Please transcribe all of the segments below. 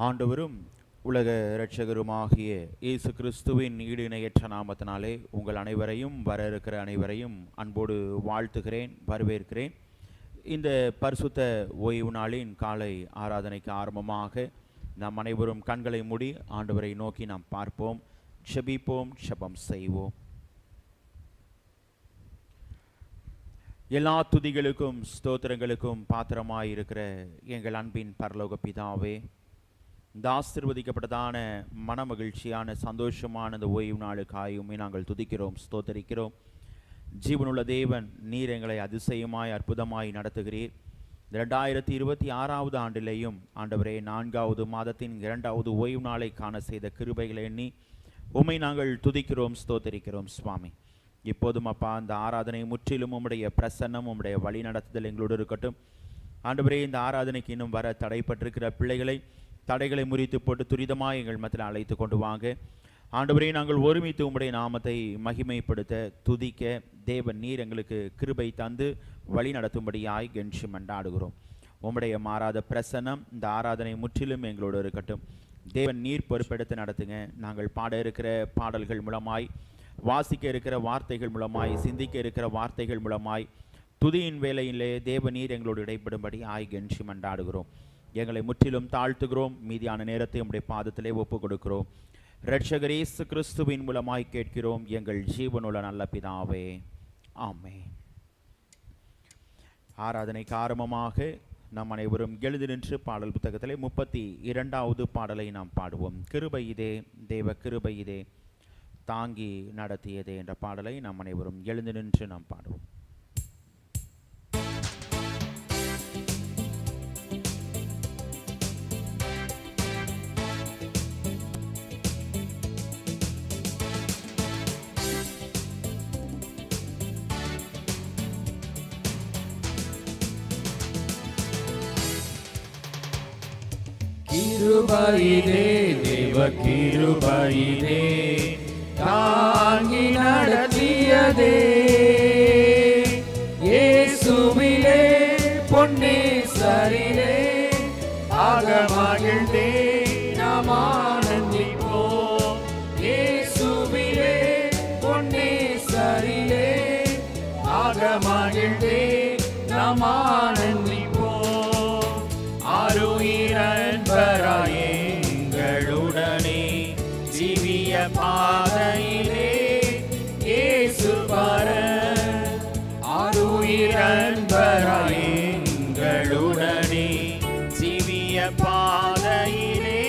ஆண்டவரும் உலக இரட்சகருமாகிய இயேசு கிறிஸ்துவின் ஈடு இணையற்ற நாமத்தினாலே உங்கள் அனைவரையும் வர இருக்கிற அனைவரையும் அன்போடு வாழ்த்துகிறேன், வரவேற்கிறேன். இந்த பரிசுத்த ஓய்வு நாளின் காலை ஆராதனைக்கு ஆரம்பமாக நாம் அனைவரும் கண்களை மூடி ஆண்டவரை நோக்கி நாம் பார்ப்போம், ஜெபிப்போம், ஜெபம் செய்வோம். எல்லா துதிகளுக்கும் ஸ்தோத்திரங்களுக்கும் பாத்திரமாய் இருக்கிற எங்கள் அன்பின் பரலோக பிதாவே, இந்த ஆசீர்வதிக்கப்பட்டதான மன மகிழ்ச்சியான சந்தோஷமான இந்த ஓய்வு நாளுக்காயுமே நாங்கள் துதிக்கிறோம், ஸ்தோத்தரிக்கிறோம். ஜீவனுள்ள தேவன், நீர் எங்களை அதிசயமாய் அற்புதமாய் நடத்துகிறீர். 2026 ஆண்டிலேயும் ஆண்டவரே 4வது மாதத்தின் 2வது ஓய்வு நாளை காண செய்த கிருபைகளை எண்ணி உம்மை நாங்கள் துதிக்கிறோம், ஸ்தோத்தரிக்கிறோம். சுவாமி, இப்போதும் அப்பா, இந்த ஆராதனை முற்றிலும் உம்முடைய பிரசன்னம், உம்முடைய வழி நடத்துதல் எங்களோடு இருக்கட்டும். ஆண்டவரே, இந்த ஆராதனைக்கு இன்னும் வர தடைப்பட்டிருக்கிற பிள்ளைகளை தடைகளை முறித்து போட்டு துரிதமாக எங்கள் மத்தியில் அழைத்து கொண்டு வாங்க. ஆண்டவரே, நாங்கள் ஒருமித்து உம்முடைய நாமத்தை மகிமைப்படுத்த துதிக்க தேவன் நீர் எங்களுக்கு கிருபை தந்து வழி நடத்தும்படியாய் கெஞ்சி மன்றாடுகிறோம். உம்முடைய மாறாத பிரசன்னம் இந்த ஆராதனை முற்றிலும் எங்களோடு இருக்கட்டும். தேவன் நீர் பொறுப்பெடுத்து நடத்துங்க. நாங்கள் பாட இருக்கிற பாடல்கள் மூலமாய், வாசிக்க இருக்கிற வார்த்தைகள் மூலமாய், சிந்திக்க இருக்கிற வார்த்தைகள் மூலமாய், துதியின் வேளையிலே தேவ நீர் எங்களோடு இடைப்படும்படி கெஞ்சி மன்றாடுகிறோம். எங்களை முற்றிலும் தாழ்த்துகிறோம். மீதியான நேரத்தை உம்முடைய பாதத்திலே ஒப்பு கொடுக்கிறோம். இரட்சகர் இயேசு கிறிஸ்துவின் மூலமாய் கேட்கிறோம் எங்கள் ஜீவனுள்ள நல்ல பிதாவே, ஆமென். ஆராதனைக்கு ஆரம்பமாக நாம் அனைவரும் எழுதி நின்று பாடல் புத்தகத்திலே 32வது பாடலை நாம் பாடுவோம். கிருபை இதே தேவ கிருபை இதே தாங்கி நடத்தியதே என்ற பாடலை நாம் அனைவரும் எழுந்து நின்று நாம் பாடுவோம். கிருபையிலே தேவ கிருபையிலே தாங்கி நடத்தியதே, இயேசுவிலே பொன்னேசரிலே மகிழ்ந்தே நாம் ஆனந்திப்போம். இயேசுவிலே பொன்னேசரிலே மகிழ்ந்தே நாம் ஆனந்திப்போம். அருயிரன்பராயே எங்களுடனே ஜீவிய பாதையிலே இயேசு வர, அருயிரன்பராயே எங்களுடனே ஜீவிய பாதையிலே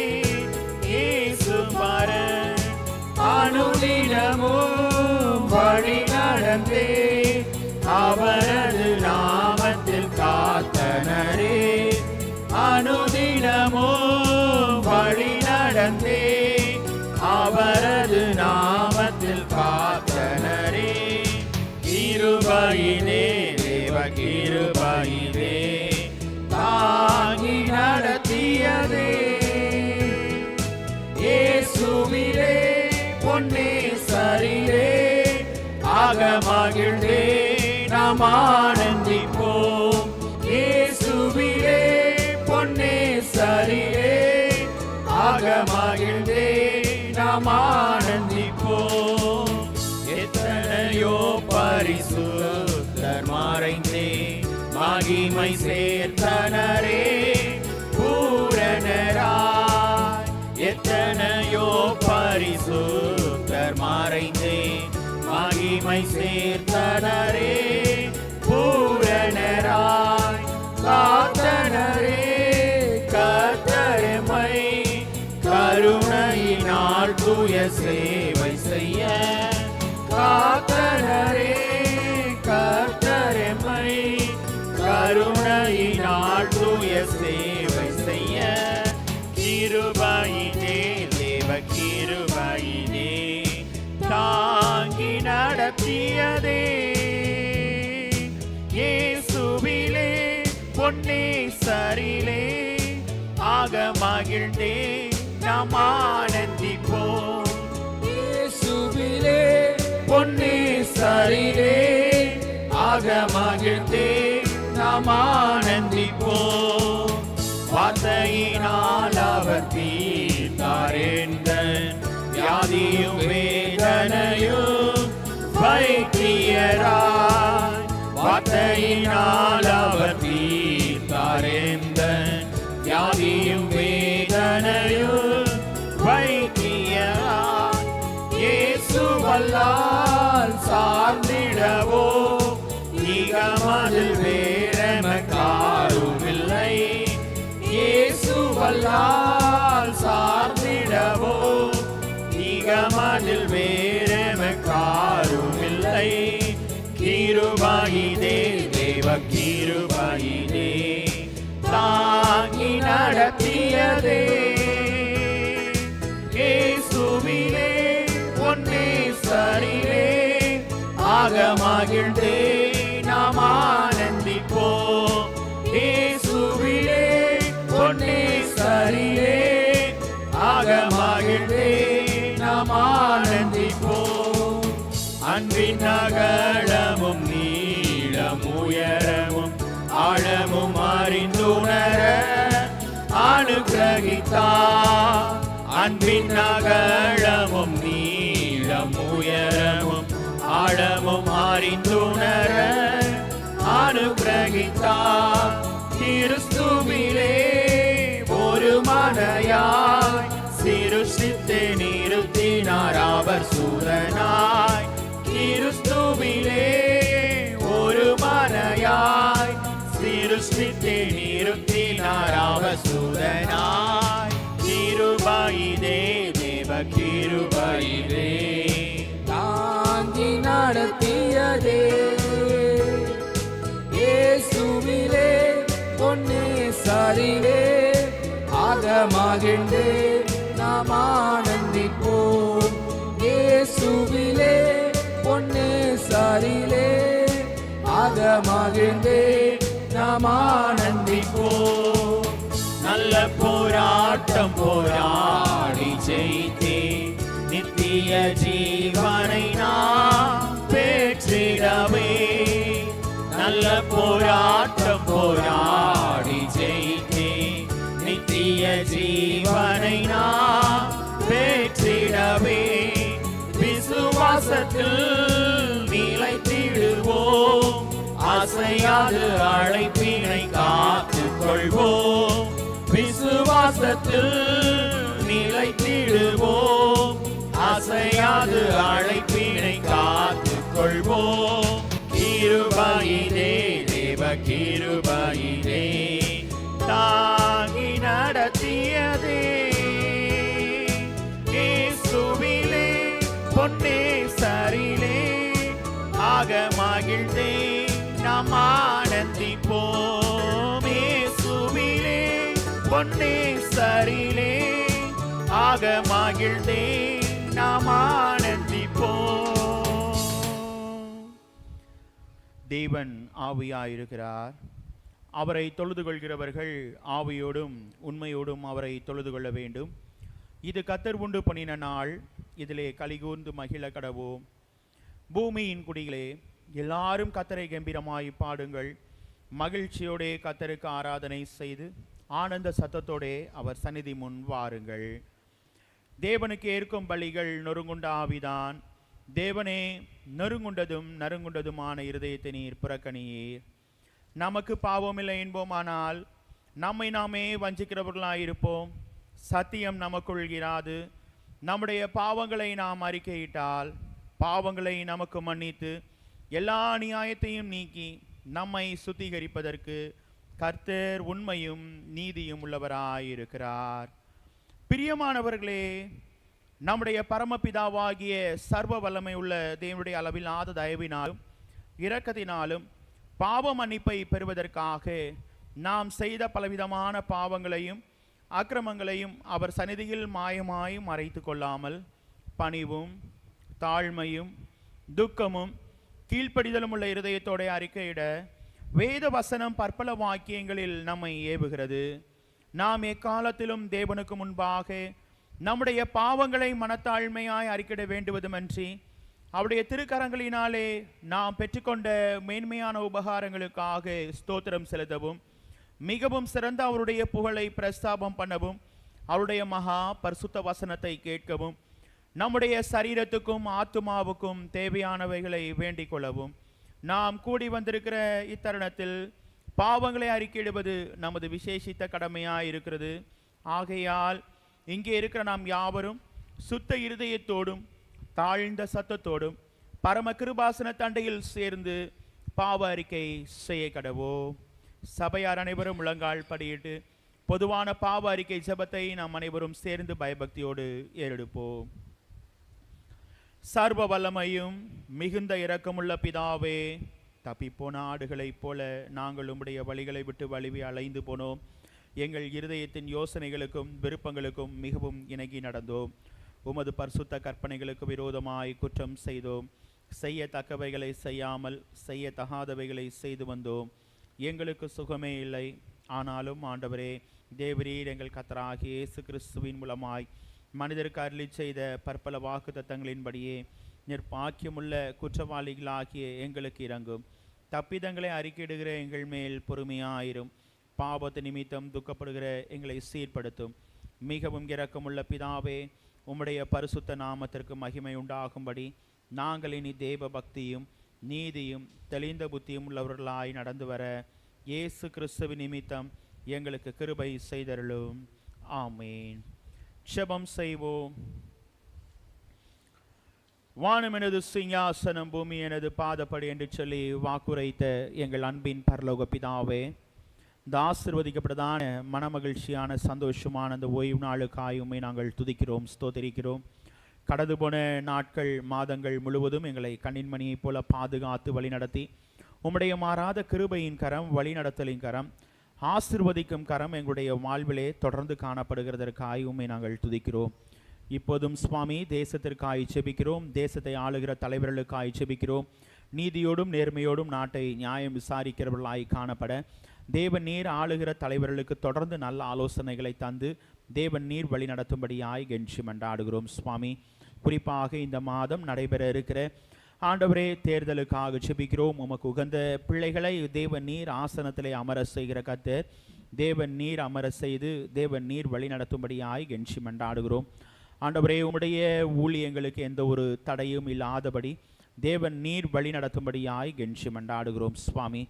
இயேசு வர, அனுதினமும் வழி நடந்தே அவரது நாமத்தில் காத்தனரே, அனுதினமும் வழி நடந்தே அவரது நாமத்தில் காத்தனரே. கிருபையிலே தேவ கிருபையிலே தாங்கி நடத்தியதே, இயேசுவிலே பொன்னேசரிலே மகிழ்ந்தே நாம் ஆனந்திப்போம். இயேசுவிலே பொன்னேசரிலே மகிழ்ந்தே நாம் ஆனந்திப்போம். எத்தனையோ பரிசுத்தர் மறைந்தே மகிமை சேர்த்தனரே பூரணராய், எத்தனையோ பரிசுத்தர் மறைந்தே மகிமை சேர்த்தனரே பூரணராய், காத்தனரே கர்த்தரை கருணையினால் தூய சேவை செய்ய, காத்தனரே கர்த்தரை கருணையினால் தூய சேவை செய்ய. கிருபையிலே தேவ கிருபையிலே தாங்கி நடத்தியதே, இயேசுவிலே பொன்னேசரிலே மகிழ்ந்தே நாம் ஆனந்திப்போம். இயேசுவிலே பொன்னேசரிலே மகிழ்ந்தே நாம் ஆனந்திப்போம். வார்த்தையினால் அவர் தீர்த்தாரேந்தன் வியாதியும் வேதனையும் வைத்தியராய் வார்த்தையினால் அவர் தீர்த்தாரேந்தன் வியாதியும் வேதனையும் வைத்தியராய் இயேசு வல்லால் சார்ந்திடவோ நிகமதில் வேறெமக்காருமில்லை இயேசு வல்லால் சார்ந்திடவோ நிகமதில் வேறெமக்காருமில்லை கிருபையிதே தேவ கிருபையிதே தாங்கி நடத்தியதே இயேசுவிலே பொன்னே சரிவே ஆக மகிழ்ந்தே நாம் ஆனந்திப்போம் இயேசுவிலே பொன்னே சரிவே ஆக மகிழ்ந்தே நாம் ஆனந்திப்போம் அன்பின் அகலமும் நீளம் உயரமும் ஆழமும் அறிந்துணர அனுக்கிரகித்தார் அன்பின் அகலமும் நீளம் உயரமும் ஆழமும் அறிந்துணர அனுக்கிரகித்தார் கிறிஸ்துவிலே ஒரு மனையாய் சிருஷ்டித்து நிறுத்தினார் அவர் சூரனாய் கிறிஸ்துவிலே ஒரு மனையாய் சிருஷ்டித்து நிறுத்தினார் அவர் சூரனாய் கிருபையிதே தேவ கிருபையிதே தாங்கி நடத்தியதே இயேசுவிலே பொன்னே சரிவே ஆக மகிழ்ந்தே நாம் ஆனந்திப்போம் இயேசுவிலே பொன்னே சரிலே ஆக மகிழ்ந்தே நாம் ஆனந்திப்போம் நல்ல போராட்டம் போராடி ஜெயித்தே நித்திய ஜீவனை நாம் பெற்றிடவே நல்ல போராட்டம் போராடி ஜெயித்தே நித்திய ஜீவனை நாம் பெற்றிடவே விசுவாசத்தில் நிலைத்திடுவோம் அசையாது அழைப்பினை காத்துக் கொள்வோம் விசுவாசத்தில் நிலைத்திடுவோம் அசையாது அழைப்பினை காத்துக் கொள்வோம் கிருபையிதே தேவ கிருபையிதே தாங்கி நடத்தியதே இயேசுவிலே பொன்னே சரிலே ஆக மகிழ்ந்தே நாம் ஆனந்திப்போம் இயேசுவிலே பொன்னே சரிலே ஆக மகிழ்ந்தே நாம் ஆனந்திப்போம். தேவன் ஆவியாயிருக்கிறார். அவரை தொழுது கொள்கிறவர்கள் ஆவியோடும் உண்மையோடும் அவரை தொழுது கொள்ள வேண்டும். இது கத்தர் உண்டு பண்ணின நாள், இதிலே கலிகூர்ந்து மகிழ கடவோம். பூமியின் குடிகளே, எல்லாரும் கத்தரை கம்பீரமாய் பாடுங்கள். மகிழ்ச்சியோடே கத்தருக்கு ஆராதனை செய்து ஆனந்த சத்தத்தோடே அவர் சந்நிதி முன் வாருங்கள். தேவனுக்கு ஏற்கும் பலிகள் நொறுங்குண்ட ஆவிதான். தேவனே, நொறுங்குண்டதும் நறுங்குண்டதுமான இருதயத்தை நீர் புறக்கணியீர். நமக்கு பாவமில்லை என்போமானால் நம்மை நாமே வஞ்சிக்கிறவர்களாயிருப்போம். சத்தியம் நமக்குள் இராது. நம்முடைய பாவங்களை நாம் அறிக்கையிட்டால் பாவங்களை நமக்கு மன்னித்து எல்லா நியாயத்தையும் நீக்கி நம்மை சுத்திகரிப்பதற்கு கர்த்தர் உண்மையும் நீதியும் உள்ளவராயிருக்கிறார். பிரியமானவர்களே, நம்முடைய பரமபிதாவாகிய சர்வ வல்லமை உள்ள தேவனுடைய அளவில்லாத தயவினாலும் இரக்கத்தினாலும் பாவ மன்னிப்பை பெறுவதற்காக நாம் செய்த பலவிதமான பாவங்களையும் அக்கிரமங்களையும் அவர் சந்நிதியில் மாயமாய் மறைத்து கொள்ளாமல் பணிவும் தாழ்மையும் துக்கமும் கீழ்ப்படிதலும் உள்ள இருதயத்தோட அறிக்கையிட வேத வசனம் பற்பல வாக்கியங்களில் நம்மை ஏவுகிறது. நாம் எக்காலத்திலும் தேவனுக்கு முன்பாக நம்முடைய பாவங்களை மனத்தாழ்மையாய் அறிக்கையிட வேண்டுவதுமன்றி அவருடைய திருக்கரங்களினாலே நாம் பெற்றுக்கொண்ட மேன்மையான உபகாரங்களுக்காக ஸ்தோத்திரம் செலுத்தவும் மிகவும் சிறந்த அவருடைய புகழை பிரஸ்தாபம் பண்ணவும் அவருடைய மகா பரிசுத்த வசனத்தை கேட்கவும் நம்முடைய சரீரத்துக்கும் ஆத்துமாவுக்கும் தேவையானவைகளை வேண்டிக் கொள்ளவும் நாம் கூடி வந்திருக்கிற இத்தருணத்தில் பாவங்களை அறிக்கையிடுவது நமது விசேஷித்த கடமையாய் இருக்கிறது. ஆகையால் இங்கே இருக்கிற நாம் யாவரும் சுத்த இருதயத்தோடும் தாழ்ந்த சத்தத்தோடும் பரம கிருபாசன தண்டையில் சேர்ந்து பாவ அறிக்கை செய்ய கடவோம். சபையார் அனைவரும் முழங்கால் படியிட்டு பொதுவான பாவ அறிக்கை ஜெபத்தை நாம் அனைவரும் சேர்ந்து பயபக்தியோடு ஏறெடுப்போம். சர்வ வல்லமையும் மிகுந்த இரக்கமுள்ள பிதாவே, தப்பிப்போன ஆடுகளைப் போல நாங்கள் உம்முடைய வழிகளை விட்டு வழுவி அலைந்து போனோம். எங்கள் இருதயத்தின் யோசனைகளுக்கும் விருப்பங்களுக்கும் மிகவும் இணங்கி நடந்தோம். உமது பரிசுத்த கற்பனைகளுக்கு விரோதமாய் குற்றம் செய்தோம். செய்யத்தக்கவைகளை செய்யாமல் செய்யத்தகாதவைகளை செய்து வந்தோம். எங்களுக்கு சுகமே இல்லை. ஆனாலும் ஆண்டவரே, தேவரீர் எங்கள் கர்த்தராகிய இயேசு கிறிஸ்துவின் மூலமாய் மனிதருக்கு அருளி செய்த பற்பல வாக்கு தத்தங்களின்படியே நிர்பாக்கியமுள்ள குற்றவாளிகளாகிய எங்களுக்கு இறங்கும். தப்பிதங்களை அறிக்கையிடுகிற எங்கள் மேல் பொறுமையாயிரும். பாவத்து நிமித்தம் துக்கப்படுகிற எங்களை சீர்படுத்தும். மிகவும் இரக்கமுள்ள பிதாவே, உம்முடைய பரிசுத்த நாமத்திற்கு மகிமை உண்டாகும்படி நாங்கள் இனி தேவ பக்தியும் நீதியும் தெளிந்த புத்தியும் உள்ளவர்களாய் நடந்து வர இயேசு கிறிஸ்துவின் நிமித்தம் எங்களுக்கு கிருபை செய்தருளும். ஆமேன். ஜெபம் செய்வோம். வானம் எனது சிங்காசனம், பூமி எனது பாதப்படி என்று சொல்லி வாக்குரைத்த எங்கள் அன்பின் பரலோக பிதாவே, இந்த ஆசீர்வதிக்கப்பட்டதான மனமகிழ்ச்சியான சந்தோஷமான அந்த ஓய்வு நாளுக்காய் உம்மை நாங்கள் துதிக்கிறோம், ஸ்தோத்திரிக்கிறோம். கடந்து போன நாட்கள் மாதங்கள் முழுவதும் எங்களை கண்ணின்மணியைப் போல பாதுகாத்து வழிநடத்தி உம்முடைய மாறாத கிருபையின் கரம், வழிநடத்தலின் கரம், ஆசீர்வதிக்கும் கரம் எங்களுடைய வாழ்விலே தொடர்ந்து காணப்படுகிறதற்காய் உம்மை நாங்கள் துதிக்கிறோம். இப்போதும் சுவாமி, தேசத்திற்காய் செபிக்கிறோம். தேசத்தை ஆளுகிற தலைவர்களுக்காய் செபிக்கிறோம். நீதியோடும் நேர்மையோடும் நாட்டை நியாயம் விசாரிக்கிறவர்களாய் காணப்பட தேவன் நீர் ஆளுகிற தலைவர்களுக்கு தொடர்ந்து நல்ல ஆலோசனைகளை தந்து தேவன் நீர் வழி நடத்தும்படியாய் கெஞ்சி மன்றாடுகிறோம். சுவாமி, குறிப்பாக இந்த மாதம் நடைபெற இருக்கிற ஆண்டவரே தேர்தலுக்காக செபிக்கிறோம். உமக்கு உகந்த பிள்ளைகளை தேவன் நீர் ஆசனத்திலே அமர செய்கிற கர்த்தர், தேவன் நீர் அமர செய்து தேவன் நீர் வழி நடத்தும்படியாய் கெஞ்சி மன்றாடுகிறோம். ஆண்டவரே, உம்முடைய ஊழியங்களுக்கு எந்த ஒரு தடையும் இல்லாதபடி தேவன் நீர் வழி நடத்தும்படியாய் கெஞ்சி மன்றாடுகிறோம். சுவாமி,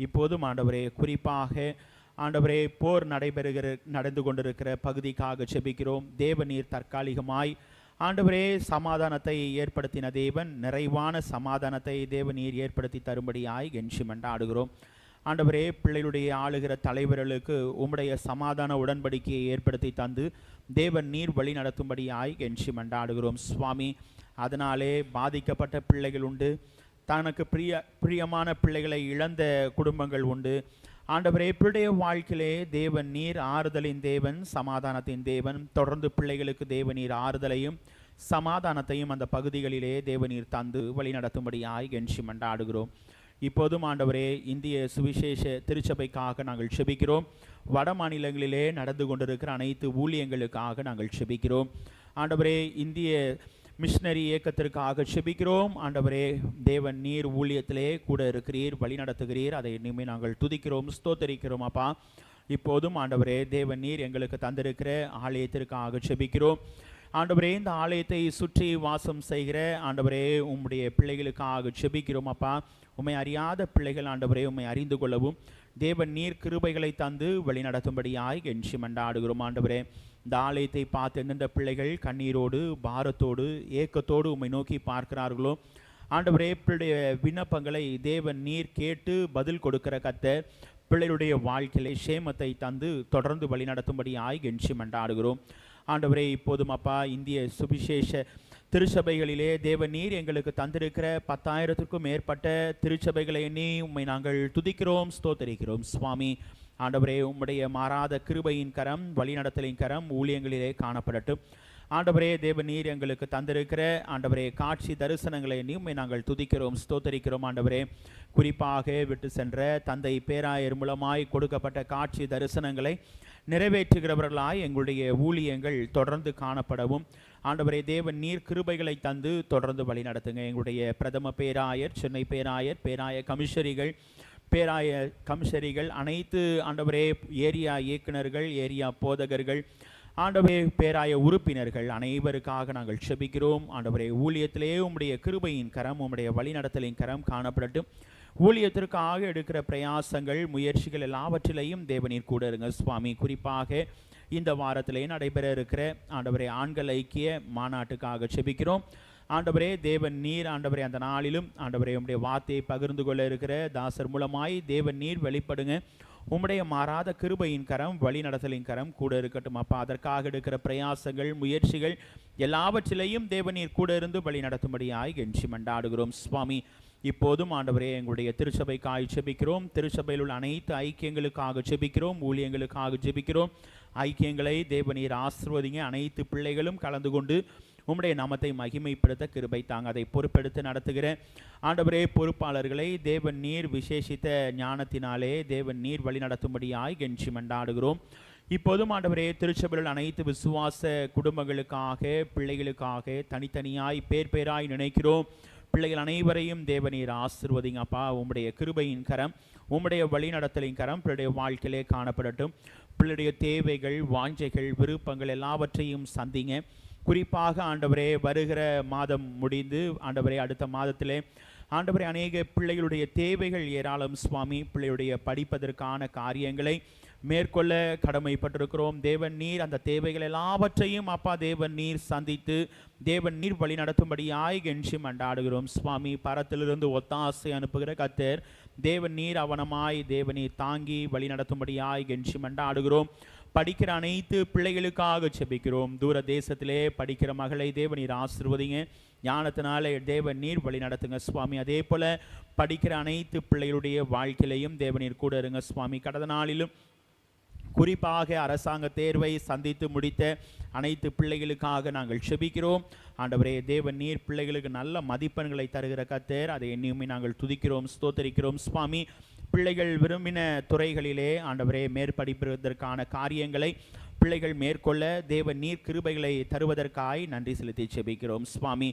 இப்போதும் ஆண்டவரே, குறிப்பாக ஆண்டவரே போர் நடந்து கொண்டிருக்கிற பகுதிக்காக செபிக்கிறோம். தேவன் நீர் தற்காலிகமாய் ஆண்டவரே சமாதானத்தை ஏற்படுத்தின தேவன், நிறைவான சமாதானத்தை தேவன் நீர் ஏற்படுத்தி தரும்படியாய் கெஞ்சி மன்றாடுகிறோம். ஆண்டவரே, பிள்ளைகளுடைய ஆளுகிற தலைவர்களுக்கு உம்முடைய சமாதான உடன்படிக்கையை ஏற்படுத்தி தந்து தேவன் நீர் வழி நடத்தும்படியாய் கெஞ்சி மன்றாடுகிறோம். சுவாமி, அதனாலே பாதிக்கப்பட்ட பிள்ளைகள் உண்டு, தனக்கு பிரியமான பிள்ளைகளை இழந்த குடும்பங்கள் உண்டு. ஆண்டவரே, பிள்ளைய வாழ்க்கையிலே தேவன் நீர் ஆறுதலின் தேவன், சமாதானத்தின் தேவன். தொடர்ந்து பிள்ளைகளுக்கு தேவன் நீர் ஆறுதலையும் சமாதானத்தையும் அந்த பகுதிகளிலே தேவன் நீர் தந்து வழி நடத்தும்படியாய் கெஞ்சி மன்றாடுகிறோம். இப்போதும் ஆண்டவரே, இந்திய சுவிசேஷ திருச்சபைக்காக நாங்கள் செபிக்கிறோம். வட மாநிலங்களிலே நடந்து கொண்டிருக்கிற அனைத்து ஊழியங்களுக்காக நாங்கள் செபிக்கிறோம். ஆண்டவரே, இந்திய மிஷனரி இயக்கத்திற்காக செபிக்கிறோம். ஆண்டவரே, தேவன் நீர் ஊழியத்திலே கூட இருக்கிறீர், வழி நடத்துகிறீர். அதை இனிமேல் நாங்கள் துதிக்கிறோம், ஸ்தோத்தரிக்கிறோம். அப்பா, இப்போதும் ஆண்டவரே, தேவன் நீர் எங்களுக்கு தந்திருக்கிற ஆலயத்திற்காக செபிக்கிறோம். ஆண்டவரே, இந்த ஆலயத்தை சுற்றி வாசம் செய்கிற ஆண்டவரே உம்முடைய பிள்ளைகளுக்காக செபிக்கிறோம். அப்பா, உம்மை அறியாத பிள்ளைகள் ஆண்டவரே உம்மை அறிந்து கொள்ளவும் தேவன் நீர் கிருபைகளை தந்து வழி நடத்தும்படியாய் கெஞ்சி மன்றாடுகிறோம். ஆண்டவரே, இந்த ஆலயத்தை பார்த்து எந்தெந்த பிள்ளைகள் கண்ணீரோடு பாரத்தோடு ஏக்கத்தோடு உம்மை நோக்கி பார்க்கிறார்களோ ஆண்டவரே, பிள்ளைய விண்ணப்பங்களை தேவன் நீர் கேட்டு பதில் கொடுக்கிற கர்த்தர், பிள்ளைகளுடைய வாழ்க்கையிலே சேமத்தை தந்து தொடர்ந்து வழி நடத்தும்படியாய் கெஞ்சி மன்றாடுகிறோம். ஆண்டவரே, இப்போதும் அப்பா, இந்திய சுவிசேஷ திருச்சபைகளிலே தேவன் நீர் எங்களுக்கு தந்திருக்கிற 10,000க்கும் மேற்பட்ட திருச்சபைகளை எண்ணி உம்மை நாங்கள் துதிக்கிறோம், ஸ்தோத்தரிக்கிறோம். சுவாமி, ஆண்டவரே, உம்முடைய மாறாத கிருபையின் கரம், வழிநடத்தலின் கரம் ஊழியங்களிலே காணப்படட்டும். ஆண்டவரே, தேவன் நீர் எங்களுக்கு தந்திருக்கிற ஆண்டவரே காட்சி தரிசனங்களை எண்ணி உம்மை நாங்கள் துதிக்கிறோம், ஸ்தோத்தரிக்கிறோம். ஆண்டவரே, குறிப்பாக விட்டு சென்ற தந்தை பேராயர் மூலமாய் கொடுக்கப்பட்ட காட்சி தரிசனங்களை நிறைவேற்றுகிறவர்களாய் எங்களுடைய ஊழியங்கள் தொடர்ந்து காணப்படவும் ஆண்டவரே, தேவன் நீர் கிருபைகளை தந்து தொடர்ந்து வழி நடத்துங்க. எங்களுடைய பிரதம பேராயர், சென்னை பேராயர், பேராய கமிஷரிகள், அனைத்து ஆண்டவரே ஏரியா இயக்குநர்கள், ஏரியா போதகர்கள், ஆண்டவரே பேராய உறுப்பினர்கள் அனைவருக்காக நாங்கள் செபிக்கிறோம். ஆண்டவரே ஊழியத்திலே உம்முடைய கிருபையின் கரம், உம்முடைய வழிநடத்தலின் கரம் காணப்படட்டும். ஊழியத்திற்காக எடுக்கிற பிரயாசங்கள், முயற்சிகள் எல்லாவற்றிலையும் தேவனீர் கூட இருங்க சுவாமி. குறிப்பாக இந்த வாரத்திலே நடைபெற இருக்கிற ஆண்டவரே ஆண்கள் ஐக்கிய மாநாட்டுக்காக செபிக்கிறோம். ஆண்டவரே தேவன் நீர் ஆண்டவரே அந்த நாளிலும் ஆண்டவரே உம்முடைய வார்த்தையை பகிர்ந்து கொள்ள இருக்கிற தாசர் மூலமாய் தேவன் நீர் வெளிப்படுங்க. உம்முடைய மாறாத கிருபையின் கரம், வழி நடத்தலின் கரம் கூட இருக்கட்டும் அப்பா. அதற்காக எடுக்கிற பிரயாசங்கள், முயற்சிகள் எல்லாவற்றிலையும் தேவநீர் கூட இருந்து வழி நடத்தும்படியாய் கெஞ்சி மண்டாடுகிறோம் சுவாமி. இப்போதும் ஆண்டவரே எங்களுடைய திருச்சபைக்காக ஜெபிக்கிறோம். திருச்சபையில் உள்ள அனைத்து ஐக்கியங்களுக்காக ஜெபிக்கிறோம், ஊழியங்களுக்காக ஜெபிக்கிறோம். ஐக்கியங்களை தேவநீர் ஆசீர்வதிங்க. அனைத்து பிள்ளைகளும் கலந்து கொண்டு உம்முடைய நாமத்தை மகிமைப்படுத்த கிருபை தாங்க. அதை பொறுப்பெடுத்து நடத்துகிற ஆண்டவரே பொறுப்பாளர்களை தேவன் நீர் விசேஷித்த ஞானத்தினாலே தேவன் நீர் வழி நடத்தும்படியாய் கெஞ்சி மண்டாடுகிறோம். இப்போதும் ஆண்டவரே திருச்சபையில் அனைத்து விசுவாச குடும்பங்களுக்காக, பிள்ளைகளுக்காக தனித்தனியாய் பேர் பேராய் நினைக்கிறோம். பிள்ளைகள் அனைவரையும் தேவநீர் ஆசீர்வதிங்க அப்பா. உம்முடைய கிருபையின் கரம், உம்முடைய வழி நடத்தலின் கரம் பிள்ளைடைய வாழ்க்கையிலே காணப்படட்டும். பிள்ளைடைய தேவைகள், வாஞ்சைகள், விருப்பங்கள் எல்லாவற்றையும் சந்திங்க. குறிப்பாக ஆண்டவரே வருகிற மாதம் முடிந்து ஆண்டவரே அடுத்த மாதத்திலே ஆண்டவரே அநேக பிள்ளைகளுடைய தேவைகள் ஏராளம் சுவாமி. பிள்ளையுடைய படிப்பதற்கான காரியங்களை மேற்கொள்ள கடமைப்பட்டிருக்கிறோம். தேவன் நீர் அந்த தேவைகள் எல்லாவற்றையும் அப்பா தேவன் நீர் சந்தித்து தேவன் நீர் வழி நடத்தும்படியாய் கெஞ்சி மண்டாடுகிறோம் சுவாமி. பரத்திலிருந்து ஒத்தாசை அனுப்புகிற கர்த்தர் தேவன் நீர் அவனமாய் தேவநீர் தாங்கி வழி நடத்தும்படியாய் கெஞ்சி மண்டாடுகிறோம். படிக்கிற அனைத்து பிள்ளைகளுக்காக செபிக்கிறோம். தூர தேசத்திலே படிக்கிற மகளை தேவநீர் ஆசீர்வதிங்க. ஞானத்தினாலே தேவன் நீர் வழி நடத்துங்க சுவாமி. அதே போல படிக்கிற அனைத்து பிள்ளைகளுடைய வாழ்க்கையிலையும் தேவநீர் கூட இருங்க சுவாமி. கடந்த நாளிலும் குறிப்பாக அரசாங்க தேர்வை சந்தித்து முடித்த அனைத்து பிள்ளைகளுக்காக நாங்கள் செபிக்கிறோம். ஆண்டவரே தேவன் நீர் பிள்ளைகளுக்கு நல்ல மதிப்பெண்களை தருகிற கர்த்தர், அதை எண்ணியுமே நாங்கள் துதிக்கிறோம், ஸ்தோத்தரிக்கிறோம் சுவாமி. பிள்ளைகள் விரும்பின துறைகளிலே ஆண்டவரே மேற்படிப்பதற்கான காரியங்களை பிள்ளைகள் மேற்கொள்ள தேவன் நீர் கிருபைகளை தருவதற்காய் நன்றி செலுத்தி செபிக்கிறோம் சுவாமி.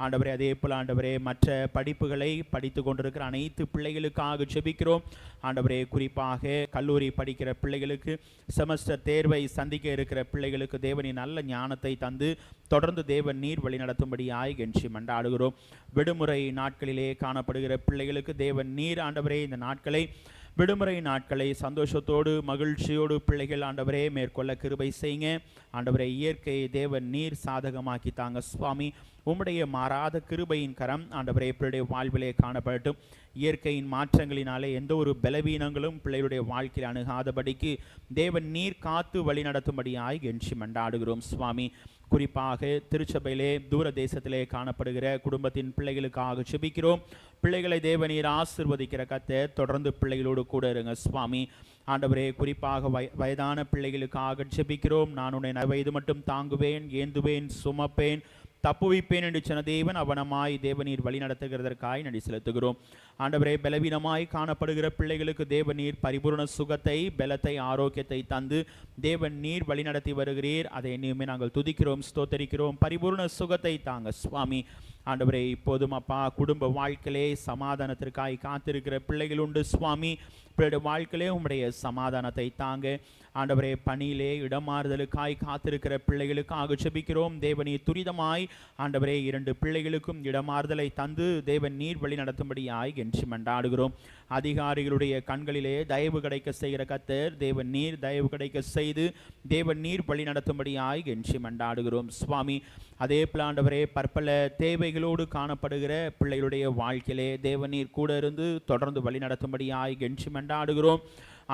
ஆண்டவரே அதே போல் ஆண்டவரே மற்ற படிப்புகளை படித்து கொண்டிருக்கிற அனைத்து பிள்ளைகளுக்காக செபிக்கிறோம். ஆண்டவரே குறிப்பாக கல்லூரி படிக்கிற பிள்ளைகளுக்கு, செமஸ்டர் தேர்வை சந்திக்க இருக்கிற பிள்ளைகளுக்கு தேவனின் நல்ல ஞானத்தை தந்து தொடர்ந்து தேவன் நீர் வழி நடத்தும்படியாய் கெஞ்சி மண்டாடுகிறோம். விடுமுறை நாட்களிலே காணப்படுகிற பிள்ளைகளுக்கு தேவன் நீர் ஆண்டவரே இந்த நாட்களை, விடுமுறை நாட்களை சந்தோஷத்தோடு மகிழ்ச்சியோடு பிள்ளைகள் ஆண்டவரே மேற்கொள்ள கிருபை செய்யுங்க. ஆண்டவரே இயற்கையை தேவன் நீர் சாதகமாக்கி தாங்க சுவாமி. உம்முடைய மாறாத கிருபையின் கரம் ஆண்டவரே பிள்ளைடைய வாழ்விலே காணப்படட்டும். இயற்கையின் மாற்றங்களினாலே எந்த ஒரு பலவீனங்களும் பிள்ளைகளுடைய வாழ்க்கையில் அணுகாதபடிக்கு தேவன் நீர் காத்து வழி நடத்தும்படியாய் கெஞ்சி மண்டாடுகிறோம் சுவாமி. குறிப்பாக திருச்சபையிலே தூர தேசத்திலே காணப்படுகிற குடும்பத்தின் பிள்ளைகளுக்காக செபிக்கிறோம். பிள்ளைகளை தேவநீர் ஆசீர்வதிக்கிற கர்த்தர் தொடர்ந்து பிள்ளைகளோடு கூட இருங்க சுவாமி. ஆண்டவரே குறிப்பாக வயதான பிள்ளைகளுக்காக செபிக்கிறோம். நான் உன்னை வயது மட்டும் தாங்குவேன், ஏந்துவேன், சுமப்பேன், தப்புவிப்பேன் என்று சொன்ன தேவன் அவனமாய் தேவநீர் வழி நடத்துகிறதற்காய் நன்றி செலுத்துகிறோம். ஆண்டவரே பலவீனமாய் காணப்படுகிற பிள்ளைகளுக்கு தேவநீர் பரிபூர்ண சுகத்தை, பலத்தை, ஆரோக்கியத்தை தந்து தேவன் நீர் வழி நடத்தி வருகிறீர். அதை இனிமே நாங்கள் துதிக்கிறோம், ஸ்தோத்தரிக்கிறோம். பரிபூர்ண சுகத்தை தாங்க சுவாமி. ஆண்டவரே இப்போதும் அப்பா குடும்ப வாழ்க்கையிலே சமாதானத்திற்காய் காத்திருக்கிற பிள்ளைகள் உண்டு சுவாமி. பிள்ளைடைய வாழ்க்கையிலே உம்முடைய சமாதானத்தை தாங்க. ஆண்டவரே பணியிலே இடமாறுதலுக்காய் காத்திருக்கிற பிள்ளைகளுக்காக ஜெபிக்கிறோம். தேவநீர் துரிதமாய் ஆண்டவரே 2 பிள்ளைகளுக்கும் இடமாறுதலை தந்து தேவன் நீர் வழி நடத்தும்படியாய் கெஞ்சி மண்டாடுகிறோம். அதிகாரிகளுடைய கண்களிலே தயவு கிடைக்க செய்கிற கர்த்தர் தேவன் நீர் தயவு கிடைக்க செய்து தேவன் நீர் வழி நடத்தும்படியாய் கெஞ்சி மண்டாடுகிறோம் சுவாமி. அதே போல ஆண்டவரே பற்பல தேவைகளோடு காணப்படுகிற பிள்ளைகளுடைய வாழ்க்கையிலே தேவன் நீர் கூட இருந்து தொடர்ந்து வழி நடத்தும்படியாய் கெஞ்சி மண்டாடுகிறோம்.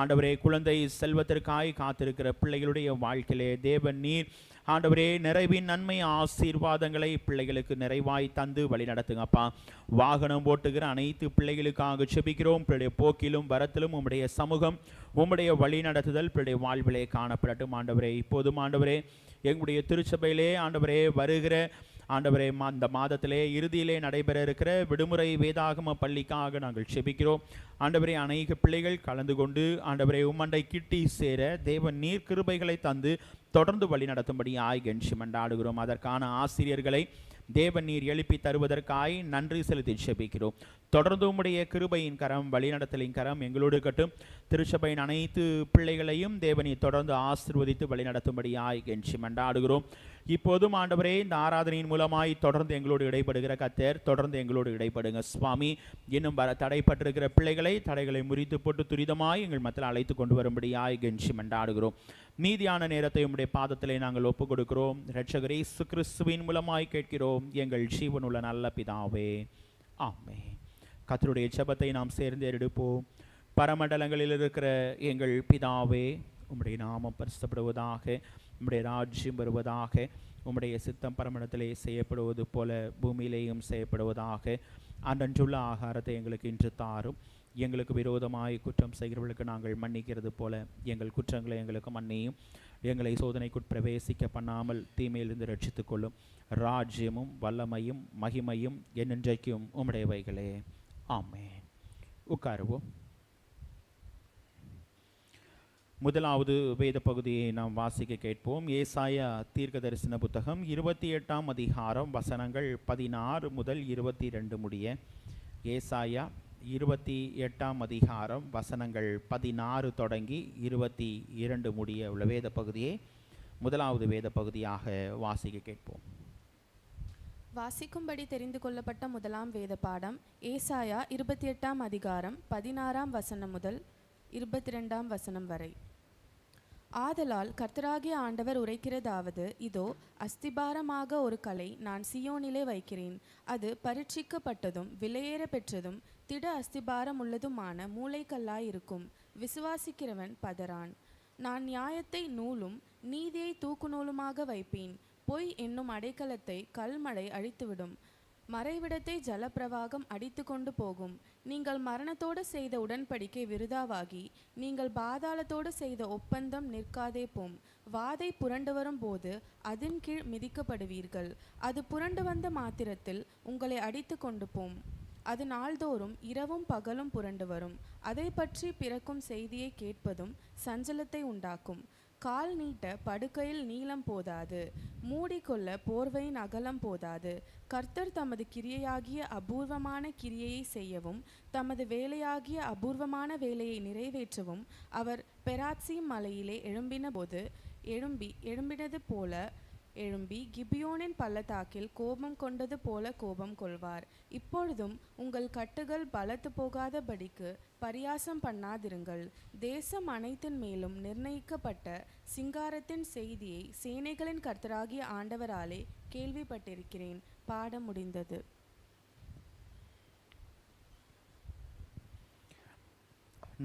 ஆண்டவரே குழந்தை செல்வத்திற்காய் காத்திருக்கிற பிள்ளைகளுடைய வாழ்க்கையிலே தேவன் நீர் ஆண்டவரே நிறைவின் நன்மை ஆசீர்வாதங்களை பிள்ளைகளுக்கு நிறைவாய் தந்து வழி நடத்துங்கப்பா. வாகனம் ஓட்டுகிற அனைத்து பிள்ளைகளுக்காக செபிக்கிறோம். பிள்ளைய போக்கிலும் வரத்திலும் உம்முடைய சமூகம், உம்முடைய வழி நடத்துதல் பிள்ளைய வாழ்விலே காணப்படட்டும். ஆண்டவரே இப்போதும் ஆண்டவரே எங்களுடைய திருச்சபையிலே ஆண்டவரே வருகிற ஆண்டவரே அந்த மாதத்திலே இறுதியிலே நடைபெற இருக்கிற விடுமுறை வேதாகம பள்ளிக்காக நாங்கள் செபிக்கிறோம். ஆண்டவரே அநேக பிள்ளைகள் கலந்து கொண்டு ஆண்டவரே உம்மண்டை கிட்டி சேர தேவன் நீர் கிருபைகளை தந்து தொடர்ந்து வழி நடத்தும்படியாய் கெஞ்சி மன்றாடுகிறோம். அதற்கான ஆசிரியர்களை தேவன் நீர் எழுப்பி தருவதற்காய் நன்றி செலுத்தி ஜெபிக்கிறோம். தொடர்ந்து உம்முடைய கிருபையின் கரம், வழிநடத்தலின் கரம் எங்களோடு கட்டும். திருச்சபையின் அனைத்து பிள்ளைகளையும் தேவனை தொடர்ந்து ஆசீர்வதித்து வழிநடத்தும்படியாய் கெஞ்சி மன்றாடுகிறோம். இப்போதும் ஆண்டவரே, இந்த ஆராதனையின் மூலமாய் தொடர்ந்து எங்களோடு இடைப்படுகிற கர்த்தர், தொடர்ந்து எங்களோடு இடைப்படுங்க சுவாமி. இன்னும் தடைப்பட்டிருக்கிற பிள்ளைகளை தடைகளை முறித்து போட்டு துரிதமாய் எங்கள் மத்தியில் அழைத்து கொண்டு வரும்படியாய் கெஞ்சி மன்றாடுகிறோம். மீதியான நேரத்தை உம்முடைய பாதத்திலே நாங்கள் ஒப்புக் கொடுக்கிறோம். இரட்சகர் இயேசு கிறிஸ்துவின் மூலமாய் கேட்கிறோம் எங்கள் ஜீவனுள்ள நல்ல பிதாவே, ஆமென். கர்த்தருடைய ஜெபத்தை நாம் சேர்ந்து எடுப்போம். பரமண்டலங்களில் இருக்கிற எங்கள் பிதாவே, உம்முடைய நாமம் பரிசுத்தப்படுவதாக, உம்முடைய ராஜ்யம் வருவதாக, உம்முடைய சித்தம் பரமண்டலத்திலே செய்யப்படுவது போல பூமியிலேயும் செய்யப்படுவதாக. அன்றன்றுள்ள ஆகாரத்தை எங்களுக்கு இன்று தாரும். எங்களுக்கு விரோதமாய் குற்றம் செய்கிறவர்களுக்கு நாங்கள் மன்னிக்கிறது போல எங்கள் குற்றங்களை எங்களுக்கு மன்னியும். எங்களை சோதனைக்குட் பிரவேசிக்க பண்ணாமல் தீமையிலிருந்து ரட்சித்துக் கொள்ளும். ராஜ்யமும் வல்லமையும் மகிமையும் என்னென்றைக்கும் உம்முடையவைகளே, ஆமென். உட்காருவோம். முதலாவது வேத பகுதியை நாம் வாசிக்க கேட்போம். ஏசாயா தீர்க்க தரிசன புத்தகம் 28ஆம் அதிகாரம் வசனங்கள் 16 முதல் 22 முடிய. ஏசாயா 28ஆம் அதிகாரம் வசனங்கள் 16 தொடங்கி 22 முடிய உள்ள வேத பகுதியை முதலாவது வேத பகுதியாக வாசிக்க கேட்போம். வாசிக்கும்படி தெரிந்து கொள்ளப்பட்ட முதலாம் வேத பாடம் ஏசாயா 28ஆம் அதிகாரம் 16ஆம் வசனம் முதல் 22ஆம் வசனம் வரை. ஆதலால் கர்த்தராகிய ஆண்டவர் உரைக்கிறதாவது, இதோ அஸ்திபாரமாக ஒரு கலை நான் சியோனிலே வைக்கிறேன். அது பரீட்சிக்கப்பட்டதும் விலையேற பெற்றதும் திட அஸ்திபாரம் உள்ளதுமான மூளைக்கல்லாயிருக்கும். விசுவாசிக்கிறவன் பதறான். நான் நியாயத்தை நூலும் நீதியை தூக்கு நூலுமாக வைப்பேன். பொய் என்னும் அடைக்கலத்தை கல்மழை அழித்துவிடும். மறைவிடத்தை ஜலப்பிரவாகம் அடித்து கொண்டு போகும். நீங்கள் மரணத்தோடு செய்த உடன்படிக்கை விருதாவாகி நீங்கள் பாதாளத்தோடு செய்த ஒப்பந்தம் நிற்காதே போம். வாதை புரண்டு வரும் போது அதன் கீழ் மிதிக்கப்படுவீர்கள். அது புரண்டு வந்த மாத்திரத்தில் உங்களை அடித்து கொண்டு போம். அது நாள்தோறும் இரவும் பகலும் புரண்டு வரும். அதை பற்றி பிறக்கும் செய்தியை கேட்பதும் சஞ்சலத்தை உண்டாக்கும். கால் நீட்ட படுக்கையில் நீளம் போதாது, மூடிக்கொள்ள போர்வையின் அகலம் போதாது. கர்த்தர் தமது கிரியையாகிய அபூர்வமான கிரியையை செய்யவும் தமது வேலையாகிய அபூர்வமான வேலையை நிறைவேற்றவும் அவர் பெராத்சீம் மலையிலே எழும்பினது போல எழும்பி கிபியோனின் பள்ளத்தாக்கில் கோபம் கொண்டது போல கோபம் கொள்வார். இப்பொழுதும் உங்கள் கட்டுகள் பலத்து போகாதபடிக்கு பரியாசம் பண்ணாதிருங்கள். தேசம் அனைத்தின் மேலும் நிர்ணயிக்கப்பட்ட சிங்காரத்தின் செய்தியை சேனைகளின் கர்த்தராகிய ஆண்டவராலே கேள்விப்பட்டிருக்கிறேன். பாடம் முடிந்தது.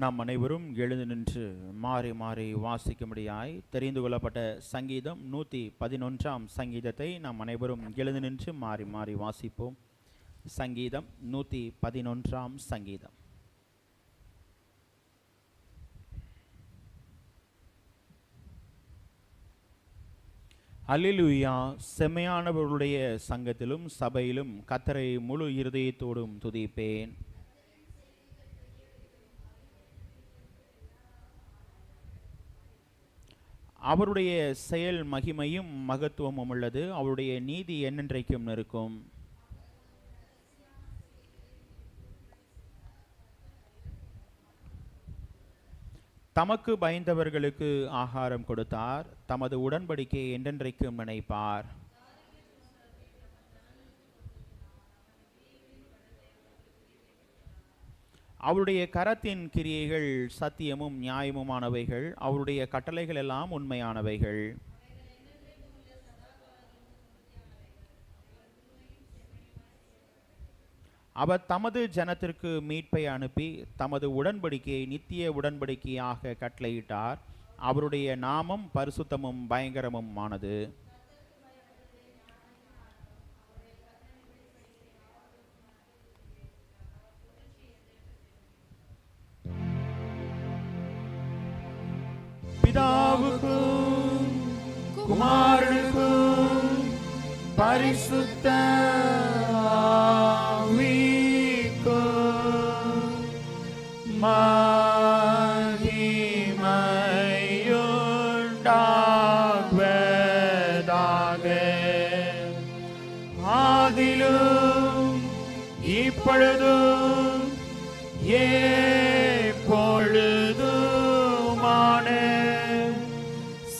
நாம் அனைவரும் எழுந்து நின்று மாறி மாறி வாசிக்கும்படியாய் தெரிந்து கொள்ளப்பட்ட சங்கீதம் 111ஆம் சங்கீதத்தை நாம் அனைவரும் எழுந்து நின்று மாறி மாறி வாசிப்போம். சங்கீதம் 111ஆம் சங்கீதம். அல்லேலூயா. செம்மையானவர்களுடைய சங்கத்திலும் சபையிலும் கர்த்தரை முழு இருதயத்தோடும் துதிப்பேன். அவருடைய செயல் மகிமையும் மகத்துவமும் உள்ளது. அவருடைய நீதி என்னென்றைக்கும் நிற்கும். தமக்கு பயந்தவர்களுக்கு ஆகாரம் கொடுத்தார். தமது உடன்படிக்கையை என்றென்றைக்கும் நினைப்பார். அவருடைய கரத்தின் கிரியைகள் சத்தியமும் நியாயமுமானவைகள். அவருடைய கட்டளைகள் எல்லாம் உண்மையானவைகள். அவர் தமது ஜனத்திற்கு மீட்பை அனுப்பி தமது உடன்படிக்கையை நித்திய உடன்படிக்கையாக கட்டளையிட்டார். அவருடைய நாமம் பரிசுத்தமும் பயங்கரமுமானது. பிதாவுக்கும் குமாரனுக்கும் பரிசுத்த ஆவிக்கும் மகிமையுண்டாக ஆதிலும் இப்பொழுதும் எப்பொழுதுமான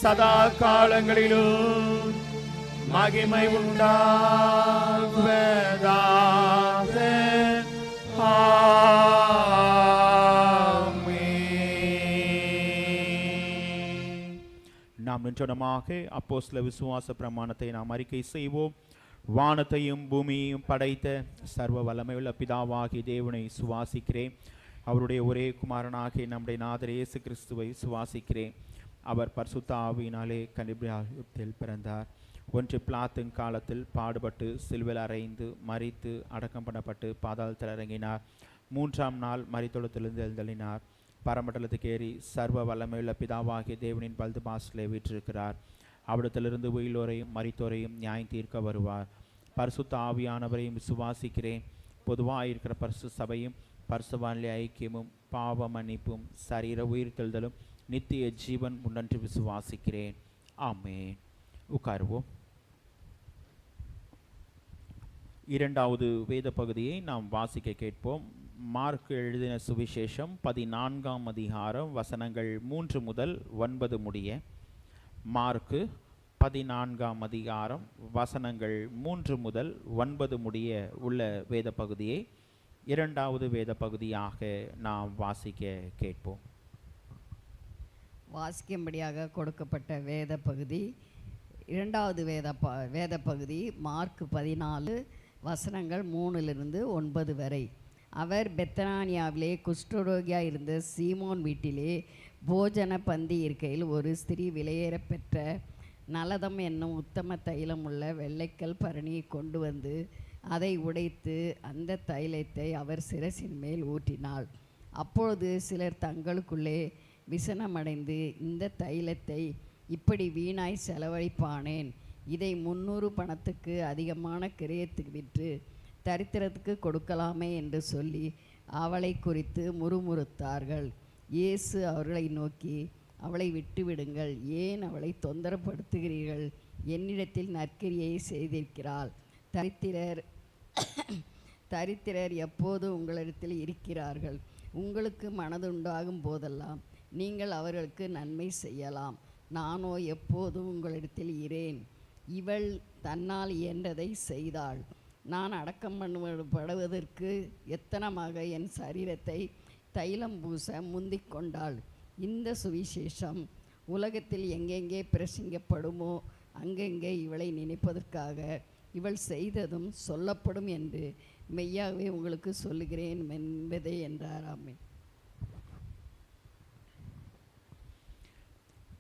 சதா காலங்களிலும் மகிமை உண்டாவதாக. நாம் நின்றனமாக அப்போஸ்தல விசுவாச பிரமாணத்தை நாம் அறிக்கை செய்வோம். வானத்தையும் பூமியையும் படைத்த சர்வ வல்லமையுள்ள பிதாவாகிய தேவனை சுவாசிக்கிறேன். அவருடைய ஒரே குமாரனாகிய நம்முடைய நாதர் இயேசு கிறிஸ்துவை சுவாசிக்கிறேன். அவர் பரிசுத்த ஆவியினாலே கன்னியாகுமரியில் பிறந்தார். ஒன்று பிலாத்தின் காலத்தில் பாடுபட்டு சிலுவையில் அறைந்து மரித்து அடக்கம் பண்ணப்பட்டு பாதாளத்தில் இறங்கினார். 3ஆம் நாள் மரித்தொழுத்திலிருந்து எழுந்தள்ளினார். பரமண்டலத்துக்கு ஏறி சர்வ வல்லமையுள்ள பிதாவாகிய தேவனின் வலது பாசத்திலே வீற்றிருக்கிறார். அவிடத்திலிருந்து உயிரோரையும் மரித்தோரையும் நியாயம் தீர்க்க வருவார். பரிசுத்த ஆவியானவரையும் விசுவாசிக்கிறேன். பொதுவாக இருக்கிற பரிசு சபையும் பரிசுவானிலே ஐக்கியமும் பாவ மன்னிப்பும் சரீர உயிர்த்தெழுதலும் நித்திய ஜீவன் உண்டென்று விசுவாசிக்கிறேன். ஆமென். உட்காருவோம். இரண்டாவது வேத பகுதியை நாம் வாசிக்க கேட்போம். மார்க் எழுதின சுவிசேஷம் 14ஆம் அதிகாரம் வசனங்கள் 3 முதல் 9 முடிய. மார்க்கு 14ஆம் அதிகாரம் வசனங்கள் 3 முதல் 9 முடிய உள்ள வேத பகுதியை இரண்டாவது வேத பகுதியாக நாம் வாசிக்க கேட்போம். வாசிக்கும்படியாக கொடுக்கப்பட்ட வேத பகுதி இரண்டாவது வேத பகுதி மார்க் 14 வசனங்கள் 3லிருந்து 9 வரை. அவர் பெத்தனானியாவிலே குஷ்டரோகியாக இருந்த சீமோன் வீட்டிலே போஜன பந்தி இருக்கையில் ஒரு ஸ்திரீ விலையேற பெற்ற நலதம் என்னும் உத்தம தைலம் உள்ள வெள்ளைக்கல் பரணியை கொண்டு வந்து அதை உடைத்து அந்த தைலத்தை அவர் சிரசின் மேல் ஊற்றினாள். அப்பொழுது சிலர் தங்களுக்குள்ளே விசனமடைந்து, இந்த தைலத்தை இப்படி வீணாய் செலவழிப்பானேன், இதை 300 பணத்துக்கு அதிகமான கிரயத்துக்கு விற்று தரித்திரத்துக்கு கொடுக்கலாமே என்று சொல்லி அவளை குறித்து முறுமுறுத்தார்கள். இயேசு அவர்களை நோக்கி, அவளை விட்டுவிடுங்கள், ஏன் அவளை தொந்தரப்படுத்துகிறீர்கள்? என்னிடத்தில் நற்கிரியை செய்திருக்கிறாள். தரித்திரர் எப்போது உங்களிடத்தில் இருக்கிறார்கள். உங்களுக்கு மனதுண்டாகும் போதெல்லாம் நீங்கள் அவர்களுக்கு நன்மை செய்யலாம். நானோ எப்போதும் உங்களிடத்தில் இரேன். இவள் தன்னால் இயன்றதை செய்தாள். நான் அடக்கம் படுவதற்கு எத்தனமாக என் சரீரத்தை தைலம் பூச முந்திக் கொண்டாள். இந்த சுவிசேஷம் உலகத்தில் எங்கெங்கே பிரசங்கப்படுமோ அங்கெங்கே இவளை நினைப்பதற்காக இவள் செய்ததும் சொல்லப்படும் என்று மெய்யாகவே உங்களுக்கு சொல்லுகிறேன் என்பதே என்றார். ஆமென்.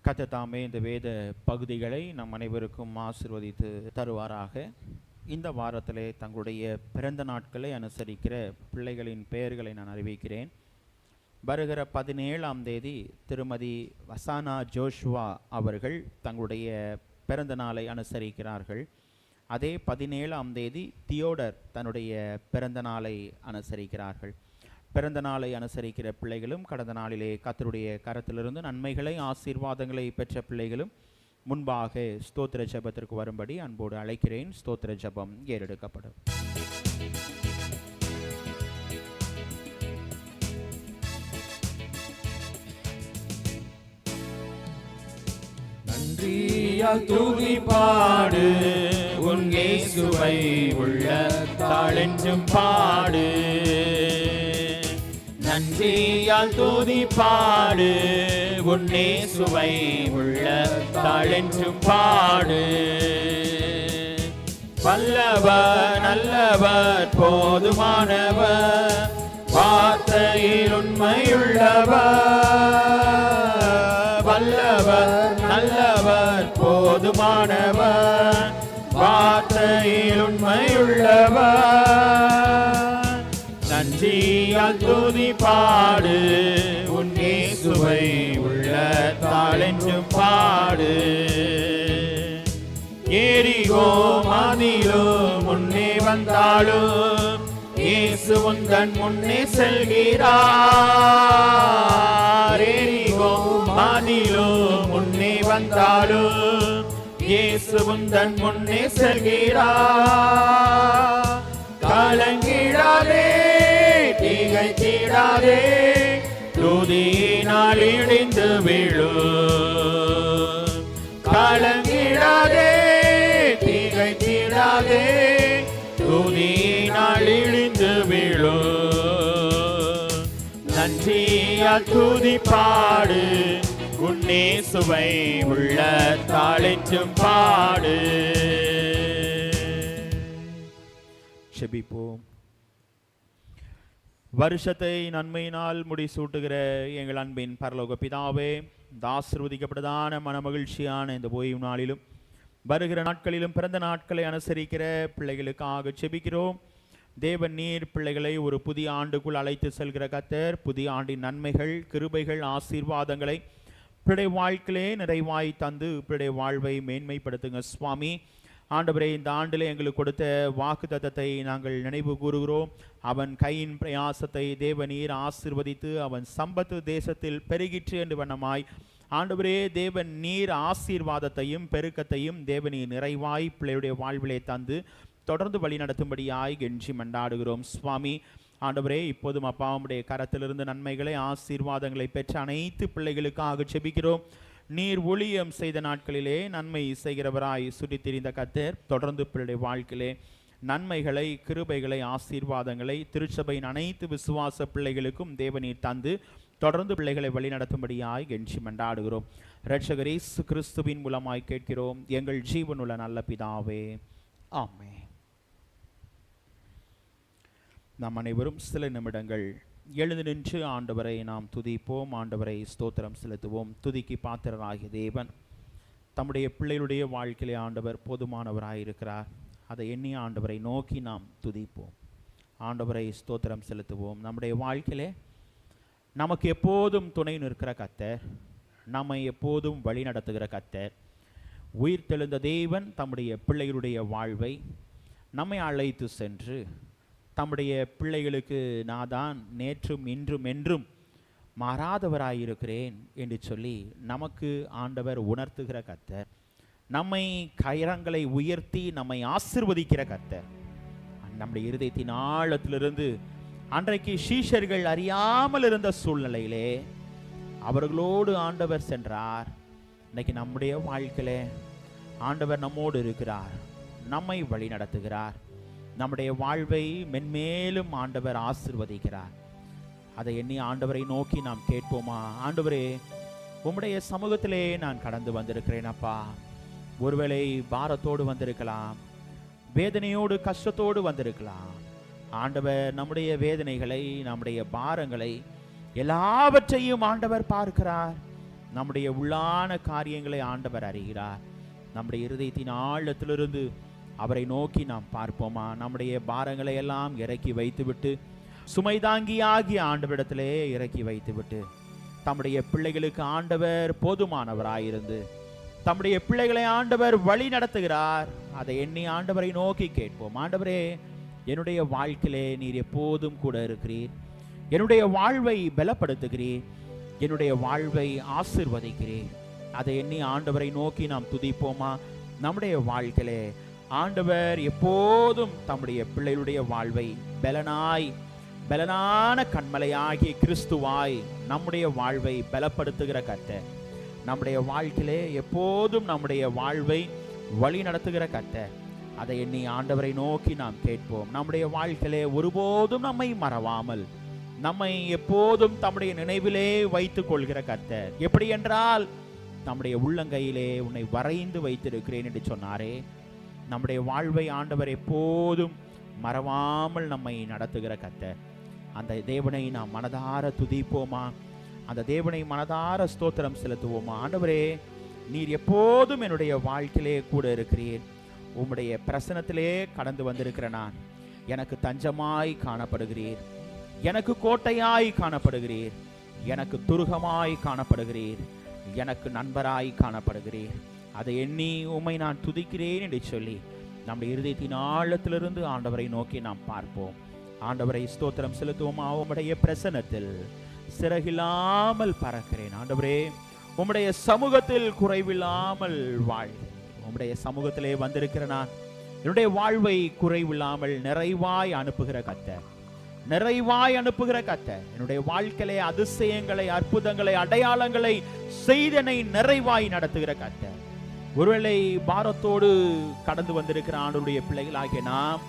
கர்த்தர் தாமே இந்த வேத பகுதிகளை நம் அனைவருக்கும் ஆசீர்வதித்து தருவாராக. இந்த வாரத்திலே தங்களுடைய பிறந்த நாட்களை அனுசரிக்கிற பிள்ளைகளின் பெயர்களை நான் அறிவிக்கிறேன். வருகிற 17ஆம் தேதி திருமதி வசானா ஜோஷுவா அவர்கள் தங்களுடைய பிறந்த நாளை அனுசரிக்கிறார்கள். அதே 17ஆம் தேதி தியோடர் தன்னுடைய பிறந்த நாளை அனுசரிக்கிறார்கள். பிறந்த நாளை அனுசரிக்கிற பிள்ளைகளும் கடந்த நாளிலே கர்த்தருடைய கரத்திலிருந்து நன்மைகளை ஆசீர்வாதங்களை பெற்ற பிள்ளைகளும் முன்பாக ஸ்தோத்திர ஜெபத்திற்கு வரும்படி அன்போடு அழைக்கிறேன். ஸ்தோத்திர ஜெபம் ஏறெடுக்கப்படும். நன்றியால் துதி பாடு, உன் இயேசுவை உள்ள தாளென்றும் பாடு. நன்றியால் துதி பாடு, உன் இயேசுவை உள்ள தாளென்றும் பாடு. வல்லவர் நல்லவர் போதுமானவர், வார்த்தையில் உண்மையுள்ளவர். வல்லவர் நல்லவர் போதுமானவர், வார்த்தையில் உண்மையுள்ளவர். நன்றியால் துதி பாடு, உன் இயேசுவை உள்ள தாளென்றும் பாடு. எரிகோ மதிலும் முன்னே வந்தாலும் இயேசு உந்தன் முன்னே செல்கிறார். எரிகோ மதிலும் முன்னே வந்தாலும் இயேசு உந்தன் முன்னே செல்கிறார். கலங்கிடாதே, திகைத்திடாதே, துதியினால் இடிந்து விழும். கலங்கிடாதே, திகைத்திடாதே, துதியினால் இடிந்து விழும். நன்றியால் துதி பாடு, உன்னே சுவை உள்ள தாளிச்சும் பாடு. செபிப்போம். வருஷத்தை நன்மையினால் முடிசூட்டுகிற எங்கள் அன்பின் பரலோக பிதாவே, இந்த ஆசீர்வதிக்கப்பட்டதான மனமகிழ்ச்சியான இந்த ஓய்வு நாளிலும் வருகிற நாட்களிலும் பிறந்த நாட்களை அனுசரிக்கிற பிள்ளைகளுக்காக செபிக்கிறோம். தேவன் நீர் பிள்ளைகளை ஒரு புதிய ஆண்டுக்குள் அழைத்து செல்கிற கர்த்தர். புதிய ஆண்டின் நன்மைகள், கிருபைகள், ஆசீர்வாதங்களை பிள்ளை வாழ்க்கையிலே நிறைவாய் தந்து பிள்ளை வாழ்வை மேன்மைப்படுத்துங்க சுவாமி. ஆண்டவரே, இந்த ஆண்டிலே எங்களுக்கு கொடுத்த வாக்கு தத்தத்தை நாங்கள் நினைவு கூறுகிறோம். அவன் கையின் பிரயாசத்தை தேவநீர் ஆசீர்வதித்து அவன் சம்பத்து தேசத்தில் பெருகிற்று என்று வண்ணமாய் ஆண்டவரே, தேவன் நீர் ஆசீர்வாதத்தையும் பெருக்கத்தையும் தேவநீர் நிறைவாய் பிள்ளையுடைய வாழ்விலே தந்து தொடர்ந்து வழி நடத்தும்படியாய் கெஞ்சி மண்டாடுகிறோம் சுவாமி. ஆண்டவரே, இப்போதும் அப்பாவுடைய கரத்திலிருந்து நன்மைகளை ஆசீர்வாதங்களை பெற்ற அனைத்து பிள்ளைகளுக்காக செபிக்கிறோம். நீர் ஊழியம் செய்த நாட்களிலே நன்மை செய்கிறவராய் சுற்றி திரிந்த கர்த்தர் தொடர்ந்து பிள்ளைடைய வாழ்க்கையிலே நன்மைகளை, கிருபைகளை, ஆசீர்வாதங்களை திருச்சபையின் அனைத்து விசுவாச பிள்ளைகளுக்கும் தேவநீர் தந்து தொடர்ந்து பிள்ளைகளை வழிநடத்தும்படியாய் கெஞ்சி மண்டாடுகிறோம். இரட்சகர் இயேசு கிறிஸ்துவின் மூலமாய் கேட்கிறோம் எங்கள் ஜீவனுள்ள நல்ல பிதாவே, ஆமென். நாம் அனைவரும் சில நிமிடங்கள் எழுந்து நின்று ஆண்டவரை நாம் துதிப்போம். ஆண்டவரை ஸ்தோத்திரம் செலுத்துவோம். துதிக்கு பாத்திரராகிய தேவன் தம்முடைய பிள்ளைகளுடைய வாழ்க்கையிலே ஆண்டவர் போதுமானவராயிருக்கிறார். அதை எண்ணி ஆண்டவரை நோக்கி நாம் துதிப்போம். ஆண்டவரை ஸ்தோத்திரம் செலுத்துவோம். நம்முடைய வாழ்க்கையிலே நமக்கு எப்போதும் துணை நிற்கிற கர்த்தர், நம்மை எப்போதும் வழி நடத்துகிற கர்த்தர், உயிர் தெழுந்த தேவன் தம்முடைய பிள்ளைகளுடைய வாழ்வை நம்மை அழைத்து சென்று தம்முடைய பிள்ளைகளுக்கு நான் தான் நேற்றும் இன்றும் என்றும் மாறாதவராயிருக்கிறேன் என்று சொல்லி நமக்கு ஆண்டவர் உணர்த்துகிற கர்த்தர், நம்மை கரங்களை உயர்த்தி நம்மை ஆசீர்வதிக்கிற கர்த்தர். நம்முடைய இருதயத்தின் ஆழத்திலிருந்து அன்றைக்கு சீஷர்கள் அறியாமல் இருந்த சூழ்நிலையிலே அவர்களோடு ஆண்டவர் சென்றார். இன்னைக்கு நம்முடைய வாழ்க்கையில ஆண்டவர் நம்மோடு இருக்கிறார், நம்மை வழி நடத்துகிறார், நம்முடைய வாழ்வை மென்மேலும் ஆண்டவர் ஆசீர்வதிக்கிறார். அதை எண்ணி ஆண்டவரை நோக்கி நாம் கேட்போமா? ஆண்டவரே, உம்முடைய சமூகத்திலே நான் கடந்து வந்திருக்கிறேன் அப்பா. ஒருவேளை பாரத்தோடு வந்திருக்கலாம், வேதனையோடு கஷ்டத்தோடு வந்திருக்கலாம். ஆண்டவர் நம்முடைய வேதனைகளை, நம்முடைய பாரங்களை எல்லாவற்றையும் ஆண்டவர் பார்க்கிறார். நம்முடைய உள்ளான காரியங்களை ஆண்டவர் அறிகிறார். நம்முடைய இருதயத்தின் ஆழத்திலிருந்து அவரை நோக்கி நாம் பார்ப்போமா? நம்முடைய பாரங்களை எல்லாம் இறக்கி வைத்துவிட்டு, சுமை தாங்கியாகிய ஆண்டவரிடத்திலே இறக்கி வைத்துவிட்டு, தம்முடைய பிள்ளைகளுக்கு ஆண்டவர் போதுமானவராயிருந்து தம்முடைய பிள்ளைகளை ஆண்டவர் வழி நடத்துகிறார். அதை எண்ணி ஆண்டவரை நோக்கி கேட்போம். ஆண்டவரே, என்னுடைய வாழ்க்கையிலே நீர் எப்போதும் கூட இருக்கிறீர். என்னுடைய வாழ்வை பலப்படுத்துகிறீர், என்னுடைய வாழ்வை ஆசீர்வதிக்கிறீர். அதை எண்ணி ஆண்டவரை நோக்கி நாம் துதிப்போமா? நம்முடைய வாழ்க்கையிலே ஆண்டவர் எப்போதும் தம்முடைய பிள்ளைகளுடைய வாழ்வை பலனான கண்மலையாகிய கிறிஸ்துவாய் நம்முடைய வாழ்வை பலப்படுத்துகிற கர்த்தர், நம்முடைய வாழ்க்கையிலே எப்போதும் நம்முடைய வாழ்வை வழி நடத்துகிற கர்த்தர். அதை எண்ணி ஆண்டவரை நோக்கி நாம் கேட்போம். நம்முடைய வாழ்க்கையிலே ஒருபோதும் நம்மை மறவாமல், நம்மை எப்போதும் தம்முடைய நினைவிலே வைத்துக் கொள்கிற கர்த்தர். எப்படி என்றால், நம்முடைய உள்ளங்கையிலே உன்னை வரைந்து வைத்திருக்கிறேன் என்று சொன்னாரே, நம்முடைய வாழ்வை ஆண்டவர் எப்போதும் மறவாமல் நம்மை நடத்துகிற கர்த்தர். அந்த தேவனை நாம் மனதார துதிப்போமா? அந்த தேவனை மனதார ஸ்தோத்திரம் செலுத்துவோமா? ஆண்டவரே, நீர் எப்போதும் என்னுடைய வாழ்க்கையிலே கூட இருக்கிறீர். உம்முடைய பிரசனத்திலே கடந்து வந்திருக்கிற நான் எனக்கு தஞ்சமாய் காணப்படுகிறீர், எனக்கு கோட்டையாய் காணப்படுகிறீர், எனக்கு துருகமாய் காணப்படுகிறீர், எனக்கு நண்பராய் காணப்படுகிறீர். அதை எண்ணி உம்மை நான் துதிக்கிறேன் என்று சொல்லி நம்முடைய இருதயத்தின் ஆழத்திலிருந்து ஆண்டவரை நோக்கி நாம் பார்ப்போம். ஆண்டவரை ஸ்தோத்திரம் செலுத்துவோமா? உம்முடைய பிரசன்னத்தில் சிறகில்லாமல் பறக்கிறேன் ஆண்டவரே, உம்முடைய சமூகத்தில் குறைவில்லாமல் வாழ்கிறேன். உம்முடைய சமூகத்திலே வந்திருக்கிற நான் என்னுடைய வாழ்வை குறைவில்லாமல் நிறைவாய் அனுப்புகிற கர்த்தர், நிறைவாய் அனுப்புகிற கர்த்தர். என்னுடைய வாழ்க்கையிலே அதிசயங்களை, அற்புதங்களை, அடையாளங்களை செய்தனை நிறைவாய் நடத்துகிற கர்த்தர். ஒருவேளை பாரத்தோடு கடந்து வந்திருக்கிற ஆண்டவருடைய பிள்ளைகளாகிய நாம்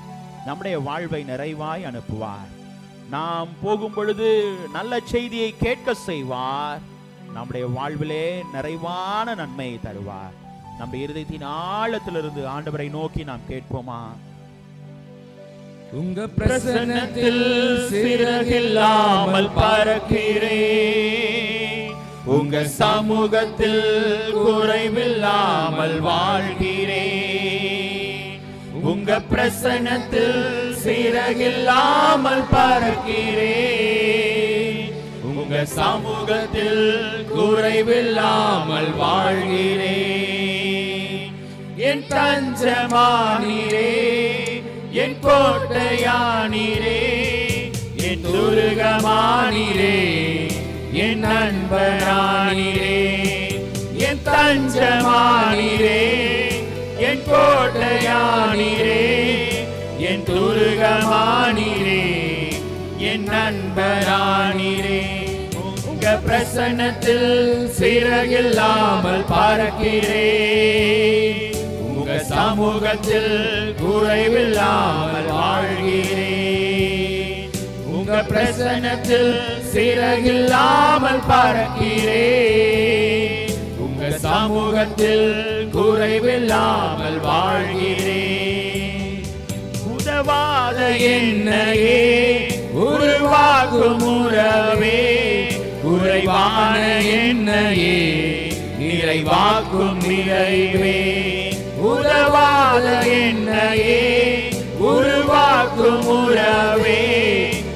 நம்முடைய வாழ்வை நிறைவாய் அனுப்புவார். நாம் போகும் பொழுது நல்ல செய்தியை கேட்க செய்வார். நம்முடைய வாழ்விலே நிறைவான நன்மையை தருவார். நம்முடைய இருதயத்தின் ஆழத்திலிருந்து ஆண்டவரை நோக்கி நாம் கேட்போமா? உங்க பிரசன்னத்தில் சிறகில்லாமல் பறக்கிறேன், உங்க சமூகத்தில் குறைவில்லாமல் வாழ்கிறேன். உங்க பிரசன்னத்தில் சிறகில்லாமல் பறக்கிறேன், உங்க சமூகத்தில் குறைவில்லாமல் வாழ்கிறேன். என் தஞ்சமானீரே, என் கோட்டையானீரே, என் துருகமானீரே, என் நண்பனானீரே. என் தஞ்சமானீரே, என் கோட்டையானீரே, என் துருகமானீரே, என் நண்பனானீரே. உங்க பிரசன்னத்தில் சிறகில்லாமல் பறக்கிறேன், உங்க சமூகத்தில் குறைவில்லாமல் வாழ்கிறேன். உங்க பிரசன்னத்தில் சிறகில்லாமல் பறக்கிறேன், உங்க சமூகத்தில் குறைவில்லாமல் வாழ்கிறேன். உதவாத என்னையே உருவாக்கும் உறவே, குறைவான என்னையே நிறைவாக்கும் நிறைவே. உதவாத என்னையே உருவாக்கும் உறவே,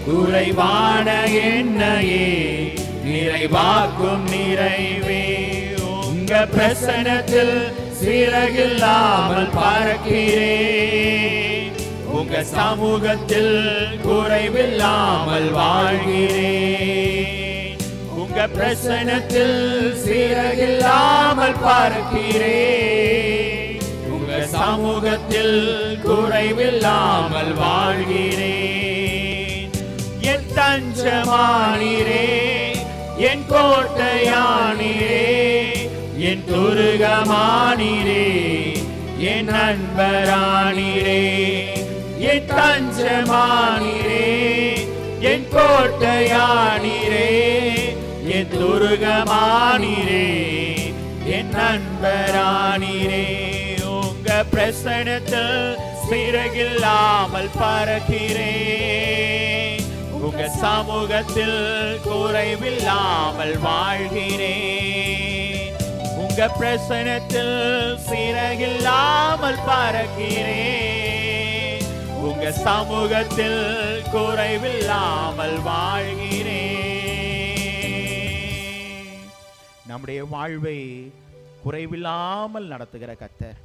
குறைவான என்னையே நிறைவாக்கும் நிறைவே. உங்க பிரசன்னத்தில் சிறகில்லாமல் பறக்கிறேன், உங்க சமூகத்தில் குறைவில்லாமல் வாழ்கிறேன். உங்க பிரசன்னத்தில் சிறகில்லாமல் பறக்கிறேன், உங்க சமூகத்தில் குறைவில்லாமல் வாழ்கிறேன். என் தஞ்சமானீரே, என் கோட்டையானீரே, என் துருகமானீரே, என் நண்பரானீரே. என் தஞ்சமானீரே, என் கோட்டையானீரே, என் துருகமானீரே, என் நண்பரானீரே. உங்க பிரசன்னத்தில் சிறகில்லாமல் பறக்கிறேன், உங்க சமூகத்தில் குறைவில்லாமல் வாழ்கிறேன். உங்க பிரசன்னத்தில் சிறகில்லாமல் பறக்கிறேன், உங்க சமூகத்தில் குறைவில்லாமல் வாழ்கிறேன். நம்முடைய வாழ்வை குறைவில்லாமல் நடத்துகிற கர்த்தர்.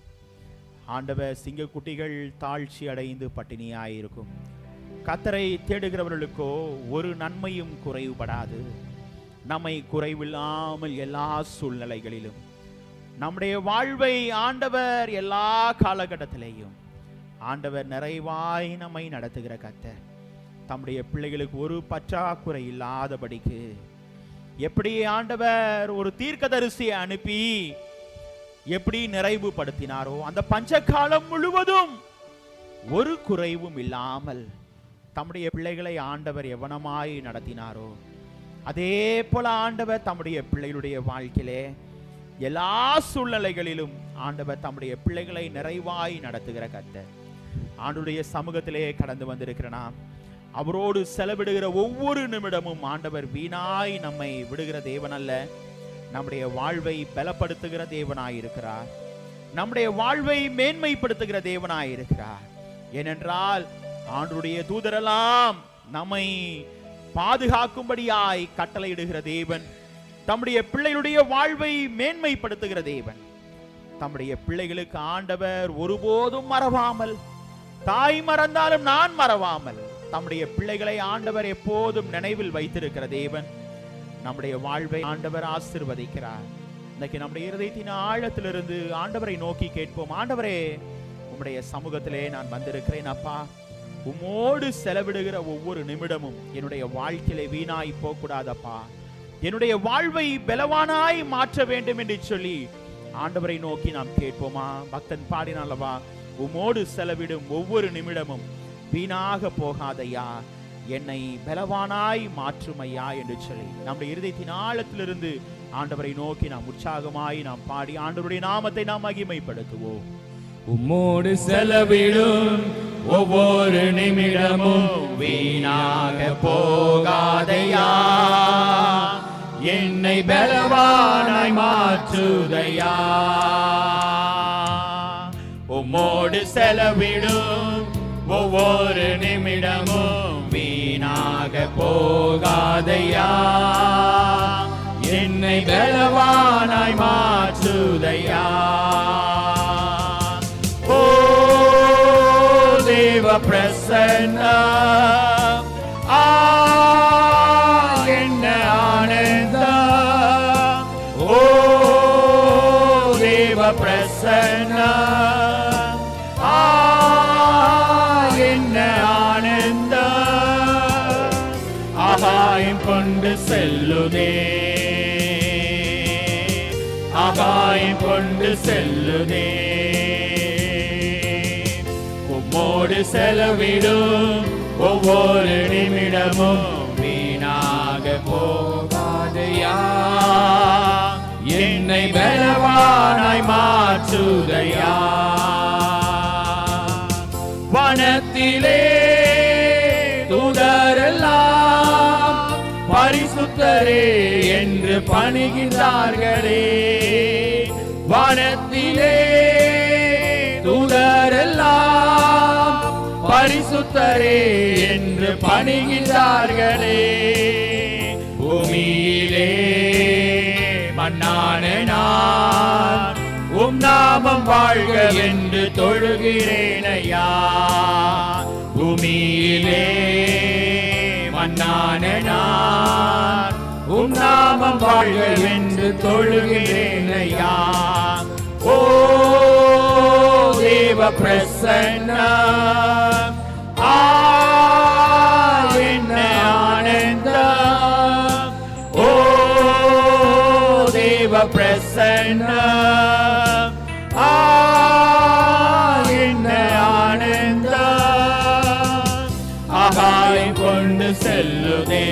ஆண்டவர் சிங்கக்குட்டிகள் தாழ்ச்சி அடைந்து பட்டினியாயிருக்கும், கர்த்தரை தேடுகிறவர்களுக்கோ ஒரு நன்மையும் குறைவுபடாது. நம்மை குறைவில்லாமல் எல்லா சூழ்நிலைகளிலும் நம்முடைய வாழ்வை ஆண்டவர் எல்லா காலகட்டத்திலேயும் ஆண்டவர் நிறைவாய் நம்மை நடத்துகிற கர்த்தர். தம்முடைய பிள்ளைகளுக்கு ஒரு பற்றாக்குறை இல்லாதபடிக்கு எப்படி ஆண்டவர் ஒரு தீர்க்கதரிசியை அனுப்பி எப்படி நிறைவுபடுத்தினாரோ, அந்த பஞ்சகாலம் முழுவதும் ஒரு குறைவும் இல்லாமல் தம்முடைய பிள்ளைகளை ஆண்டவர் எவனமாய் நடத்தினாரோ, அதே போல ஆண்டவர் தம்முடைய பிள்ளைகளுடைய வாழ்க்கையிலே எல்லா சூழ்நிலைகளிலும் ஆண்டவர் தம்முடைய பிள்ளைகளை நிறைவாய் நடத்துகிற கர்த்தர். ஆண்டவருடைய சமூகத்திலே கடந்து வந்திருக்கிற நாம் அவரோடு செலவிடுகிற ஒவ்வொரு நிமிடமும் ஆண்டவர் வீணாய் நம்மை விடுகிற தேவன் அல்ல, நம்முடைய வாழ்வை பலப்படுத்துகிற தேவனாயிருக்கிறார், நம்முடைய வாழ்வை மேன்மைப்படுத்துகிற தேவனாயிருக்கிறார். ஏனென்றால் ஆண்டவருடைய தூதரெல்லாம் நம்மை பாதுகாக்கும்படியாய் கட்டளையிடுகிற தேவன், தம்முடைய பிள்ளைகளுடைய வாழ்வை மேன்மைப்படுத்துகிற தேவன். தம்முடைய பிள்ளைகளுக்கு ஆண்டவர் ஒருபோதும் மறவாமல், தாய் மறந்தாலும் நான் மறவாமல் தம்முடைய பிள்ளைகளை ஆண்டவர் எப்போதும் நினைவில் வைத்திருக்கிற தேவன். நம்முடைய வாழ்வை ஆண்டவர் ஆசீர்வதிக்கிறார். இன்னைக்கு நம்முடைய இருதயத்தின் ஆழத்திலிருந்து ஆண்டவரை நோக்கி கேட்போம். ஆண்டவரே, உம்முடைய சமூகத்திலே நான் வந்திருக்கிறேன் அப்பா. உம்மோடு செலவிடுகிற ஒவ்வொரு நிமிடமும் என்னுடைய வாழ்க்கையிலே வீணாய் போகக்கூடாதப்பா. என்னுடைய வாழ்வை பலவானாய் மாற்ற வேண்டும் என்று சொல்லி ஆண்டவரை நோக்கி நாம் கேட்போமா? பக்தன் பாடினாலவா, உம்மோடு செலவிடும் ஒவ்வொரு நிமிடமும் வீணாக போகாதையா, என்னை பலவானாய் மாற்றும் ஐயா என்று சொல்லி நம்முடைய இருதயத்தின் ஆழத்திலிருந்து ஆண்டவரை நோக்கி நாம் உற்சாகமாய் நாம் பாடி ஆண்டவருடைய நாமத்தை நாம் மகிமைப்படுத்துவோம். உம்மோடு செலவிடும் ஒவ்வொரு நிமிடமும் வீணாக போகாதையா, என்னை பலவானாய் மாற்றுதையா. உம்மோடு செலவிடும் ஒவ்வொரு நிமிடமும் வீணாக போகாதையா, என்னை பலவானாய் மாற்றுதையா. ஓ தேவ பிரசன்னம், என்ன ஆனந்தம். ஓ தேவ பிரசன்னம், என்ன ஆனந்தம். ஆகாயம் கொண்டு செல்லுதே, ஆகாயம் கொண்டு செல்லுதே. உம்மோடு செலவிடும் ஒவ்வொரு நிமிடமும் வீணாக போகாதையா, என்னை பலவானாய் மாற்றுதையா. வனத்திலே தூதரெல்லாம் பரிசுத்தரே என்று பணிகின்றார்களே. வானத்திலே தூதரெல்லாம் பரிசுத்தரே என்று பணிகின்றார்களே. பூமியிலே மண்ணான நான் உம் நாமம் வாழ்க என்று தொழுகிறேனையா. பூமியிலே மண்ணான நான் உம் நாமம் வாழ்க என்று தொழுகிறேனையா. ஓ தேவ பிரசன்னம், என்ன ஆனந்தம். ஓ தேவ பிரசன்னம், என்ன ஆனந்தம். ஆகாயம் கொண்டு செல்லுதே,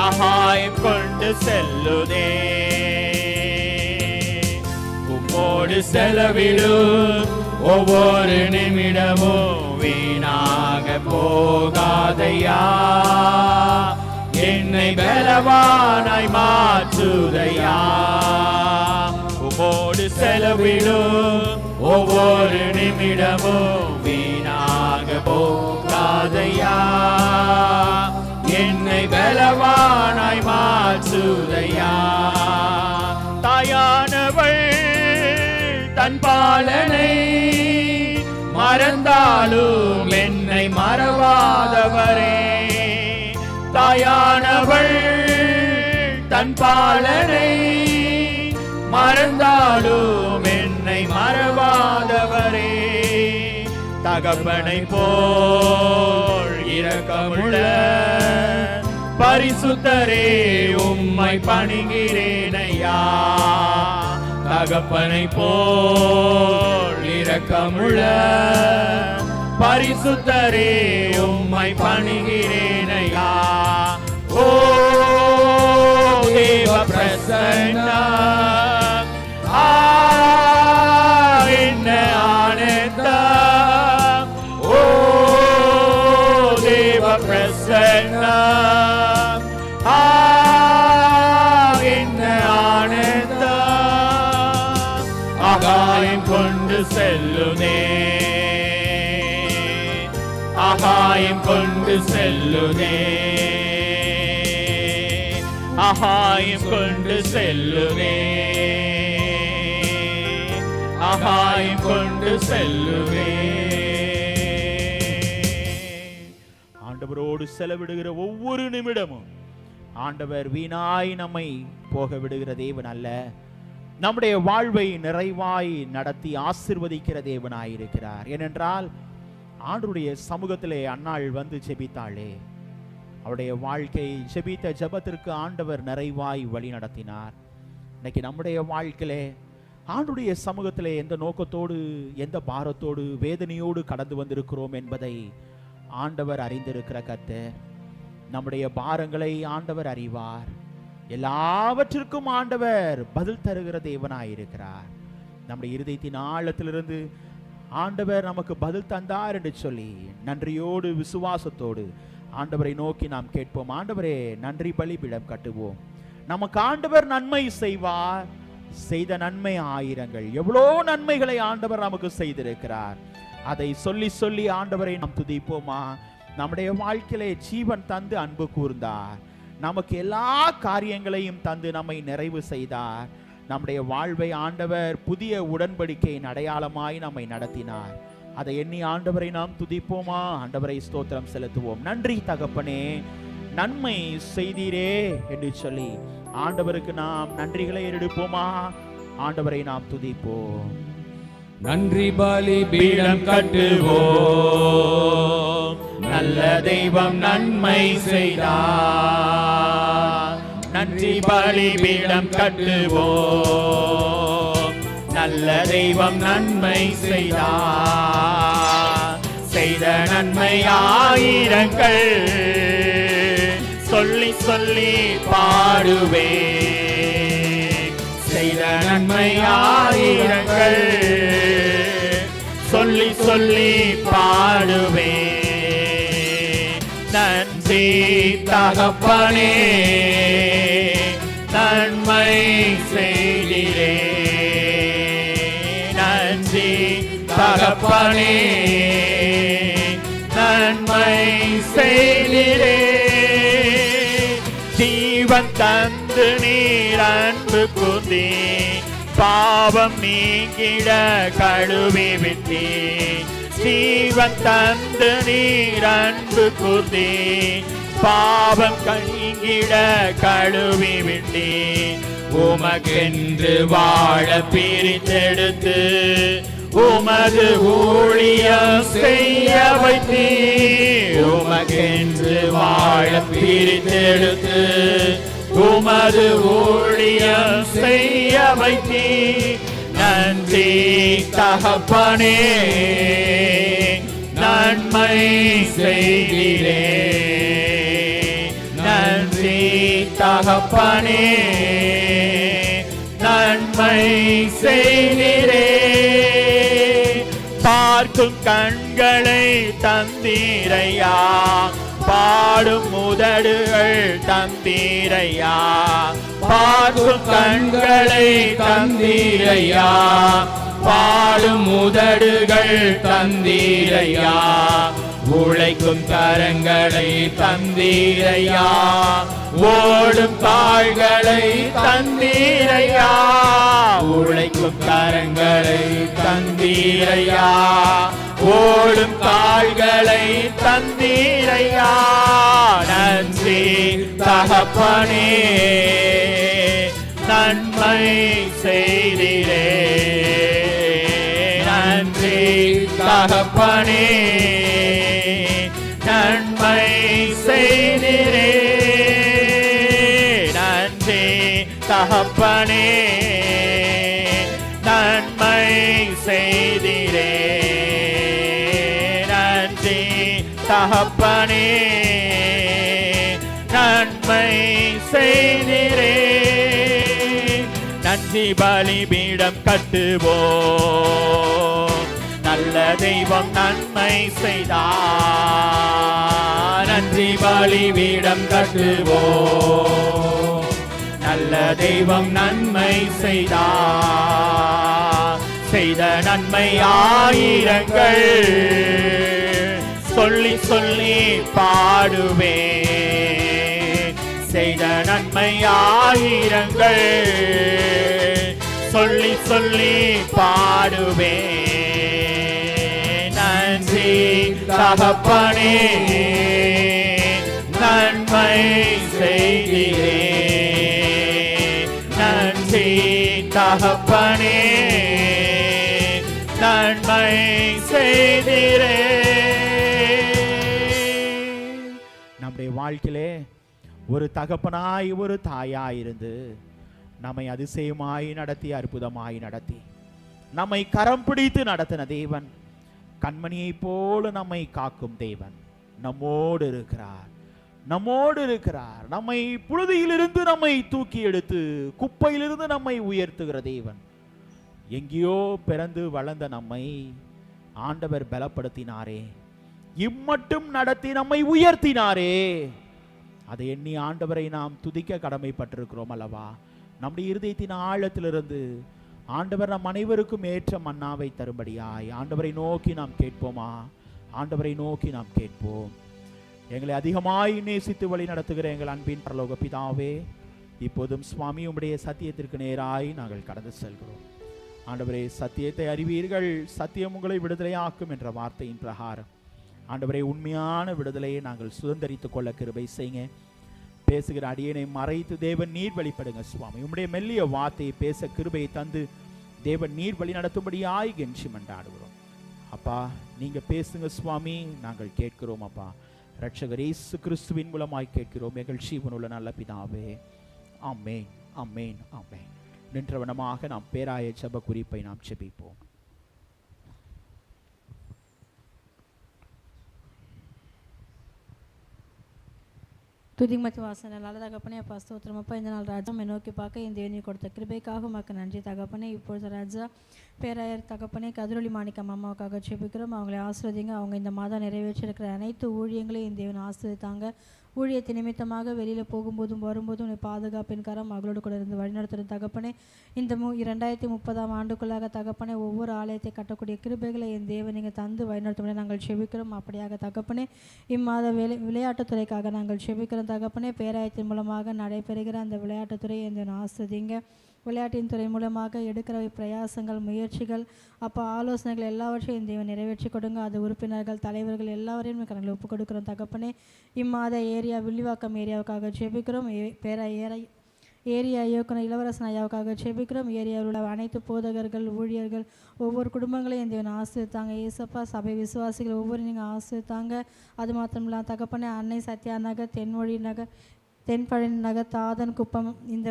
ஆகாயம் கொண்டு செல்லுதே. உம்மோடு செலவிடும் ஒவ்வொரு நிமிடமும் வீணாக போகாதையா, என்னை பலவானாய் மாற்றுதையா. உம்மோடு செலவிடும் ஒவ்வொரு நிமிடமும் வீணாக போகாதையா, என்னை பலவானாய் மாற்றுதையா. தாயானவள் தன் பாலனை மறந்தாலும் என்னை மறவாதவரே. தாயானவள் தன் பாலனை மறந்தாலும் என்னை மறவாதவரே. தகப்பனை போல் இரக்கமுள்ள பரிசுத்தரே உம்மை பணிகிறேனையா. தகப்பனை போல் இரக்கமுள்ள பரிசுத்தரே உம்மை பணிகிறேனையா. ஓ தேவ பிரசன்னம், என்ன ஆனந்தம். ஓ தேவ பிரசன்னம், என்ன ஆனந்தம். ஆகாயம் கொண்டு செல்லுதே, ஆகாயம் கொண்டு செல்லுதே, ஆகாயம் கொண்டு செல்லுதே, ஆகாயம் கொண்டு செல்லுவே. ஆண்டவரோடு செலவிடுகிற ஒவ்வொரு நிமிடமும் ஆண்டவர் வீணாய் நம்மை போக விடுகிற தேவன் அல்ல, நம்முடைய வாழ்வை நிறைவாய் நடத்தி ஆசீர்வதிக்கிற தேவனாய் இருக்கிறார். ஏனென்றால் ஆண்டவருடைய சமூகத்திலே அன்னாள் வந்து ஜெபித்தாளே, அவருடைய வாழ்க்கை ஜெபித்த ஜெபத்திற்கு ஆண்டவர் நிறைவாய் வழி நடத்தினார். இன்னைக்கு நம்முடைய வாழ்க்கையிலே ஆண்டவருடைய சமூகத்திலே எந்த நோக்கத்தோடு, எந்த பாரத்தோடு, வேதனையோடு கடந்து வந்திருக்கிறோம் என்பதை ஆண்டவர் அறிந்திருக்கிற கர்த்தர். நம்முடைய பாரங்களை ஆண்டவர் அறிவார். எல்லாவற்றிற்கும் ஆண்டவர் பதில் தருகிற தேவனாயிருக்கிறார். நம்முடைய இருதயத்தின் ஆழத்திலிருந்து ஆண்டவர் நமக்கு பதில் தந்தார் என்று சொல்லி நன்றியோடு விசுவாசத்தோடு ஆண்டவரை நோக்கி நாம் கேட்போம். ஆண்டவரே, நன்றி பலிபீடம் கட்டுவோம். நமக்கு ஆண்டவர் நன்மை செய்வார். செய்த நன்மை ஆயிரங்கள். எவ்வளோ நன்மைகளை ஆண்டவர் நமக்கு செய்திருக்கிறார். அதை சொல்லி சொல்லி ஆண்டவரை நாம் துதிப்போமா? நம்முடைய வாழ்க்கையிலே ஜீவன் தந்து அன்பு கூர்ந்தார். நமக்கு எல்லா காரியங்களையும் தந்து நம்மை நிறைவு செய்தார். நம்முடைய வாழ்வை ஆண்டவர் புதிய உடன்படிக்கையின் அடையாளமாய் நம்மை நடத்தினார். அதை எண்ணி ஆண்டவரை நாம் துதிப்போமா? ஆண்டவரை ஸ்தோத்திரம் செலுத்துவோம். நன்றி தகப்பனே, நன்மை செய்தீரே என்று சொல்லி ஆண்டவருக்கு நாம் நன்றிகளை எடுப்போமா? ஆண்டவரை நாம் துதிப்போம். நன்றி பலிபீடம் கட்டுவோம், நல்ல தெய்வம் நன்மை செய்தார். நன்றி பலிபீடம் கட்டுவோம், நல்ல தெய்வம் நன்மை செய்தார். செய்த நன்மை ஆயிரங்கள், சொல்லி சொல்லி பாடுவே. செய்த நன்மை ஆயிரங்கள், சொல்லி சொல்லி பாடுவே. நன்றி தகப்பனே, நன்மை செய்திரே. நன்றி தகப்பனே, நன்மை செய்திரே. ஜீவன் தந்து நீர் அன்பு கூர்ந்தே, பாவம் நீங்கிட கழுவி விட்டே. ஜீவன் தந்து நீர் அன்பு கூர்ந்தே, பாவம் நீங்கிட கழுவி விட்டே. உமக்கென்று வாழ பிரித்தெடுத்து, உமது ஊழியம் செய்ய வைத்தீர். உமக்கென்று வாழ பிரித்தெடுத்து, உமது ஊழியம் செய்ய வைத்தீர். நன்றி தகப்பனே, நன்மை செய்திரே. நன்றி தகப்பனே, நன்மை செய்திரே. பார்க்கும் கண்களை தந்தீரையா, பாடும் உதடுகள் தந்தீரையா. பார்க்கும் கண்களை தந்தீரையா, பாடும் உதடுகள் தந்தீரையா. உழைக்கும் கரங்களை தந்தீரையா, ஓடும் கால்களை தந்தீரையா. உழைக்கும் கரங்களை தந்தீரையா, ஓடும் கால்களை தந்தீரையா. நன்றி தகப்பனே, நன்மை செய்திரே. நன்றி தகப்பனே, நன்மை செய்திரே. நன்றி தகப்பனே, நன்மை செய்திரே. நன்றி தகப்பனே, நன்மை செய்திரே. நன்றி பலிபீடம் கட்டுவோம், நல்ல தெய்வம் நன்மை செய்தார். நன்றி பலிபீடம் கட்டுவோம், நல்ல தெய்வம் நன்மை செய்தார். செய்த நன்மை ஆயிரங்கள், சொல்லி சொல்லி பாடுவே. செய்த நன்மை ஆயிரங்கள், சொல்லி சொல்லி பாடுவே. நன்றி தகப்பனே, நன்மை நன்மை செய்தீரே. நன்றி தகப்பனே, நன்மை செய்தீரே. நம்முடைய வாழ்க்கையிலே ஒரு தகப்பனாய் ஒரு தாயாய் இருந்து நம்மை அதிசயமாய் நடத்தி அற்புதமாய் நடத்தி நம்மை கரம் பிடித்து நடத்தின தேவன், கண்மணியை போல நம்மை காக்கும் தேவன் நம்மோடு இருக்கிறார், நம்மோடு இருக்கிறார். நம்மை புழுதியிலிருந்து நம்மை தூக்கி எடுத்து குப்பையிலிருந்து நம்மை உயர்த்துகிற தேவன். எங்கேயோ பிறந்து வளர்ந்த நம்மை ஆண்டவர் பலப்படுத்தினாரே, இம்மட்டும் நடத்தி நம்மை உயர்த்தினாரே. அதை எண்ணி ஆண்டவரை நாம் துதிக்க கடமைப்பட்டிருக்கிறோம் அல்லவா? நம்முடைய இருதயத்தின் ஆழத்திலிருந்து ஆண்டவர் நம் அனைவருக்கும் ஏற்ற மன்னாவை தரும்படியாய் ஆண்டவரை நோக்கி நாம் கேட்போமா? ஆண்டவரை நோக்கி நாம் கேட்போம். எங்களை அதிகமாய் நேசித்து வழி நடத்துகிற எங்கள் அன்பின் பரலோக பிதாவே, இப்போதும் சுவாமி உம்முடைய சத்தியத்திற்கு நேராய் நாங்கள் கடந்து செல்கிறோம். ஆண்டவரே, சத்தியத்தை அறிவீர்கள், சத்தியம் உங்களை விடுதலையாக்கும் என்ற வார்த்தையின் பிரகாரம் ஆண்டவரே, உண்மையான விடுதலையை நாங்கள் சுதந்திரித்துக் கொள்ள கிருபை செய்யுங்க. பேசுகிற அடியனை மறைத்து தேவன் நீர் வழிபடுங்க சுவாமி. உம்முடைய மெல்லிய வார்த்தையை பேச கிருபையை தந்து தேவன் நீர் வழி நடத்தும்படியாய் கெஞ்சி மன்றாடுகிறோம். அப்பா, நீங்க பேசுங்க சுவாமி, நாங்கள் கேட்கிறோம். அப்பா, இரட்சகர் இயேசு கிறிஸ்துவின் மூலமாய் கேட்கிறோம் எங்கள் ஜீவனுள்ள நல்ல பிதாவே. ஆமென், ஆமென், ஆமென். நின்றவனமாக நாம் பேராய ஜெப குறிப்பை நாம் ஜெபிப்போம். துதிமத்து வாசனை நல்ல தகப்பனே, அப்பா ஸ்தோத்திரம். அப்பா, இந்த நாள் ராஜா நோக்கி பார்க்க இந்த தேவனை கொடுத்த கிருபைக்காக உமக்கு நன்றி தகப்பனே. இப்பொழுது ராஜா பேராயர் தகப்பனே கதிரொலி மாணிக்கம் அம்மாவுக்காக ஜெபிக்கிறோம். அவங்களை ஆசிர்வதிங்க. அவங்க இந்த மாதம் நிறைவேற்றிருக்கிற அனைத்து ஊழியங்களையும் இந்த தேவனை ஆசிர்வதித்தாங்க. ஊழியத்தை நிமித்தமாக வெளியில் போகும்போதும் வரும்போதும் உன்னை பாதுகாப்பின் கரம் மகளோடு கூட இருந்து வழிநடத்துகிற தகப்பனே, இந்த 2030 ஆண்டுக்குள்ளாக தகப்பனே ஒவ்வொரு ஆலயத்தை கட்டக்கூடிய கிருபைகளை என் தேவன் நீங்கள் தந்து வழிநடத்தும் நாங்கள் செபிக்கிறோம். அப்படியாக தகப்பனே, இம்மாத விளையாட்டுத்துறைக்காக நாங்கள் செபிக்கிறோம் தகப்பனே. பேராயத்தின் மூலமாக நடைபெறுகிற அந்த விளையாட்டுத்துறை எந்த ஆசிர்வதிங்க. விளையாட்டின் துறை மூலமாக எடுக்கிற பிரயாசங்கள், முயற்சிகள், அப்போ ஆலோசனைகள் எல்லாவற்றையும் இந்த தேவன் நிறைவேற்றி கொடுங்க. அது உறுப்பினர்கள், தலைவர்கள் எல்லாவரையும் நாங்கள் ஒப்புக் கொடுக்குறோம் தகப்பனே. இம்மாத ஏரியா வில்லிவாக்கம் ஏரியாவுக்காக ஜெபிக்கிறோம். ஏரியா இயக்குனர் இளவரசன் ஐயாவுக்காக ஜெபிக்கிறோம். ஏரியாவில் உள்ள அனைத்து போதகர்கள், ஊழியர்கள், ஒவ்வொரு குடும்பங்களையும் இந்த தேவன் ஆசிர்வதித்தாங்க. ஏசப்பா, சபை விசுவாசிகள் ஒவ்வொரு நீங்கள் ஆசிர்வதித்தாங்க. அது மாத்திரமில்லாம தகப்பனே, அன்னை சத்யா நகர், தென்மொழி நகர், தென்பழனி நகர், தாதன் குப்பம், இந்த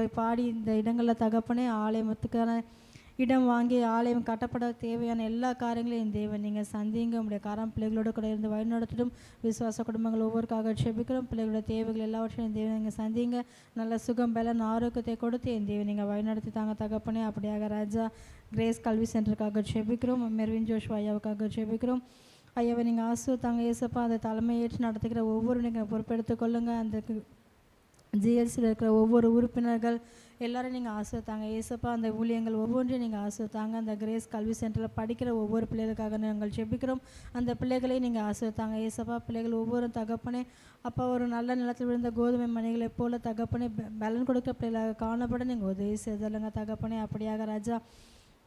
இந்த இடங்களில் தகப்பனே ஆலயத்துக்கான இடம் வாங்கி ஆலயம் கட்டப்பட தேவையான எல்லா காரியங்களையும் என் தேவன் நீங்கள் சந்திங்க. உங்களுடைய காரம் பிள்ளைகளோடு கூட இருந்து வழிநடத்திடும். விசுவாச குடும்பங்கள் ஒவ்வொருக்காக ஜெபிக்கிறோம். பிள்ளைகளோட தேவைகள் எல்லாவற்றையும் என் தேவன் நீங்கள் சந்திங்க. நல்ல சுகம், பலன், ஆரோக்கியத்தை கொடுத்து என் தேவன் நீங்கள் வழிநடத்தி தாங்க தகப்பனே. அப்படியாக ராஜா கிரேஸ் கல்வி சென்டருக்காக ஜெபிக்கிறோம். மெர்வின் ஜோஷ்வா ஐயாவுக்காக ஜெபிக்கிறோம். ஐயாவை நீங்கள் ஆசிர்வதித்தாங்க ஏசப்பா. அந்த தலைமையேற்று நடத்துகிற ஒவ்வொரு நீங்கள் பொறுப்பெடுத்து கொள்ளுங்க. அந்த ஜிஎல்சியில் இருக்கிற ஒவ்வொரு உறுப்பினர்கள் எல்லாரும் நீங்கள் ஆசிர்வதித்தாங்க ஏசப்பா. அந்த ஊழியங்கள் ஒவ்வொன்றையும் நீங்கள் ஆசிர்வதித்தாங்க. அந்த கிரேஸ் கல்வி சென்டரில் படிக்கிற ஒவ்வொரு பிள்ளைகளுக்காக நாங்கள் ஜெபிக்கிறோம். அந்த பிள்ளைகளையும் நீங்கள் ஆசிர்வதித்தாங்க ஏசப்பா. பிள்ளைகள் ஒவ்வொரு தகப்பனே அப்பா ஒரு நல்ல நிலத்தில் விழுந்த கோதுமை மணிகளைப் போல தகப்பனே பலன் கொடுக்க பிள்ளைகளாக காணப்பட நீங்கள் உதவி செய்தலுங்க தகப்பனே. அப்படியாக ராஜா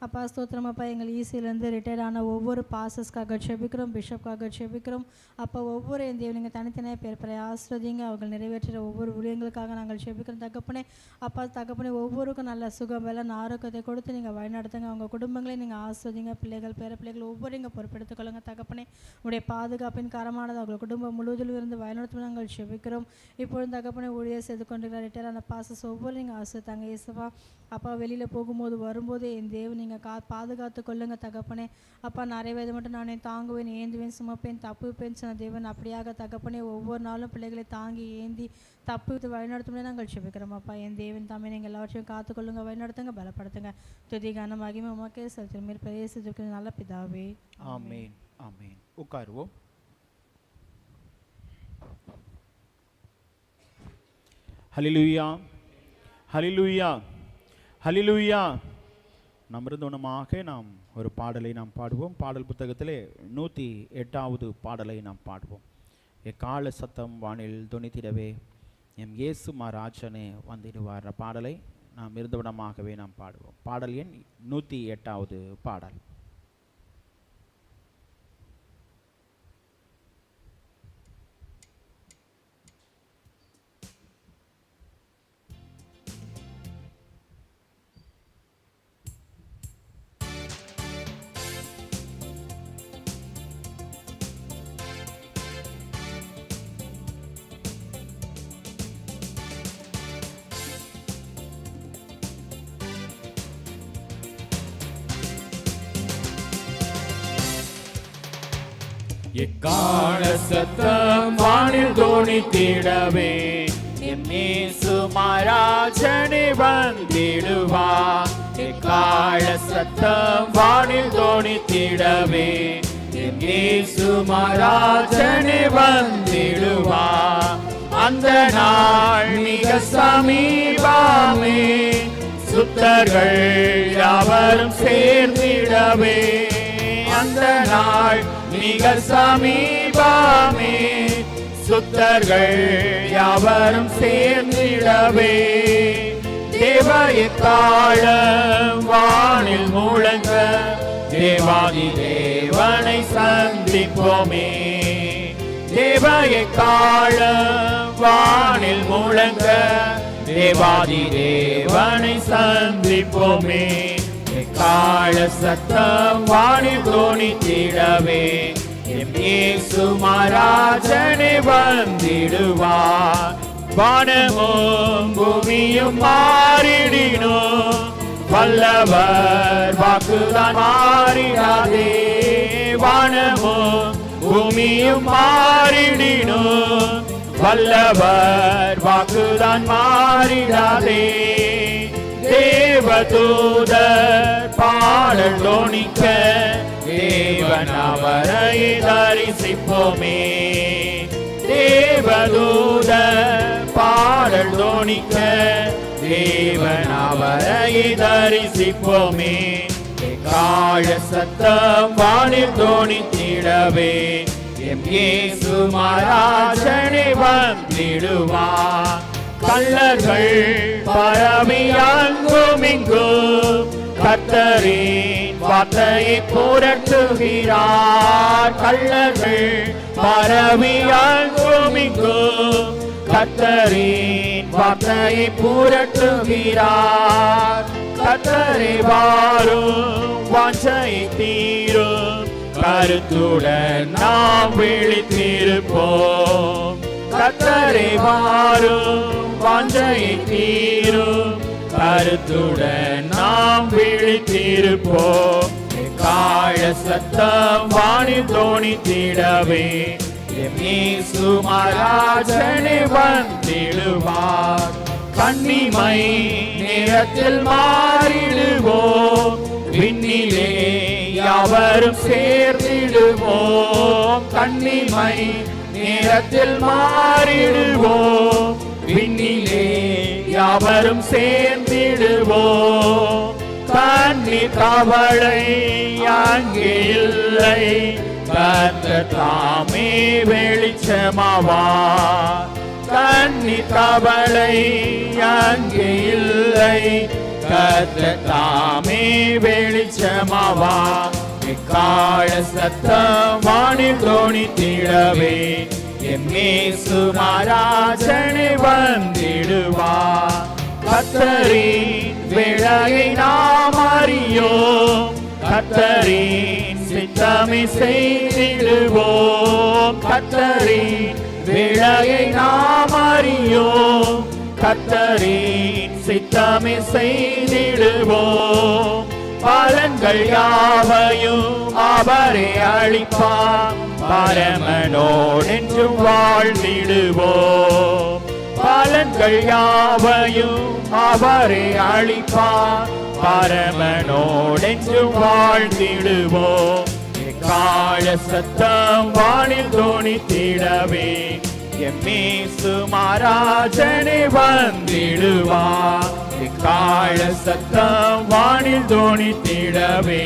அப்பா ஸ்தோத்திரம். அப்பா, எங்கள் ஈசியிலேருந்து ரிட்டையர்ட் ஆன ஒவ்வொரு பாசஸ்க்காக ஜெபிக்கிறோம், பிஷப்காக ஜெபிக்கிறோம். அப்போ ஒவ்வொரு தேவன் நீங்கள் தனித்தனியாக பேர் ஆசிர்வதிங்க. அவர்கள் நிறைவேற்றுற ஒவ்வொரு ஊழியங்களுக்காக நாங்கள் ஜெபிக்கிறோம் தகப்பனே. அப்பா தகப்பனே, ஒவ்வொருக்கும் நல்ல சுகம், பலன், ஆரோக்கியத்தை கொடுத்து நீங்கள் வழிநடத்துங்க. அவங்க குடும்பங்களை நீங்கள் ஆசிர்வதிங்க. பிள்ளைகள், பேர பிள்ளைகள் ஒவ்வொரு இங்கே பொறுப்பெடுத்துக்கொள்ளுங்க தகப்பனே. உங்களுடைய பாதுகாப்பின் கரமானது அவர்கள் குடும்பம் முழுவதிலும் இருந்து வழிநடத்தும் நாங்கள் ஜெபிக்கிறோம். இப்பொழுது தகப்பனே ஊழியர் செய்து கொண்டிருக்கிற ரிட்டையர் ஆன பாசஸ் ஒவ்வொரு நீங்கள் ஆசிர்வதித்தாங்க ஏசப்பா. அப்பா வெளியில் போகும்போது வரும்போது என் தேவன் நீங்கள் பாதுகாத்து கொள்ளுங்க தகப்பனே. அப்பா நிறைய வயது மட்டும் நானே தாங்குவேன், ஏந்துவேன், சுமப்பேன், தப்புப்பேன் சொன்ன தேவன். அப்படியாக தகப்பனே ஒவ்வொரு நாளும் பிள்ளைகளை தாங்கி ஏந்தி தப்பு வழிநடத்தும் நாங்கள் ஜெபிக்கிறோம். அப்பா என் தேவன் தாமே நீங்கள் எல்லாவற்றையும் காத்துக்கொள்ளுங்க, வழிநடத்துங்க, பலப்படுத்துங்க. துதி கன மகிமை உமக்கே செலுத்துகிறோம் பிரதேசத்துக்கு நல்ல பிதாவே. ஆமென், ஆமென். உட்காருவோம். ஹல்லேலூயா, ஹல்லேலூயா, ஹல்லேலூயா. நாம் இருந்தோனமாக நாம் ஒரு பாடலை நாம் பாடுவோம். பாடல் புத்தகத்திலே 108வது பாடலை நாம் பாடுவோம். எக்கால சத்தம் வானில் துணித்திடவே எம் இயேசு மராஜனே வந்திடுவார் பாடலை நாம் இருந்தவனமாகவே நாம் பாடுவோம். பாடல் எண் 108வது பாடல். எக்கால சத்தம் வானில் தோணித்திடவே எம் இயேசு மகாராஜனே வந்திடுவார். எக்கால சத்தம் வானில் தோணித்திடவே எம் இயேசு மகாராஜனே வந்திடுவார். அந்த நாள் மிக சமீபமே, சுத்தர்கள் யாவரும் சேர்ந்திடவே. அந்த நாள் மிக சமீபமே, சுத்தர்கள் யாவரும் சேர்ந்திடவே. தேவ எக்காலம் வானில் முழங்க, தேவாதி தேவனை சந்திப்போமே. தேவ எக்காலம் வானில் முழங்க, தேவாதி தேவனை சந்திப்போமே. எக்கால சத்தம் வானில் தோணித்திடவே எம் இயேசு மகாராஜனே வந்திடுவார். வானமும் பூமியும் மாறிடினும், வல்லவர் வாக்குதான் மாறிடாதே. வானமும் பூமியும் மாறிடினும், வல்லவர் வாக்குதான் மாறிடாதே. தேவதூதர் பாடல் தோணிக்க, தேவன் அவரை தரிசிப்போமே. தேவதூதர் பாடல் தோணிக்க, தேவன் அவரை தரிசிப்போமே. எக்கால சத்தம் வானில் தோணித்திடவே எம் இயேசு மகாராஜனே வந்திடுவார். கள்ளர்கள் பரவி அங்குமிங்கும், கர்த்தரின் வார்த்தையை புரட்டுகிறார். கள்ளர்கள் பரவி அங்குமிங்கும், கர்த்தரின் வார்த்தையை புரட்டுகிறார். கர்த்தரை வாரும் வாஞ்சை தீரும், கருத்துடன் நாம் விழித்திருப்போம். கர்த்தரை வாரும் வாஞ்சை தீரும், கருத்துடன் நாம் விழித்திருப்போம். எக்கால சத்தம் வானில் தோணித்திடவே எம் இயேசு மகாராஜனே வந்திடுவார். கன்னிமை நேரத்தில் மாறிடுவோம், விண்ணிலே யாவரும் சேர்ந்திடுவோம். கன்னிமை நேரத்தில் மாறிடுவோம், விண்ணிலே யாவரும் சேர்ந்திடுவோம். தண்ணீர் தவளை அங்கே இல்லை, கர்த்தர் தாமே வெளிச்சமாவார். தண்ணீர் தவளை அங்கே இல்லை, கர்த்தர் தாமே வெளிச்சமாவார். எக்கால சத்தம் வானில் தோணித்திடவே எம் இயேசு மகாராஜனே வந்திடுவார். கர்த்தரின் வேளையை நாம் அறியோம், கர்த்தரின் சித்தமே செய்திடுவோம். கர்த்தரின் வேளையை நாம் அறியோம், கர்த்தரின் சித்தமே செய்திடுவோம். பலன்கள் யாவையும் அவரே அளிப்பார், பரமனோடென்றும் வாழ்ந்திடுவோம். பலன்கள் யாவையும் அவரே அளிப்பார், பரமனோடென்றும் வாழ்ந்திடுவோம். எக்கால சத்தம் வானில் தோணித்திடவே எம் இயேசு மகாராஜனே வந்திடுவார். எக்கால சத்தம் வானில் தோணித்திடவே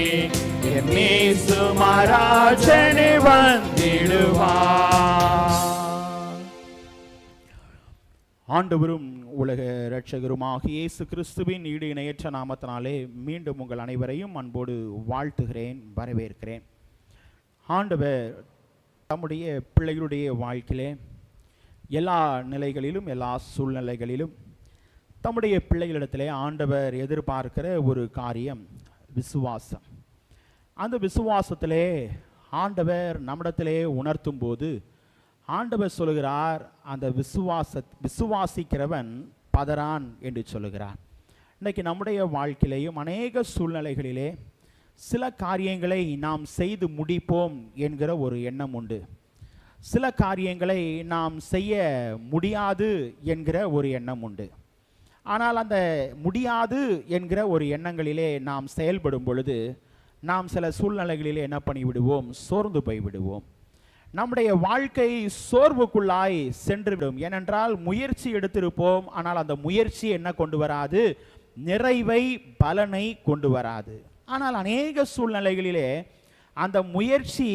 எம் இயேசு மகாராஜனே வந்திடுவார். ஆண்டவரும் உலக இரட்சகருமாகிய இயேசு கிறிஸ்துவின் ஈடு இணையற்ற நாமத்தினாலே மீண்டும் உங்கள் அனைவரையும் அன்போடு வாழ்த்துகிறேன், வரவேற்கிறேன். ஆண்டவர் தம்முடைய பிள்ளைகளுடைய வாழ்க்கையிலே எல்லா நிலைகளிலும் எல்லா சூழ்நிலைகளிலும் தம்முடைய பிள்ளைகளிடத்திலே ஆண்டவர் எதிர்பார்க்கிற ஒரு காரியம் விசுவாசம். அந்த விசுவாசத்திலே ஆண்டவர் நம்மிடத்திலே உணர்த்தும் போது ஆண்டவர் சொல்லுகிறார், அந்த விசுவாசிக்கிறவன் பதறான் என்று சொல்லுகிறார். இன்றைக்கி நம்முடைய வாழ்க்கையிலேயும் அநேக சூழ்நிலைகளிலே சில காரியங்களை நாம் செய்து முடிப்போம் என்கிற ஒரு எண்ணம் உண்டு. சில காரியங்களை நாம் செய்ய முடியாது என்கிற ஒரு எண்ணம் உண்டு. ஆனால் அந்த முடியாது என்கிற ஒரு எண்ணங்களிலே நாம் செயல்படும் பொழுது நாம் சில சூழ்நிலைகளிலே என்ன பண்ணிவிடுவோம்? சோர்ந்து போய்விடுவோம். நம்முடைய வாழ்க்கை சோர்வுக்குள்ளாய் சென்றுவிடும். ஏனென்றால் முயற்சி எடுத்திருப்போம், ஆனால் அந்த முயற்சி என்ன கொண்டு வராது? நிறைவை, பலனை கொண்டு வராது. ஆனால் அநேக சூழ்நிலைகளிலே அந்த முயற்சி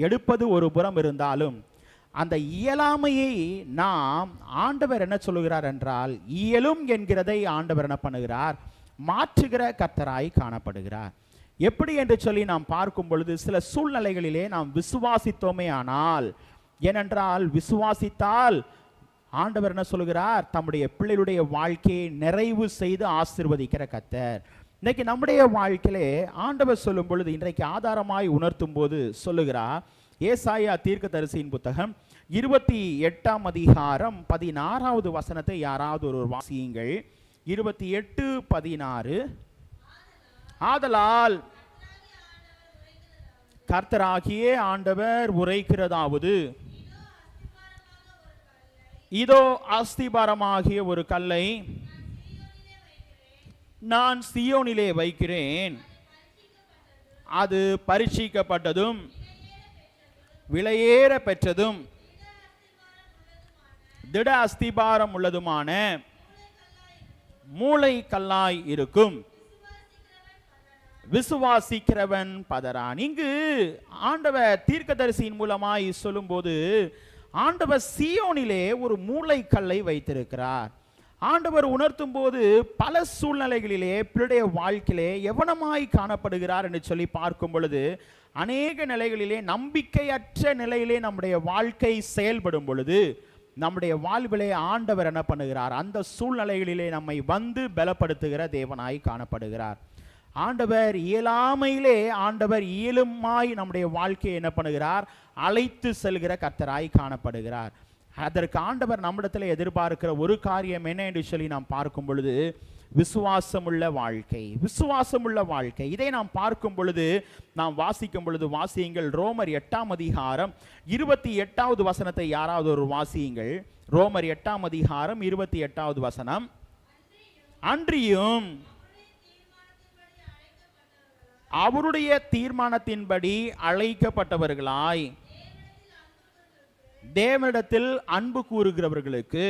எடுப்பது ஒரு புறம் இருந்தாலும் அந்த இயலாமையை நாம் ஆண்டவர் என்ன சொல்லுகிறார் என்றால், இயலும் என்கிறதை ஆண்டவர் என்ன பண்ணுகிறார்? மாற்றுகிற கர்த்தராய் காணப்படுகிறார். எப்படி என்று சொல்லி நாம் பார்க்கும் பொழுது சில சூழ்நிலைகளிலே நாம் விசுவாசித்தோமே ஆனால், ஏனென்றால் விசுவாசித்தால் ஆண்டவர் என்ன சொல்லுகிறார்? தம்முடைய பிள்ளைகளுடைய வாழ்க்கையை நிறைவு செய்து ஆசீர்வதிக்கிற கர்த்தர். இன்னைக்கு நம்முடைய வாழ்க்கையிலே ஆண்டவர் சொல்லும் பொழுது, இன்றைக்கு ஆதாரமாய் உணர்த்தும் போது சொல்லுகிறார். ஏசாயா தீர்க்கதரிசியின் புத்தகம் 28ஆம் அதிகாரம் 16வது வசனத்தை யாராவது ஒரு வாசியுங்கள். 28:16. ஆதலால் கர்த்தராகிய ஆண்டவர் உரைக்கிறதாவது, இதோ அஸ்திபாரமாகிய ஒரு கல்லை நான் சீயோனிலே வைக்கிறேன், அது பரீட்சிக்கப்பட்டதும் விலையேற பெற்றதும் திட அஸ்திபாரம் உள்ளதுமான மூளை கல்லாய் இருக்கும், விசுவாசிக்கிறவன் பதறான். இங்கு ஆண்டவர் தீர்க்கதரிசியின் மூலமாய் சொல்லும்போது ஆண்டவர் சீயோனிலே ஒரு மூளை கல்லை வைத்திருக்கிறார். ஆண்டவர் உணர்த்தும் போது பல சூழ்நிலைகளிலே பிள்ளைய வாழ்க்கையிலே எவனமாய் காணப்படுகிறார் என்று சொல்லி பார்க்கும் பொழுது அநேக நிலைகளிலே நம்பிக்கையற்ற நிலையிலே நம்முடைய வாழ்க்கை செயல்படும் பொழுது நம்முடைய வாழ்விலே ஆண்டவர் என்ன பண்ணுகிறார்? அந்த சூழ்நிலைகளிலே நம்மை வந்து பலப்படுத்துகிற தேவனாய் காணப்படுகிறார். ஆண்டவர் இயலாமையிலே ஆண்டவர் இயலுமாய் நம்முடைய வாழ்க்கையை என்ன பண்ணுகிறார்? அழைத்து செல்கிற கர்த்தராய் காணப்படுகிறார். அதற்கு ஆண்டவர் நம்மிடத்தில் எதிர்பார்க்கிற ஒரு காரியம் என்ன என்று சொல்லி நாம் பார்க்கும் பொழுது விசுவாசமுள்ள வாழ்க்கை. விசுவாசமுள்ள வாழ்க்கை, இதை நாம் பார்க்கும் பொழுது நாம் வாசிக்கும் பொழுது வாசியுங்கள். ரோமர் 8ஆம் அதிகாரம் 28வது வசனத்தை யாராவது ஒரு வாசியுங்கள். ரோமர் 8ஆம் அதிகாரம் 28வது வசனம். அன்றியும் அவருடைய தீர்மானத்தின்படி அழைக்கப்பட்டவர்களாய் தேவனிடத்தில் அன்பு கூறுகிறவர்களுக்கு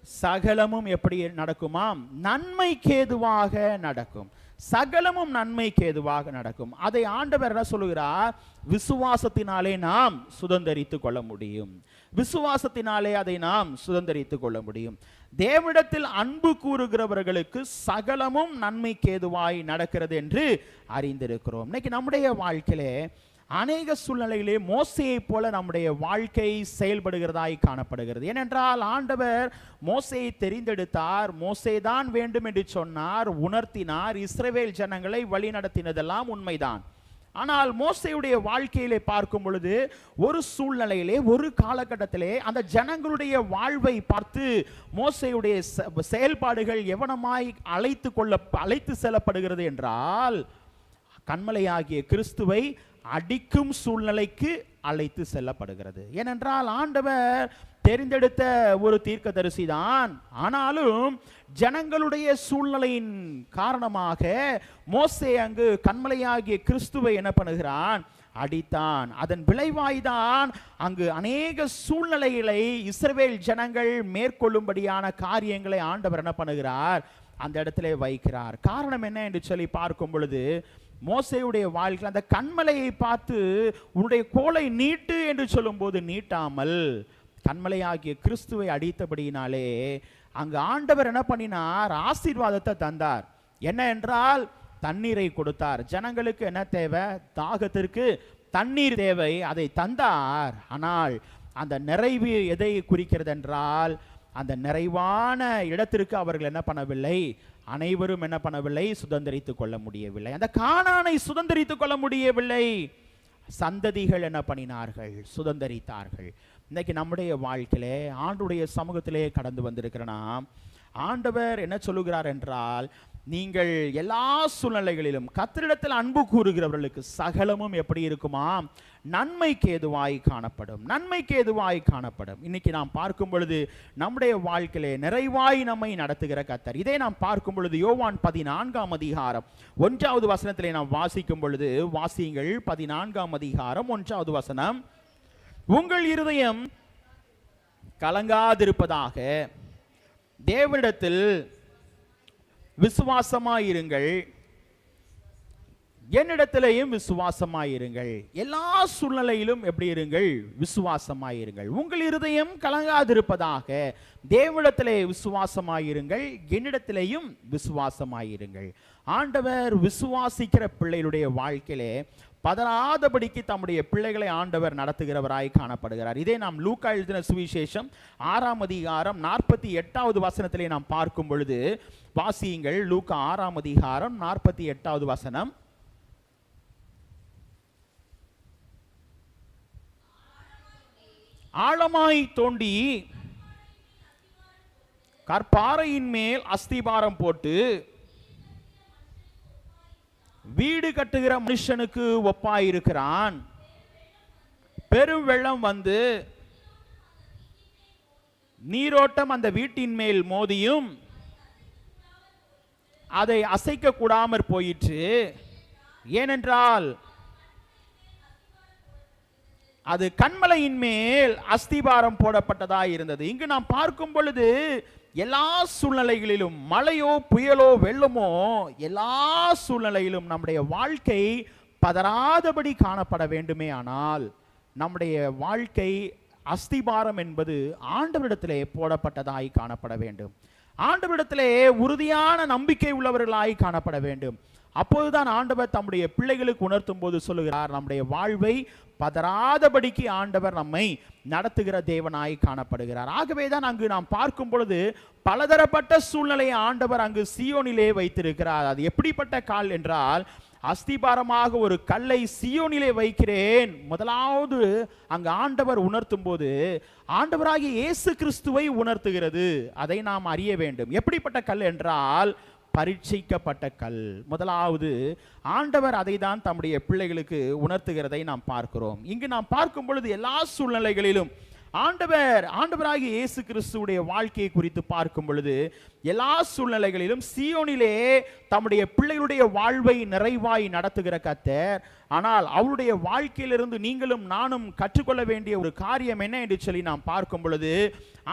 சகலமும் எப்படி நடக்குமாம்? நன்மைக்கேதுவாக நடக்கும். சகலமும் நன்மைக்கேதுவாக நடக்கும். அதை ஆண்டவர் என்ன சொல்லுகிறார்? விசுவாசத்தினாலே நாம் சுதந்தரித்துக் கொள்ள முடியும். விசுவாசத்தினாலே அதை நாம் சுதந்தரித்துக் கொள்ள முடியும். தேவனிடத்தில் அன்பு கூறுகிறவர்களுக்கு சகலமும் நன்மைக்கேதுவாய் நடக்கிறது என்று அறிந்திருக்கிறோம். இன்னைக்கு நம்முடைய வாழ்க்கையிலே அநேக சூழ்நிலையிலே மோசேயை போல நம்முடைய வாழ்க்கை செயல்படுகிறதாய் காணப்படுகிறது. ஏனென்றால் ஆண்டவர் மோசேயை தெரிந்தெடுத்தார், மோசேதான் வேண்டும் என்று சொன்னார், உணர்த்தினார், இஸ்ரவேல் ஜனங்களை வழி நடத்தினதெல்லாம் உண்மைதான். ஆனால் மோசேயுடைய வாழ்க்கையிலே பார்க்கும் பொழுது ஒரு சூழ்நிலையிலே ஒரு காலகட்டத்திலே அந்த ஜனங்களுடைய வாழ்வை பார்த்து மோசேயுடைய செயல்பாடுகள் எவனமாய் அழைத்து செல்லப்படுகிறது என்றால், கன்மலையாகிய கிறிஸ்துவை அடிக்கும் சூழ்நிலைக்கு அழைத்து செல்லப்படுகிறது. ஏனென்றால் ஆண்டவர் தெரிந்தெடுத்த ஒரு தீர்க்கதரிசி தான். ஆனாலும் ஜனங்களுடைய சூழ்நிலையின் காரணமாக மோசே அங்கு கன்மலையாகிய கிறிஸ்துவை என்ன பண்ணுகிறான்? அடித்தான். அதன் விளைவாய்தான் அங்கு அநேக சூழ்நிலைகளை இஸ்ரவேல் ஜனங்கள் மேற்கொள்ளும்படியான காரியங்களை ஆண்டவர் என்ன பண்ணுகிறார்? அந்த இடத்திலே வைக்கிறார். காரணம் என்ன என்று சொல்லி பார்க்கும் பொழுது மோசேயுடைய வாழ்க்கையில் அந்த கன்மலையை பார்த்து உன்னுடைய கோலை நீட்டு என்று சொல்லும் போது நீட்டாமல் கன்மலையாகிய கிறிஸ்துவை அடித்தபடியினாலே அங்கு ஆண்டவர் என்ன பண்ணினார்? ஆசீர்வாதத்தை தந்தார். என்ன என்றால் தண்ணீரை கொடுத்தார். ஜனங்களுக்கு என்ன தேவை? தாகத்திற்கு தண்ணீர் தேவை, அதை தந்தார். ஆனால் அந்த நிறைவு எதை குறிக்கிறது என்றால், அந்த நிறைவான இடத்திற்கு அவர்கள் என்ன பண்ணவில்லை? அனைவரும் என்ன பண்ணவில்லை? சுதந்திரித்துக் கொள்ள முடியவில்லை. அந்த கானானை சுதந்திரித்துக் கொள்ள முடியவில்லை. சந்ததிகள் என்ன பண்ணினார்கள்? சுதந்திரித்தார்கள். இன்னைக்கு நம்முடைய வாழ்க்கையிலே ஆண்டுடைய சமூகத்திலே கடந்து வந்திருக்கிறனா ஆண்டவர் என்ன சொல்லுகிறார் என்றால், நீங்கள் எல்லா சூழ்நிலைகளிலும் கர்த்தரிடத்தில் அன்பு கூறுகிறவர்களுக்கு சகலமும் எப்படி இருக்குமா? நன்மைக்கு ஏதுவாய் காணப்படும், நன்மைக்கு ஏதுவாய் காணப்படும். இன்னைக்கு நாம் பார்க்கும் பொழுது நம்முடைய வாழ்க்கையிலே நிறைவாய் நம்மை நடத்துகிற கர்த்தர். இதை நாம் பார்க்கும் பொழுது யோவான் 14ஆம் அதிகாரம் 1வது வசனத்திலே நாம் வாசிக்கும் பொழுது, வாசியுங்கள் 14ஆம் அதிகாரம் 1வது வசனம். உங்கள் இருதயம் கலங்காதிருப்பதாக தேவனிடத்தில் விசுவாசமாயிருங்கள், என்னிடத்திலேயும் விசுவாசமாயிருங்கள். எல்லா சூழ்நிலையிலும் எப்படி இருங்கள்? விசுவாசமாயிருங்கள். உங்கள் இருதயம் கலங்காதிருப்பதாக தேவனிடத்திலே விசுவாசமாயிருங்கள், என்னிடத்திலேயும் விசுவாசமாயிருங்கள். ஆண்டவர் விசுவாசிக்கிற பிள்ளைகளுடைய வாழ்க்கையிலே பதறாதபடிக்கு தம்முடைய பிள்ளைகளை ஆண்டவர் நடத்துகிறவராய் காணப்படுகிறார். இதே நாம் லூக்கா எழுதின சுவிசேஷம் 6ஆம் அதிகாரம் 48வது வசனத்திலே நாம் பார்க்கும் பொழுது, வாசியுங்கள் லூக்கா 6ஆம் அதிகாரம் 48வது வசனம். ஆழமாய் தோண்டி கற்பாறையின் மேல் அஸ்திபாரம் போட்டு வீடு கட்டுகிற மனுஷனுக்கு ஒப்பாயிருக்கிறான். பெரும் வெள்ளம் வந்து நீரோட்டம் அந்த வீட்டின் மேல் மோதியும் அதை அசைக்க கூடாமற் போயிற்று. ஏனென்றால் அது கண்மலையின் மேல் அஸ்திபாரம் போடப்பட்டதாய் இருந்தது. இங்கு நாம் பார்க்கும் பொழுது எல்லா சூழ்நிலைகளிலும், மழையோ புயலோ வெள்ளமோ, எல்லா சூழ்நிலையிலும் நம்முடைய வாழ்க்கை பதறாதபடி காணப்பட வேண்டுமே ஆனால் நம்முடைய வாழ்க்கை அஸ்திபாரம் என்பது ஆண்டவரிடத்திலே போடப்பட்டதாய் காணப்பட வேண்டும். ஆண்டவரிடத்திலே உறுதியான நம்பிக்கை உள்ளவர்களாய் காணப்பட வேண்டும். அப்போதுதான் ஆண்டவர் தம்முடைய பிள்ளைகளுக்கு உணர்த்தும் போது சொல்லுகிறார், நம்முடைய வாழ்வை பதறாதபடிக்கு ஆண்டவர் நம்மை நடத்துகிற தேவனாய் காணப்படுகிறார். ஆகவேதான் அங்கு நாம் பார்க்கும் பொழுது பலதரப்பட்ட சூழ்நிலையை ஆண்டவர் அங்கு சீயோனிலே வைத்திருக்கிறார். அது எப்படிப்பட்ட கால் என்றால், அஸ்திபாரமாக ஒரு கல்லை சீயோனிலே வைக்கிறேன். முதலாவது அங்கு ஆண்டவர் உணர்த்தும் போது ஆண்டவராகிய இயேசு கிறிஸ்துவை உணர்த்துகிறது. அதை நாம் அறிய வேண்டும். எப்படிப்பட்ட கல் என்றால், பரீட்சிக்கப்பட்ட கல். முதலாவது ஆண்டவர் அதை தான் தம்முடைய பிள்ளைகளுக்கு உணர்த்துகிறதை நாம் பார்க்கிறோம். இங்கு நாம் பார்க்கும் பொழுது எல்லா சூழ்நிலைகளிலும் ஆண்டவராகிய இயேசு கிறிஸ்துவுடைய வாழ்க்கையை குறித்து பார்க்கும் பொழுது எல்லா சூழ்நிலைகளிலும் சீயோனிலே தம்முடைய பிள்ளைகளுடைய வாழ்வை நிறைவாய் நடத்துகிற கர்த்தர். ஆனால் அவருடைய வாழ்க்கையிலிருந்து நீங்களும் நானும் கற்றுக்கொள்ள வேண்டிய ஒரு காரியம் என்ன என்று சொல்லி நாம் பார்க்கும் பொழுது,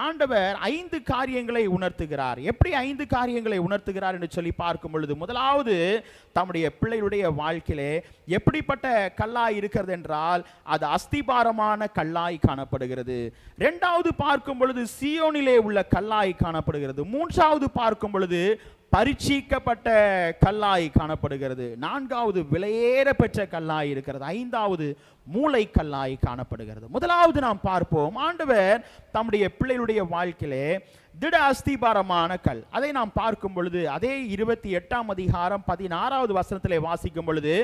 ஆண்டவர் 5 காரியங்களை உணர்த்துகிறார். எப்படி 5 காரியங்களை உணர்த்துகிறார் என்று சொல்லி பார்க்கும் பொழுது, முதலாவது தம்முடைய பிள்ளைகளுடைய வாழ்க்கையிலே எப்படிப்பட்ட கல்லாய் இருக்கிறது என்றால், அது அஸ்திபாரமான கல்லாய் காணப்படுகிறது. இரண்டாவது பார்க்கும் பொழுது சீயோனிலே உள்ள கல்லாய் காணப்படுகிறது. மூன்றாவது பார்க்கும் பொழுது பரீட்சிக்கப்பட்ட கல்லாய் காணப்படுகிறது. நான்காவது விலையேற பெற்ற கல்லாய் இருக்கிறது. ஐந்தாவது மூளை கல்லாய் காணப்படுகிறது. முதலாவது நாம் பார்ப்போம், ஆண்டவர் தம்முடைய பிள்ளைகளுடைய வாழ்க்கையிலே திட அஸ்திபாரமான கல். அதை நாம் பார்க்கும் பொழுது அதே 28ஆம் அதிகாரம் 16வது வசனத்திலே வாசிக்கும் பொழுது,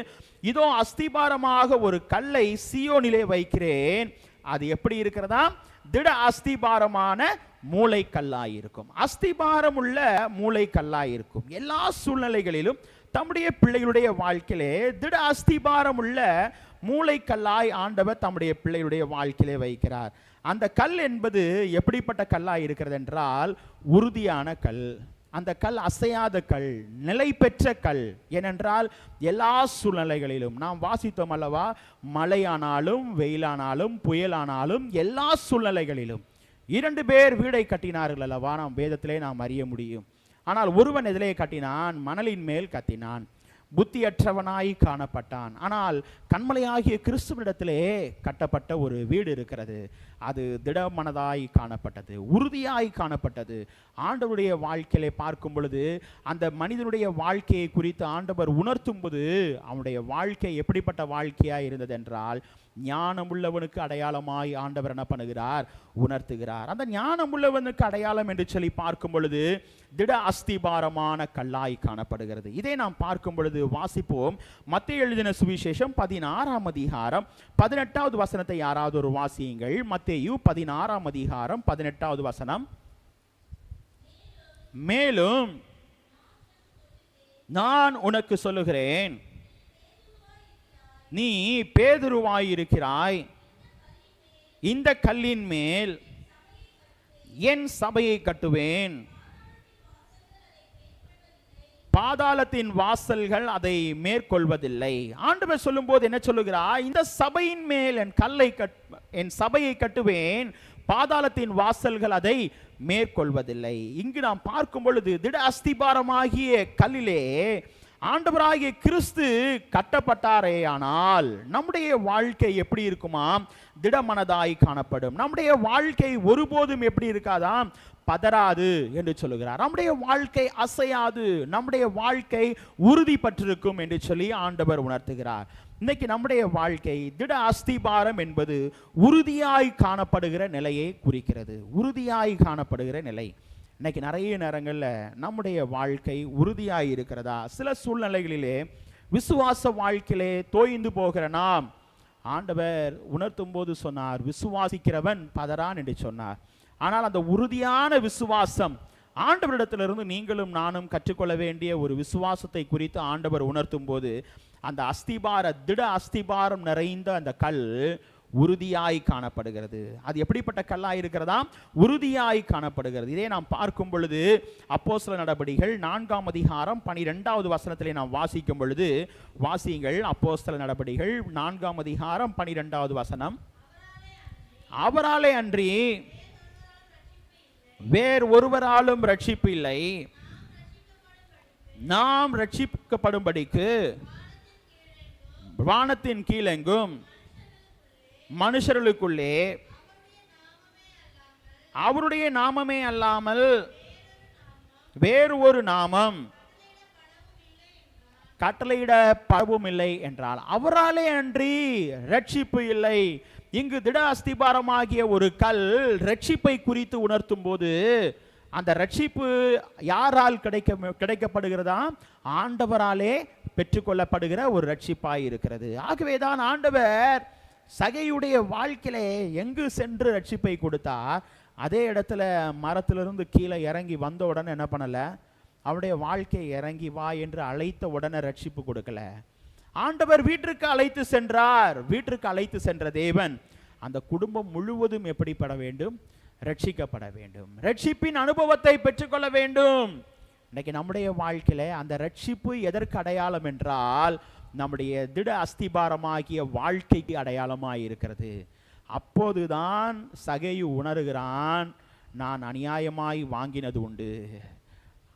இதோ அஸ்திபாரமாக ஒரு கல்லை சீயோனிலே வைக்கிறேன். அது எப்படி இருக்கிறதா? திட அஸ்திபாரமான மூளைக்கல்லாய் இருக்கும். அஸ்திபாரம் உள்ள மூளைக்கல்லாய் இருக்கும். எல்லா சூழ்நிலைகளிலும் தம்முடைய பிள்ளைகளுடைய வாழ்க்கையிலே திட அஸ்திபாரம் உள்ள மூளைக்கல்லாய் ஆண்டவர் தம்முடைய பிள்ளைகளுடைய வாழ்க்கையிலே வைக்கிறார். அந்த கல் என்பது எப்படிப்பட்ட கல்லாய் இருக்கிறது என்றால், உறுதியான கல். அந்த கல் அசையாத கல், நிலை பெற்ற கல். ஏனென்றால் எல்லா சூழ்நிலைகளிலும் நாம் வாசித்தோம் அல்லவா, மழையானாலும் வெயிலானாலும் புயலானாலும் எல்லா சூழ்நிலைகளிலும் 2 பேர் வீடை கட்டினார்கள் அல்லவா, நாம் வேதத்திலே நாம் அறிய முடியும். ஆனால் ஒருவன் எதிலே கட்டினான்? மணலின் மேல் கட்டினான். புத்தியற்றவனாய் காணப்பட்டான். ஆனால் கண்மலையாகிய கிறிஸ்துவிடத்திலே கட்டப்பட்ட ஒரு வீடு இருக்கிறது. அது திடமனதாய் காணப்பட்டது, உறுதியாய் காணப்பட்டது. ஆண்டவருடைய வாழ்க்கையிலே பார்க்கும் பொழுது அந்த மனிதனுடைய வாழ்க்கையை குறித்து ஆண்டவர் உணர்த்தும் போது அவனுடைய வாழ்க்கை எப்படிப்பட்ட வாழ்க்கையாய் இருந்தது என்றால், ஞானம் உள்ளவனுக்கு அடையாளமாய் ஆண்டவர் என்ன பண்ணுகிறார்? உணர்த்துகிறார். அந்த ஞானம் உள்ளவனுக்கு அடையாளம் என்று சொல்லி பார்க்கும் பொழுது திட அஸ்திபாரமான கல்லாய் காணப்படுகிறது. இதை நாம் பார்க்கும் பொழுது வாசிப்போம். மத்தேயு எழுதின சுவிசேஷம் 16ஆம் அதிகாரம் 18வது வசனத்தை யாராவது ஒரு வாசியுங்கள். மத்தேயு 16ஆம் அதிகாரம் 18வது வசனம். மேலும் நான் உனக்கு சொல்லுகிறேன், நீ பேதுருவாயிருக்கிறாய், இந்த கல்லின் மேல் என் சபையை கட்டுவேன், பாதாளத்தின் வாசல்கள் அதை மேற்கொள்வதில்லை. ஆண்டவர் சொல்லும்போது என்ன சொல்லுகிறார்? இந்த சபையின் மேல் என் சபையை கட்டுவேன், பாதாளத்தின் வாசல்கள் அதை மேற்கொள்வதில்லை. இங்கு நாம் பார்க்கும் பொழுது திட அஸ்திபாரமாகிய கல்லிலே ஆண்டவராகிய கிறிஸ்து கட்டப்பட்டாரே, ஆனால் நம்முடைய வாழ்க்கை எப்படி இருக்குமாம்? திடமனதாய் காணப்படும். நம்முடைய வாழ்க்கை ஒருபோதும் எப்படி இருக்காதாம்? பதறாது என்று சொல்லுகிறார். நம்முடைய வாழ்க்கை அசையாது, நம்முடைய வாழ்க்கை உறுதி பற்றிருக்கும் என்று சொல்லி ஆண்டவர் உணர்த்துகிறார். இன்னைக்கு நம்முடைய வாழ்க்கை திட அஸ்திபாரம் என்பது உறுதியாய் காணப்படுகிற நிலையை குறிக்கிறது. உறுதியாய் காணப்படுகிற நிலை. இன்னைக்கு நிறைய நேரங்களில் நம்முடைய வாழ்க்கை உறுதியாய் இருக்கிறதா? சில சூழ்நிலைகளிலே விசுவாச வாழ்க்கையிலே தோய்ந்து போகிற நாம், ஆண்டவர் உணர்த்தும் போது சொன்னார், விசுவாசிக்கிறவன் பதறான் என்று சொன்னார். ஆனால் அந்த உறுதியான விசுவாசம், ஆண்டவரிடத்திலிருந்து நீங்களும் நானும் கற்றுக்கொள்ள வேண்டிய ஒரு விசுவாசத்தை குறித்து ஆண்டவர் உணர்த்தும் போது, அந்த திட அஸ்திபாரம் நிறைந்த அந்த கல் உறுதியாய் காணப்படுகிறது. அது எப்படிப்பட்ட கல்லாய் இருக்கிறதா? உறுதியாய் காணப்படுகிறது. இதே நாம் பார்க்கும் பொழுது அப்போஸ்தலர் நடபடிகள் 4ஆம் அதிகாரம் 12வது வசனத்திலே நாம் வாசிக்கும் பொழுது, வாசியுங்கள். அப்போஸ்தலர் நடபடிகள் 4ஆம் அதிகாரம் 12வது வசனம். அவராலே அன்றி வேறு ஒருவராலும் ரட்சிப்பு இல்லை, நாம் ரட்சிக்கப்படும்படிக்கு வானத்தின் கீழெங்கும் மனுஷர்களுக்குள்ளே அவருடைய நாமமே அல்லாமல் வேறு ஒரு நாமம் கட்டளையிடப்படவும் இல்லை என்றால், அவராலே அன்றி ரட்சிப்பு இல்லை. இங்கு திட அஸ்திபாரமாகிய ஒரு கல் ரட்சிப்பை குறித்து உணர்த்தும் போது, அந்த ரட்சிப்பு யாரால் கிடைக்கப்படுகிறதா? ஆண்டவராலே பெற்றுக்கொள்ளப்படுகிற ஒரு ரட்சிப்பாய் இருக்கிறது. ஆகவேதான் ஆண்டவர் சகையுடைய வாழ்க்கையிலே எங்கு சென்று ரட்சிப்பை கொடுத்தார், அதே இடத்துல மரத்திலிருந்து கீழே இறங்கி வந்த உடனே என்ன பண்ணல? அவருடைய வாழ்க்கை இறங்கி வா என்று அழைத்த உடனே ரட்சிப்பு கொடுக்கல. ஆண்டவர் வீட்டிற்கு அழைத்து சென்றார். வீட்டிற்கு அழைத்து சென்ற தேவன் அந்த குடும்பம் முழுவதும் எப்படிப்பட வேண்டும்? ரட்சிக்கப்பட வேண்டும். ரட்சிப்பின் அனுபவத்தை பெற்றுக்கொள்ள வேண்டும். இன்னைக்கு நம்முடைய வாழ்க்கையில அந்த ரட்சிப்பு எதற்கு அடையாளம் என்றால், நம்முடைய திட அஸ்திபாரமாகிய வாழ்க்கைக்கு அடையாளமாய் இருக்கிறது. அப்போதுதான் சகேயு உணர்கிறான், நான் அநியாயமாய் வாங்கினது உண்டு.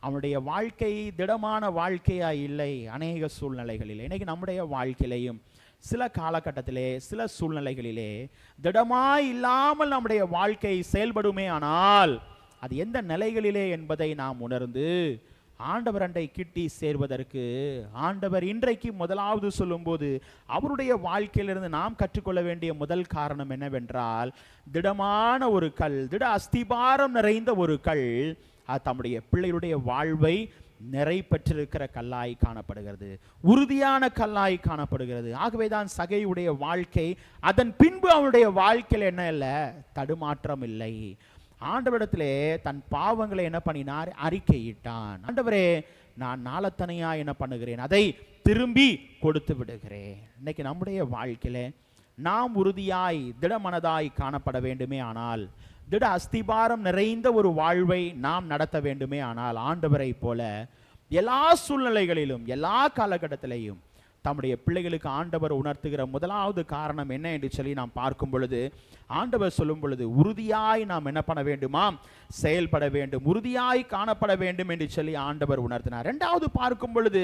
அவனுடைய வாழ்க்கை திடமான வாழ்க்கையாய் இல்லை. அநேக சூழ்நிலைகளிலே, இன்னைக்கு நம்முடைய வாழ்க்கையிலையும் சில காலகட்டத்திலே சில சூழ்நிலைகளிலே திடமாய் இல்லாமல் நம்முடைய வாழ்க்கை செயல்படுமே, ஆனால் அது எந்த நிலைகளிலே என்பதை நாம் உணர்ந்து ஆண்டவர் அண்டை கிட்டி சேர்வதற்கு ஆண்டவர் இன்றைக்கு முதலாவது சொல்லும்போது அவருடைய வாழ்க்கையிலிருந்து நாம் கற்றுக்கொள்ள வேண்டிய முதல் காரணம் என்னவென்றால், திடமான ஒரு கல், திட அஸ்திபாரம் நிறைந்த ஒரு கல் தம்முடைய பிள்ளைகளுடைய வாழ்வை நிறை பெற்றிருக்கிற கல்லாய் காணப்படுகிறது, உறுதியான கல்லாய் காணப்படுகிறது. ஆகவேதான் சகையுடைய வாழ்க்கை, அதன் பின்பு அவனுடைய வாழ்க்கையில் என்ன இல்லை? தடுமாற்றம் இல்லை. ஆண்டவரிடத்திலே தன் பாவங்களை என்ன பண்ணினார்? அறிக்கையிட்டான். ஆண்டவரே, நான் நாளத்தனையா என்ன பண்ணுகிறேன், அதை திரும்பி கொடுத்து விடுகிறேன். இன்னைக்கு நம்முடைய வாழ்க்கையில நாம் உறுதியாய் திடமனதாய் காணப்பட வேண்டுமே, ஆனால் திட அஸ்திபாரம் நிறைந்த ஒரு வாழ்வை நாம் நடத்த வேண்டுமே, ஆனால் ஆண்டவரை போல எல்லா சூழ்நிலைகளிலும் எல்லா காலகட்டத்திலையும் தம்முடைய பிள்ளைகளுக்கு ஆண்டவர் உணர்த்துகிற முதலாவது காரணம் என்ன என்று சொல்லி நாம் பார்க்கும் பொழுது, ஆண்டவர் சொல்லும் பொழுது உறுதியாய் நாம் என்ன பண்ண வேண்டுமாம்? செயல்பட வேண்டும், உறுதியாய் காணப்பட வேண்டும் என்று சொல்லி ஆண்டவர் உணர்த்தினார். இரண்டாவது பார்க்கும் பொழுது,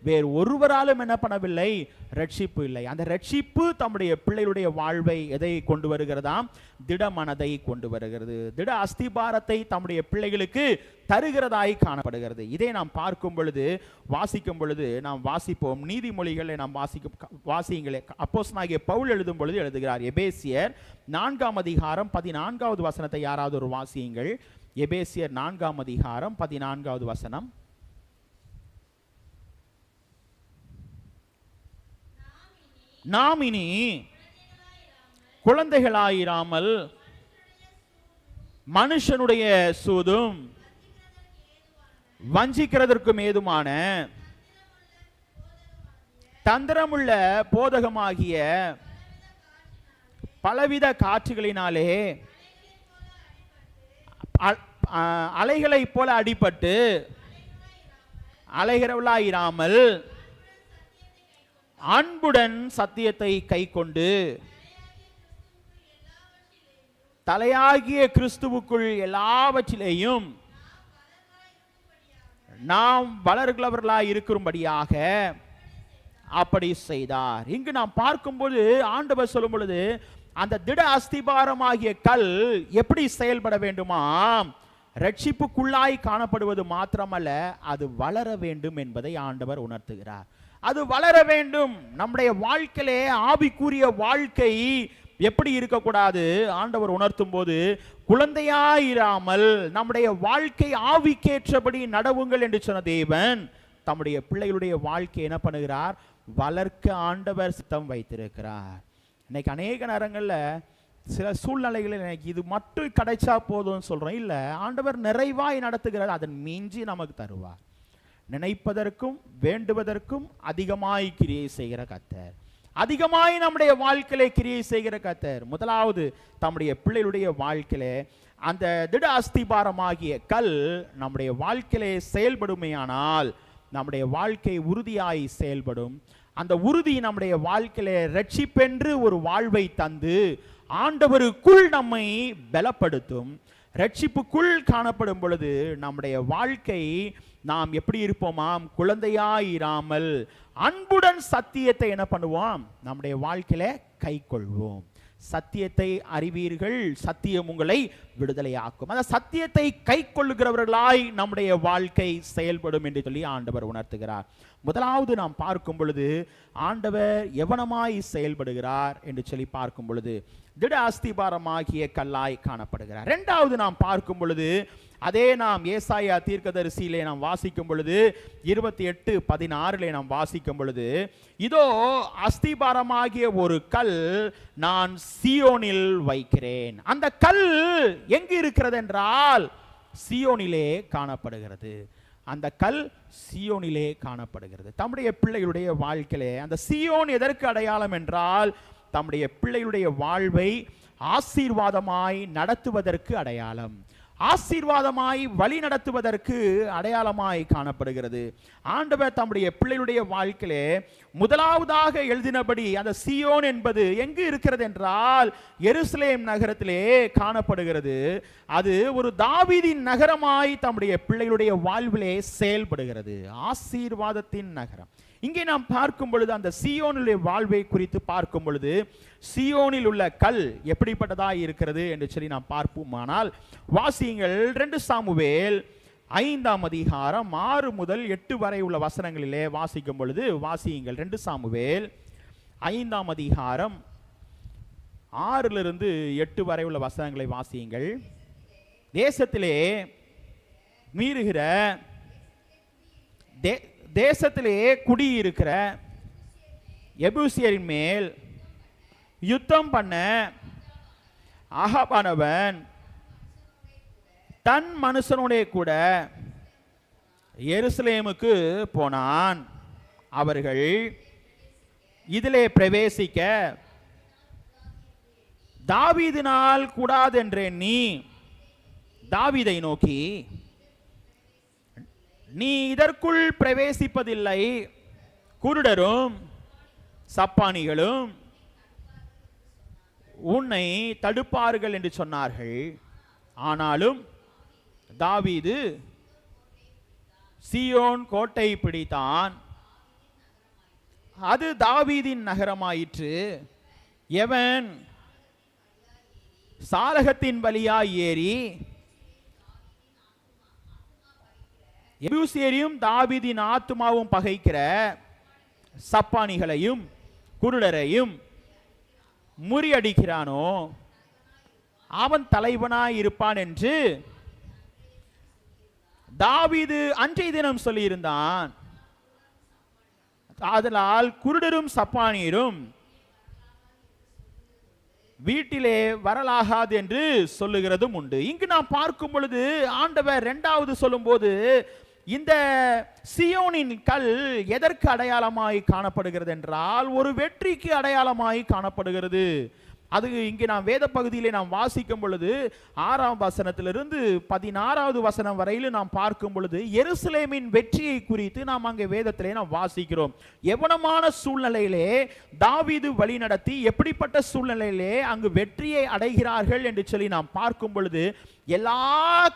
வேறு ஒருவராலும் என்ன பண்ணவில்லை? ரட்சிப்பு இல்லை. அந்த ரட்சிப்பு தம்முடைய பிள்ளைகளுடைய வாழ்வை எதை கொண்டு வருகிறதாம்? திடமனதை கொண்டு வருகிறது, திட அஸ்திபாரத்தை தம்முடைய பிள்ளைகளுக்கு தருகிறதாய் காணப்படுகிறது. இதை நாம் பார்க்கும் பொழுது, வாசிக்கும் பொழுது நாம் வாசிப்போம். நீதிமொழிகளை நாம் வாசியுங்களே. அப்போஸ்தலனாகிய பவுல் எழுதும் பொழுது எழுதுகிறார். எபேசியர் 4ஆம் அதிகாரம் 14வது வசனத்தை யாராவது ஒரு வாசியுங்கள். எபேசியர் 4ஆம் அதிகாரம் 14வது வசனம். நாம் இனி குழந்தைகளாயிராமல் மனுஷனுடைய சூதும் வஞ்சிக்கிறதற்கும் ஏதுமான தந்திரமுள்ள போதகமாகிய பலவித காற்றுகளினாலே அலைகளைப் போல அடிபட்டு அலைகிறவளாயிராமல் அன்புடன் சத்தியத்தை கைக்கொண்டு தலையாகிய கிறிஸ்துவுக்குள் எல்லாவற்றிலேயும் நாம் வளர்கிறவர்களாய் இருக்கும்படியாக அப்படி செய்தார். இங்கு நாம் பார்க்கும்போது ஆண்டவர் சொல்லும் பொழுது அந்த திட அஸ்திபாரமாகிய கல் எப்படி செயல்பட வேண்டுமாம், ரட்சிப்புக்குள்ளாய் காணப்படுவது மாத்திரமல்ல, அது வளர வேண்டும் என்பதை ஆண்டவர் உணர்த்துகிறார். அது வளர வேண்டும். நம்முடைய வாழ்க்கையிலே ஆவிக்குரிய வாழ்க்கை எப்படி இருக்கக்கூடாது, ஆண்டவர் உணர்த்தும் போது குழந்தையாயிராமல் நம்முடைய வாழ்க்கை ஆவிக்கேற்றபடி நடவுங்கள் என்று சொன்ன தேவன் தம்முடைய பிள்ளைகளுடைய வாழ்க்கை என்ன பண்ணுகிறார், வளர்க்க ஆண்டவர் சித்தம் வைத்திருக்கிறார். இன்னைக்கு அநேக நேரங்களில் சில சூழ்நிலைகளில் எனக்கு இது மட்டும் கிடைச்சா போதும்னு சொல்றோம். இல்லை, ஆண்டவர் நிறைவாய் நடத்துகிறார், அதன் மீஞ்சி நமக்கு தருவார். நினைப்பதற்கும் வேண்டுவதற்கும் அதிகமாய் கிரியை செய்கிற கர்த்தர், அதிகமாய் நம்முடைய வாழ்க்கையிலே கிரியை செய்கிற கர்த்தர். முதலாவது தம்முடைய பிள்ளைகளுடைய வாழ்க்கையிலே அந்த திட அஸ்திபாரமாகிய கல் நம்முடைய வாழ்க்கையிலே செயல்படுமையானால் நம்முடைய வாழ்க்கை உறுதியாய் செயல்படும். அந்த உறுதி நம்முடைய வாழ்க்கையிலே ரட்சிப்பென்று ஒரு வாழ்வை தந்து ஆண்டவருக்குள் நம்மை பலப்படுத்தும். ரட்சிப்புக்குள் காணப்படும் பொழுது நம்முடைய வாழ்க்கை நாம் எப்படி இருப்போமாம், குழந்தையாயிராமல் அன்புடன் சத்தியத்தை என்ன பண்ணுவோம், நம்முடைய வாழ்க்கையில கை கொள்வோம். சத்தியத்தை அறிவீர்கள், சத்தியம் உங்களை விடுதலையாக்கும். அந்த சத்தியத்தை கை கொள்ளுகிறவர்களாய் நம்முடைய வாழ்க்கை செயல்படும் என்று சொல்லி ஆண்டவர் உணர்த்துகிறார். முதலாவது நாம் பார்க்கும் பொழுது ஆண்டவர் எவனமாய் செயல்படுகிறார் என்று சொல்லி பார்க்கும் பொழுது திட அஸ்திபாரமாகிய கல்லாய் காணப்படுகிறார். இரண்டாவது நாம் பார்க்கும் பொழுது அதே நாம் ஏசாயா தீர்க்கதரிசியிலே நாம் வாசிக்கும் பொழுது 28:16 நாம் வாசிக்கும் பொழுது, இதோ அஸ்திபாரமாகிய ஒரு கல் நான் சீயோனில் வைக்கிறேன். அந்த கல் எங்கு இருக்கிறது என்றால் சீயோனிலே காணப்படுகிறது. அந்த கல் சீயோனிலே காணப்படுகிறது. தம்முடைய பிள்ளைகளுடைய வாழ்க்கையிலே அந்த சீயோன் எதற்கு அடையாளம் என்றால் தம்முடைய பிள்ளைகளுடைய வாழ்வை ஆசீர்வாதமாய் நடத்துவதற்கு அடையாளம், ஆசீர்வாதமாய் வழி நடத்துவதற்கு அடையாளமாய் காணப்படுகிறது. ஆண்டவர் தம்முடைய பிள்ளைகளுடைய வாழ்க்கையிலே முதலாவதாக எழுதினபடி அந்த சீயோன் என்பது எங்கு இருக்கிறது என்றால் எருசலேம் நகரத்திலே காணப்படுகிறது. அது ஒரு தாவீதின் நகரமாய் தம்முடைய பிள்ளைகளுடைய வாழ்விலே செயல்படுகிறது, ஆசீர்வாதத்தின் நகரம். இங்கே நாம் பார்க்கும் பொழுது அந்த சீயோனுடைய வாழ்வை குறித்து பார்க்கும் பொழுது சீயோனில் உள்ள கல் எப்படிப்பட்டதாய் இருக்கிறது என்று சொல்லி நாம் பார்ப்போமானால் வாசியுங்கள். 2 சாமுவேல் 5 முதல் 8 வரை உள்ள வசனங்களிலே வாசிக்கும் பொழுது வாசியுங்கள். 2 சாமுவேல் 5 6 வரை உள்ள வசனங்களை வாசியுங்கள். தேசத்திலே மீறுகிற தேசத்திலே குடியிருக்கிற எபூசியரின் மேல் யுத்தம் பண்ண ஆகாபானவன் தன் மனுஷனுடைய கூட எருசலேமுக்கு போனான். அவர்கள் இதிலே பிரவேசிக்க தாவீதினால் கூடாதென்றே நீ தாவீதை நோக்கி, நீ இதற்குள் பிரவேசிப்பதில்லை, குருடரும் சப்பானிகளும் உன்னை தடுப்பார்கள் என்று சொன்னார்கள். ஆனாலும் தாவீது சீயோன் கோட்டை பிடித்தான், அது தாவீதின் நகரமாயிற்று. எவன் சாலகத்தின் வழியாய் ஏறி எபூசியரையும் தாவீதின் ஆத்துமாவும் பகைக்கிற சப்பானிகளையும் குருடரையும் முறியடிக்கிறானோ அவன் தலைவனாய் இருப்பான் என்று தாவீது அன்றைய தினம் சொல்லியிருந்தான். அதனால் குருடரும் சப்பானியரும் வீட்டிலே வரலாகாது என்று சொல்லுகிறதும் உண்டு. இங்கு நாம் பார்க்கும் பொழுது ஆண்டவர் இரண்டாவது சொல்லும் போது இந்த சியோனின் கல் எதற்கு அடையாளமாய் காணப்படுகிறது என்றால் ஒரு வெற்றிக்கு அடையாளமாய் காணப்படுகிறது. அது இங்கே நாம் வேத பகுதியிலே நாம் வாசிக்கும் பொழுது 6ஆம் வசனத்திலிருந்து 16வது வசனம் வரையிலும் நாம் பார்க்கும் பொழுது எருசலேமின் வெற்றியை குறித்து நாம் அங்கே வேதத்திலே நாம் வாசிக்கிறோம். எவனமான சூழ்நிலையிலே தாவீது வழி நடத்தி எப்படிப்பட்ட சூழ்நிலையிலே அங்கு வெற்றியை அடைகிறார்கள் என்று சொல்லி நாம் பார்க்கும் பொழுது எல்லா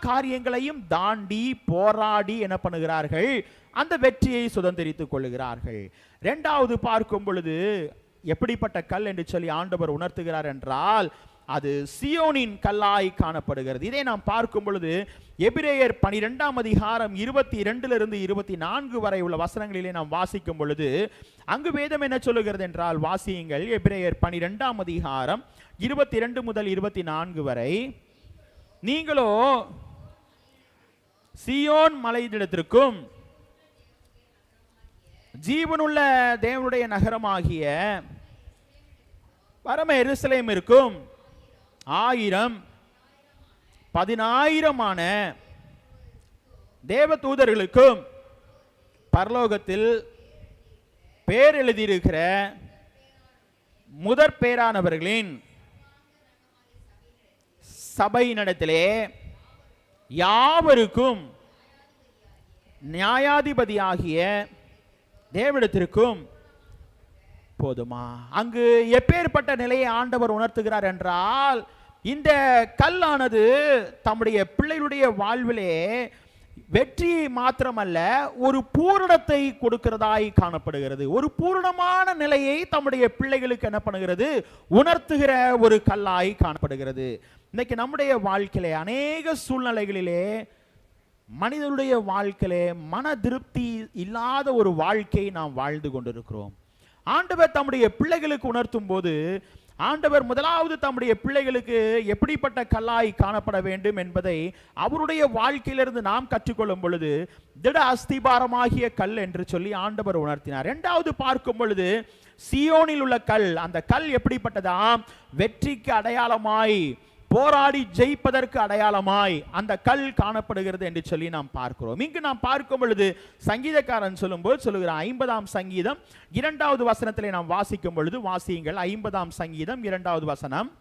காரியங்களையும் தாண்டி போராடி என்ன பண்ணுகிறார்கள், அந்த வெற்றியை சுதந்திரித்துக் கொள்கிறார்கள். இரண்டாவது பார்க்கும் பொழுது எப்படிப்பட்ட கல் என்று சொல்லி ஆண்டவர் உணர்த்துகிறார் என்றால் அது சியோனின் கல்லாய் காணப்படுகிறது. இதை நாம் பார்க்கும் பொழுது எபிரேயர் 12ஆம் அதிகாரம் 22லிருந்து 24 வரை உள்ள வசனங்களிலே நாம் வாசிக்கும் பொழுது அங்கு வேதம் என்ன சொல்லுகிறது என்றால், வாசியுங்கள். எபிரேயர் 12ஆம் அதிகாரம் 22 முதல் 24 வரை. நீங்களோ சியோன் மலையிடத்திற்கும் ஜீவனுள்ள தேவனுடைய நகரமாகிய பரம எருசலேமிற்கும் 1000 10,000 தேவ தூதர்களுக்கும் பரலோகத்தில் பேர் எழுதியிருக்கிற முதற் பேரானவர்களின் சபையினிடத்திலே யாவருக்கும் நியாயாதிபதியாகிய தேவனிடத்திற்கும் போதுமா. அங்கு எப்பேற்பட்ட நிலையை ஆண்டவர் உணர்த்துகிறார் என்றால், இந்த கல்லானது தம்முடைய பிள்ளைகளுடைய வாழ்விலே வெற்றியை மாத்திரமல்ல ஒரு பூரணத்தை கொடுக்கிறதாய் காணப்படுகிறது. ஒரு பூரணமான நிலையை தம்முடைய பிள்ளைகளுக்கு என்ன பண்ணுகிறது, உணர்த்துகிற ஒரு கல்லாய் காணப்படுகிறது. இன்னைக்கு நம்முடைய வாழ்க்கையிலே அநேக சூழ்நிலைகளிலே மனிதனுடைய வாழ்க்கையிலே மன திருப்தி இல்லாத ஒரு வாழ்க்கை நாம் வாழ்ந்து கொண்டிருக்கிறோம். ஆண்டவர் தம்முடைய பிள்ளைகளுக்கு உணர்த்தும் போது ஆண்டவர் முதலாவது தம்முடைய பிள்ளைகளுக்கு எப்படிப்பட்ட கல்லாய் காணப்பட வேண்டும் என்பதை அவருடைய வாழ்க்கையிலிருந்து நாம் கற்றுக்கொள்ளும் பொழுது திட அஸ்திபாரமாகிய கல் என்று சொல்லி ஆண்டவர் உணர்த்தினார். இரண்டாவது பார்க்கும் பொழுது சியோனில் உள்ள கல், அந்த கல் எப்படிப்பட்டதாம், வெற்றிக்கு அடையாளமாய் போராடி ஜெயிப்பதற்கு அடையாளமாய் அந்த கல் காணப்படுகிறது என்று சொல்லி நாம் பார்க்கிறோம். இங்கு நாம் பார்க்கும் பொழுது சங்கீதக்காரன் சொல்லும்போது சொல்லுகிறார், 50ஆம் சங்கீதம் 2வது வசனத்திலே நாம் வாசிக்கும் பொழுது, வாசியுங்கள். 50ஆம் சங்கீதம் 2வது வசனம்.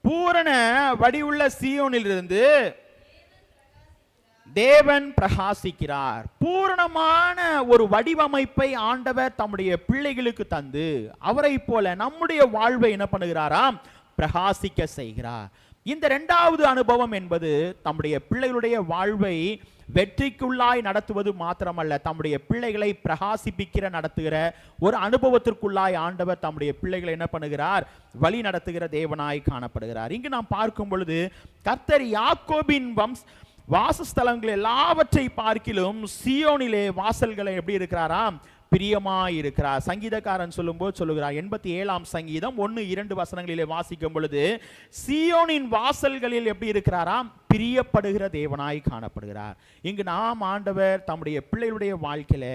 பூரண வடிவுள்ள சீயோனிலிருந்து தேவன் பிரகாசிக்கிறார். பூரணமான ஒரு வடிவமைப்பை ஆண்டவர் தம்முடைய பிள்ளைகளுக்கு தந்து அவரை போல நம்முடைய வாழ்வை என்ன பண்ணுகிறாராம், பிரகாசிக்க செய்கிறார். இந்த இரண்டாவது அனுபவம் என்பது தம்முடைய பிள்ளைகளுடைய வாழ்வை வெற்றிக்குள்ளாய் நடத்துவது மாத்திரமல்ல, தம்முடைய பிள்ளைகளை பிரகாசிப்பிக்கிற நடத்துகிற ஒரு அனுபவத்திற்குள்ளாய் ஆண்டவர் தம்முடைய பிள்ளைகளை என்ன பண்ணுகிறார், வழி நடத்துகிற தேவனாய் காணப்படுகிறார். இங்கு நாம் பார்க்கும் பொழுது கர்த்தர் யாக்கோபின் வாசஸ்தலங்கள் எல்லாவற்றை பார்க்கிலும் சியோனிலே வாசல்களை எப்படி இருக்கிறாராம், பிரியமாய் இருக்கிறார். சங்கீதக்காரன் சொல்லும்போது சொல்லுகிறார், 87ஆம் சங்கீதம் 1-2 வசனங்களிலே வாசிக்கும் பொழுது சியோனின் வாசல்களில் எப்படி இருக்கிறாராம், பிரியப்படுகிற தேவனாய் காணப்படுகிறார். இங்கு நாம் ஆண்டவர் தம்முடைய பிள்ளைகளுடைய வாழ்க்கையில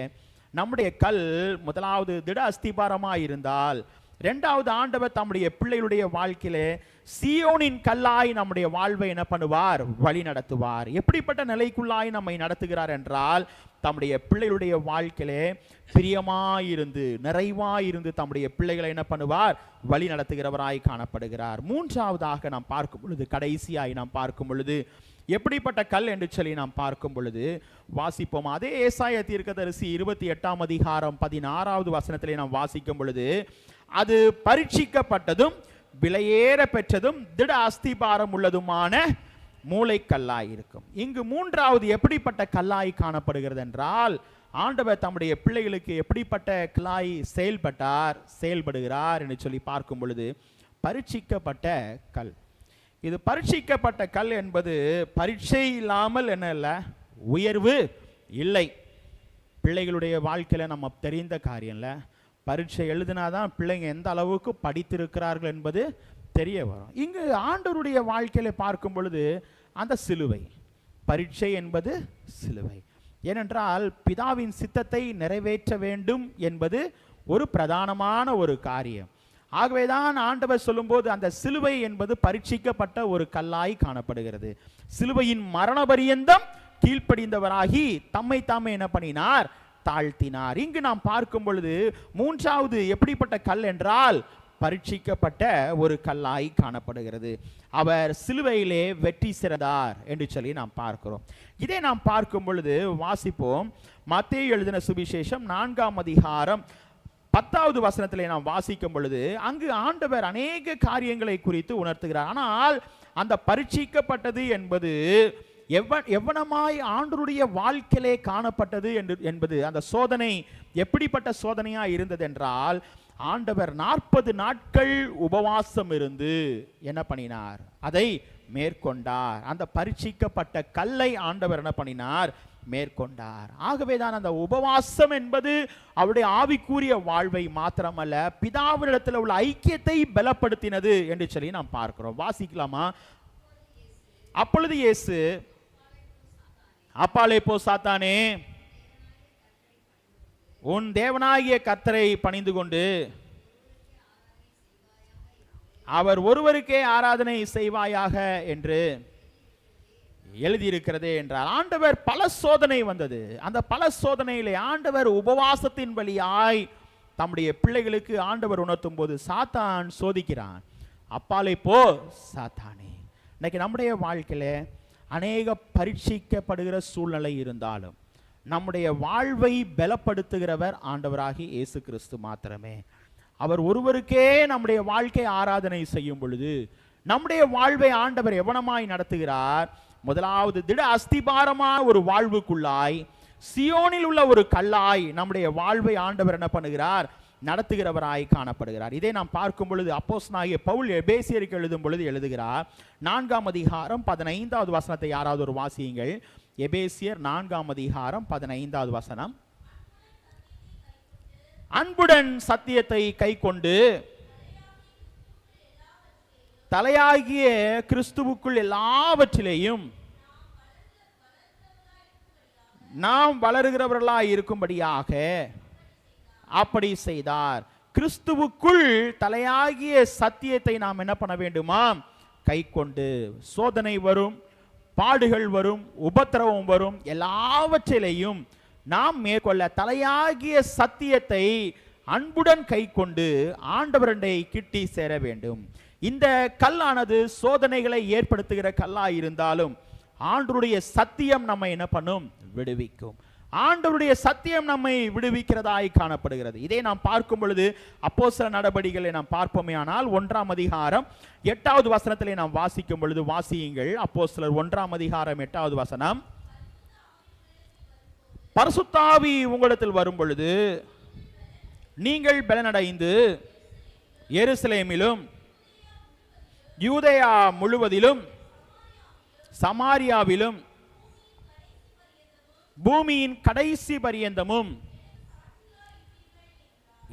நம்முடைய கல் முதலாவது திட அஸ்திபாரமாய் இருந்தால், இரண்டாவது ஆண்டவர் தம்முடைய பிள்ளைகளுடைய வாழ்க்கையிலே சியோனின் கல்லாய் நம்முடைய வாழ்வை என்ன பண்ணுவார், வழி நடத்துவார். எப்படிப்பட்ட நிலைக்குள்ளாய் நம்மை நடத்துகிறார் என்றால், தம்முடைய பிள்ளைகளுடைய வாழ்க்கையிலே பிரியமாயிருந்து நிறைவாயிருந்து தம்முடைய பிள்ளைகளை என்ன பண்ணுவார், வழி நடத்துகிறவராய் காணப்படுகிறார். மூன்றாவதாக நாம் பார்க்கும் பொழுது, கடைசியாய் நாம் பார்க்கும் பொழுது எப்படிப்பட்ட கல் என்று சொல்லி நாம் பார்க்கும் பொழுது வாசிப்போம். அதே ஏசாயா தீர்க்கதரிசி 28ஆம் அதிகாரம் 16வது வசனத்திலே நாம் வாசிக்கும் பொழுது, அது பரீட்சிக்கப்பட்டதும் விலையேற பெற்றதும் திட அஸ்திபாரம் உள்ளதுமான மூளைக்கல்லாய் இருக்கும். இங்கு மூன்றாவது எப்படிப்பட்ட கல்லாய் காணப்படுகிறது என்றால், ஆண்டவர் தம்முடைய பிள்ளைகளுக்கு எப்படிப்பட்ட கல்லாய் செயல்படுகிறார் என்று சொல்லி பார்க்கும் பொழுது, பரீட்சிக்கப்பட்ட கல். இது பரீட்சிக்கப்பட்ட கல் என்பது பரீட்சை இல்லாமல் என்ன இல்லை, உயர்வு இல்லை. பிள்ளைகளுடைய வாழ்க்கையில் நம்ம தெரிந்த காரியம் இல்லை, பரீட்சை எழுதினாதான் பிள்ளைங்க எந்த அளவுக்கு படித்திருக்கிறார்கள் என்பது தெரிய வரும். இங்கு ஆண்டவருடைய வாழ்க்கையில பார்க்கும் பொழுது அந்த சிலுவை, பரீட்சை என்பது சிலுவை. ஏனென்றால் பிதாவின் சித்தத்தை நிறைவேற்ற வேண்டும் என்பது ஒரு பிரதானமான ஒரு காரியம். ஆகவேதான் ஆண்டவர் சொல்லும்போது அந்த சிலுவை என்பது பரீட்சிக்கப்பட்ட ஒரு கல்லாய் காணப்படுகிறது. சிலுவையின் மரண பரியந்தம் கீழ்ப்படிந்தவராகி தம்மை தாமே என்ன பண்ணினார்? தாழ்த்தினார். இங்கு நாம் பார்க்கும் பொழுது மூன்றாவது எப்படிப்பட்ட கல் என்றால் பரீட்சிக்கப்பட்ட ஒரு கல்லாய் காணப்படுகிறது. அவர் சிலுவையிலே வெற்றி சிறந்தார் என்று சொல்லி நாம் பார்க்கிறோம். இதை நாம் பார்க்கும் பொழுது வாசிப்போம். மத்தேயு எழுதின சுவிசேஷம் 4ஆம் அதிகாரம் 10வது வசனத்திலே நாம் வாசிக்கும் பொழுது அங்கு ஆண்டவர் அநேக காரியங்களை குறித்து உணர்த்துகிறார். ஆனால் அந்த பரீட்சிக்கப்பட்டது என்பது எவ்வனமாய் ஆண்டவருடைய வாழ்க்கையிலே காணப்பட்டது என்பது அந்த சோதனை எப்படிப்பட்ட சோதனையா இருந்தது என்றால், ஆண்டவர் 40 நாட்கள் உபவாசம் இருந்து என்ன பண்ணினார்? அதை மேற்கொண்டார். அந்த பரீட்சிக்கப்பட்ட கல்லை ஆண்டவர் என்ன பண்ணினார்? மேற்கொண்டார். ஆகவேதான் அந்த உபவாசம் என்பது அவருடைய ஆவிக்குரிய வாழ்வை மாத்திரமல்ல, பிதாவினிடத்தில் உள்ள ஐக்கியத்தை பலப்படுத்தினது என்று சொல்லி நாம் பார்க்கிறோம். வாசிக்கலாமா? அப்பொழுது இயேசு, அப்பாலே போ சாத்தானே, உன் தேவனாகிய கர்த்தரை பணிந்து கொண்டு அவர் ஒருவருக்கே ஆராதனை செய்வாயாக என்று எழுதியிருக்கிறதே என்றார். ஆண்டவர் பல சோதனை வந்தது. அந்த பல சோதனையிலே ஆண்டவர் உபவாசத்தின் வழியாய் தம்முடைய பிள்ளைகளுக்கு ஆண்டவர் உணர்த்தும் போது சாத்தான் சோதிக்கிறான். அப்பாலே போ சாத்தானே. இன்னைக்கு நம்முடைய வாழ்க்கையில அநேக பரீட்சிக்கப்படுகிற சூழ்நிலை இருந்தாலும் நம்முடைய வாழ்வை பலப்படுத்துகிறவர் ஆண்டவராகி இயேசு கிறிஸ்து மாத்திரமே. அவர் ஒருவருக்கே நம்முடைய வாழ்க்கை ஆராதனை செய்யும் பொழுது நம்முடைய வாழ்வை ஆண்டவர் எவனமாய் நடத்துகிறார்? முதலாவது திட அஸ்திபாரமான ஒரு வாழ்வுக்குள்ளாய், சியோனில் உள்ள ஒரு கல்லாய் நம்முடைய வாழ்வை ஆண்டவர் என்ன பண்ணுகிறார்? நடத்துகிறவராய் காணப்படுகிறார். இதை நாம் பார்க்கும் பொழுது அப்போஸ்தலனாகிய பவுல் எபேசியருக்கு எழுதும் பொழுது எழுதுகிறார். 4ஆம் அதிகாரம் 15வது வசனத்தை யாராவது ஒரு வாசியுங்கள். எபேசியர் 4ஆம் அதிகாரம் 15வது வசனம். அன்புடன் சத்தியத்தை கை கொண்டு தலையாகிய கிறிஸ்துவுக்குள் எல்லாவற்றிலேயும் நாம் வளருகிறவர்களாய் இருக்கும்படியாக அப்படி செய்தார். கிறிஸ்துவுக்குள் தலையாகிய சத்தியத்தை நாம் என்ன பண்ண வேண்டுமா? கை கொண்டு. சோதனை வரும், பாடுகள் வரும், உபத்திரவம் வரும், எல்லாவற்றிலேயும் நாம் மேற்கொள்ள தலையாகிய சத்தியத்தை அன்புடன் கை கொண்டு ஆண்டவரண்டை கிட்டி சேர வேண்டும். இந்த கல்லானது சோதனைகளை ஏற்படுத்துகிற கல்லாய் இருந்தாலும் ஆண்டவருடைய சத்தியம் நம்மை என்ன பண்ணும்? விடுவிக்கும். ஆண்டவருடைய சத்தியம் நம்மை விடுவிக்கிறதாய் காணப்படுகிறது. இதை நாம் பார்க்கும் பொழுது அப்போஸ்தல நடபடிகளை நாம் பார்ப்போமே. ஆனால் 1ஆம் அதிகாரம் 8வது வசனத்திலே நாம் வாசிக்கும் பொழுது வாசியுங்கள். அப்போஸ்தலர் 1ஆம் அதிகாரம் 8வது வசனம். பரிசுத்த ஆவி உங்களிடத்தில் வரும் பொழுது நீங்கள் பலனடைந்து எருசலேமிலும் யூதேயா முழுவதிலும் சமாரியாவிலும் பூமியின் கடைசி பரியந்தமும்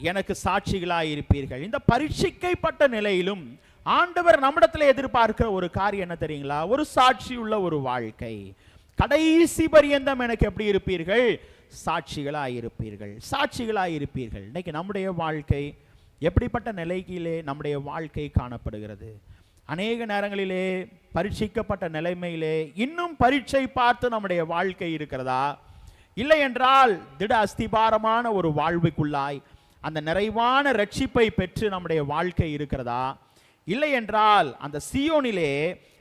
எனக்கு சாட்சிகளாய் இருப்பீர்கள். இந்த பரீட்சிக்கப்பட்ட நிலையிலும் ஆண்டவர் நம்மிடத்தில் எதிர்பார்க்கிற ஒரு காரியம் என்ன தெரியுங்களா? ஒரு சாட்சி உள்ள ஒரு வாழ்க்கை. கடைசி பரியந்தம் எனக்கு எப்படி இருப்பீர்கள்? சாட்சிகளாய் இருப்பீர்கள். சாட்சிகளாய் இருப்பீர்கள். இன்னைக்கு நம்முடைய வாழ்க்கை எப்படிப்பட்ட நிலையிலே நம்முடைய வாழ்க்கை காணப்படுகிறது? அநேக நேரங்களிலே பரீட்சிக்கப்பட்ட நிலைமையிலே இன்னும் பரீட்சை பார்த்து நம்முடைய வாழ்க்கை இருக்கிறதா? இல்லை என்றால் திட அஸ்திபாரமான ஒரு வாழ்வுக்குள்ளாய் அந்த நிறைவான ரட்சிப்பை பெற்று நம்முடைய வாழ்க்கை இருக்கிறதா? இல்லை என்றால் அந்த சியோனிலே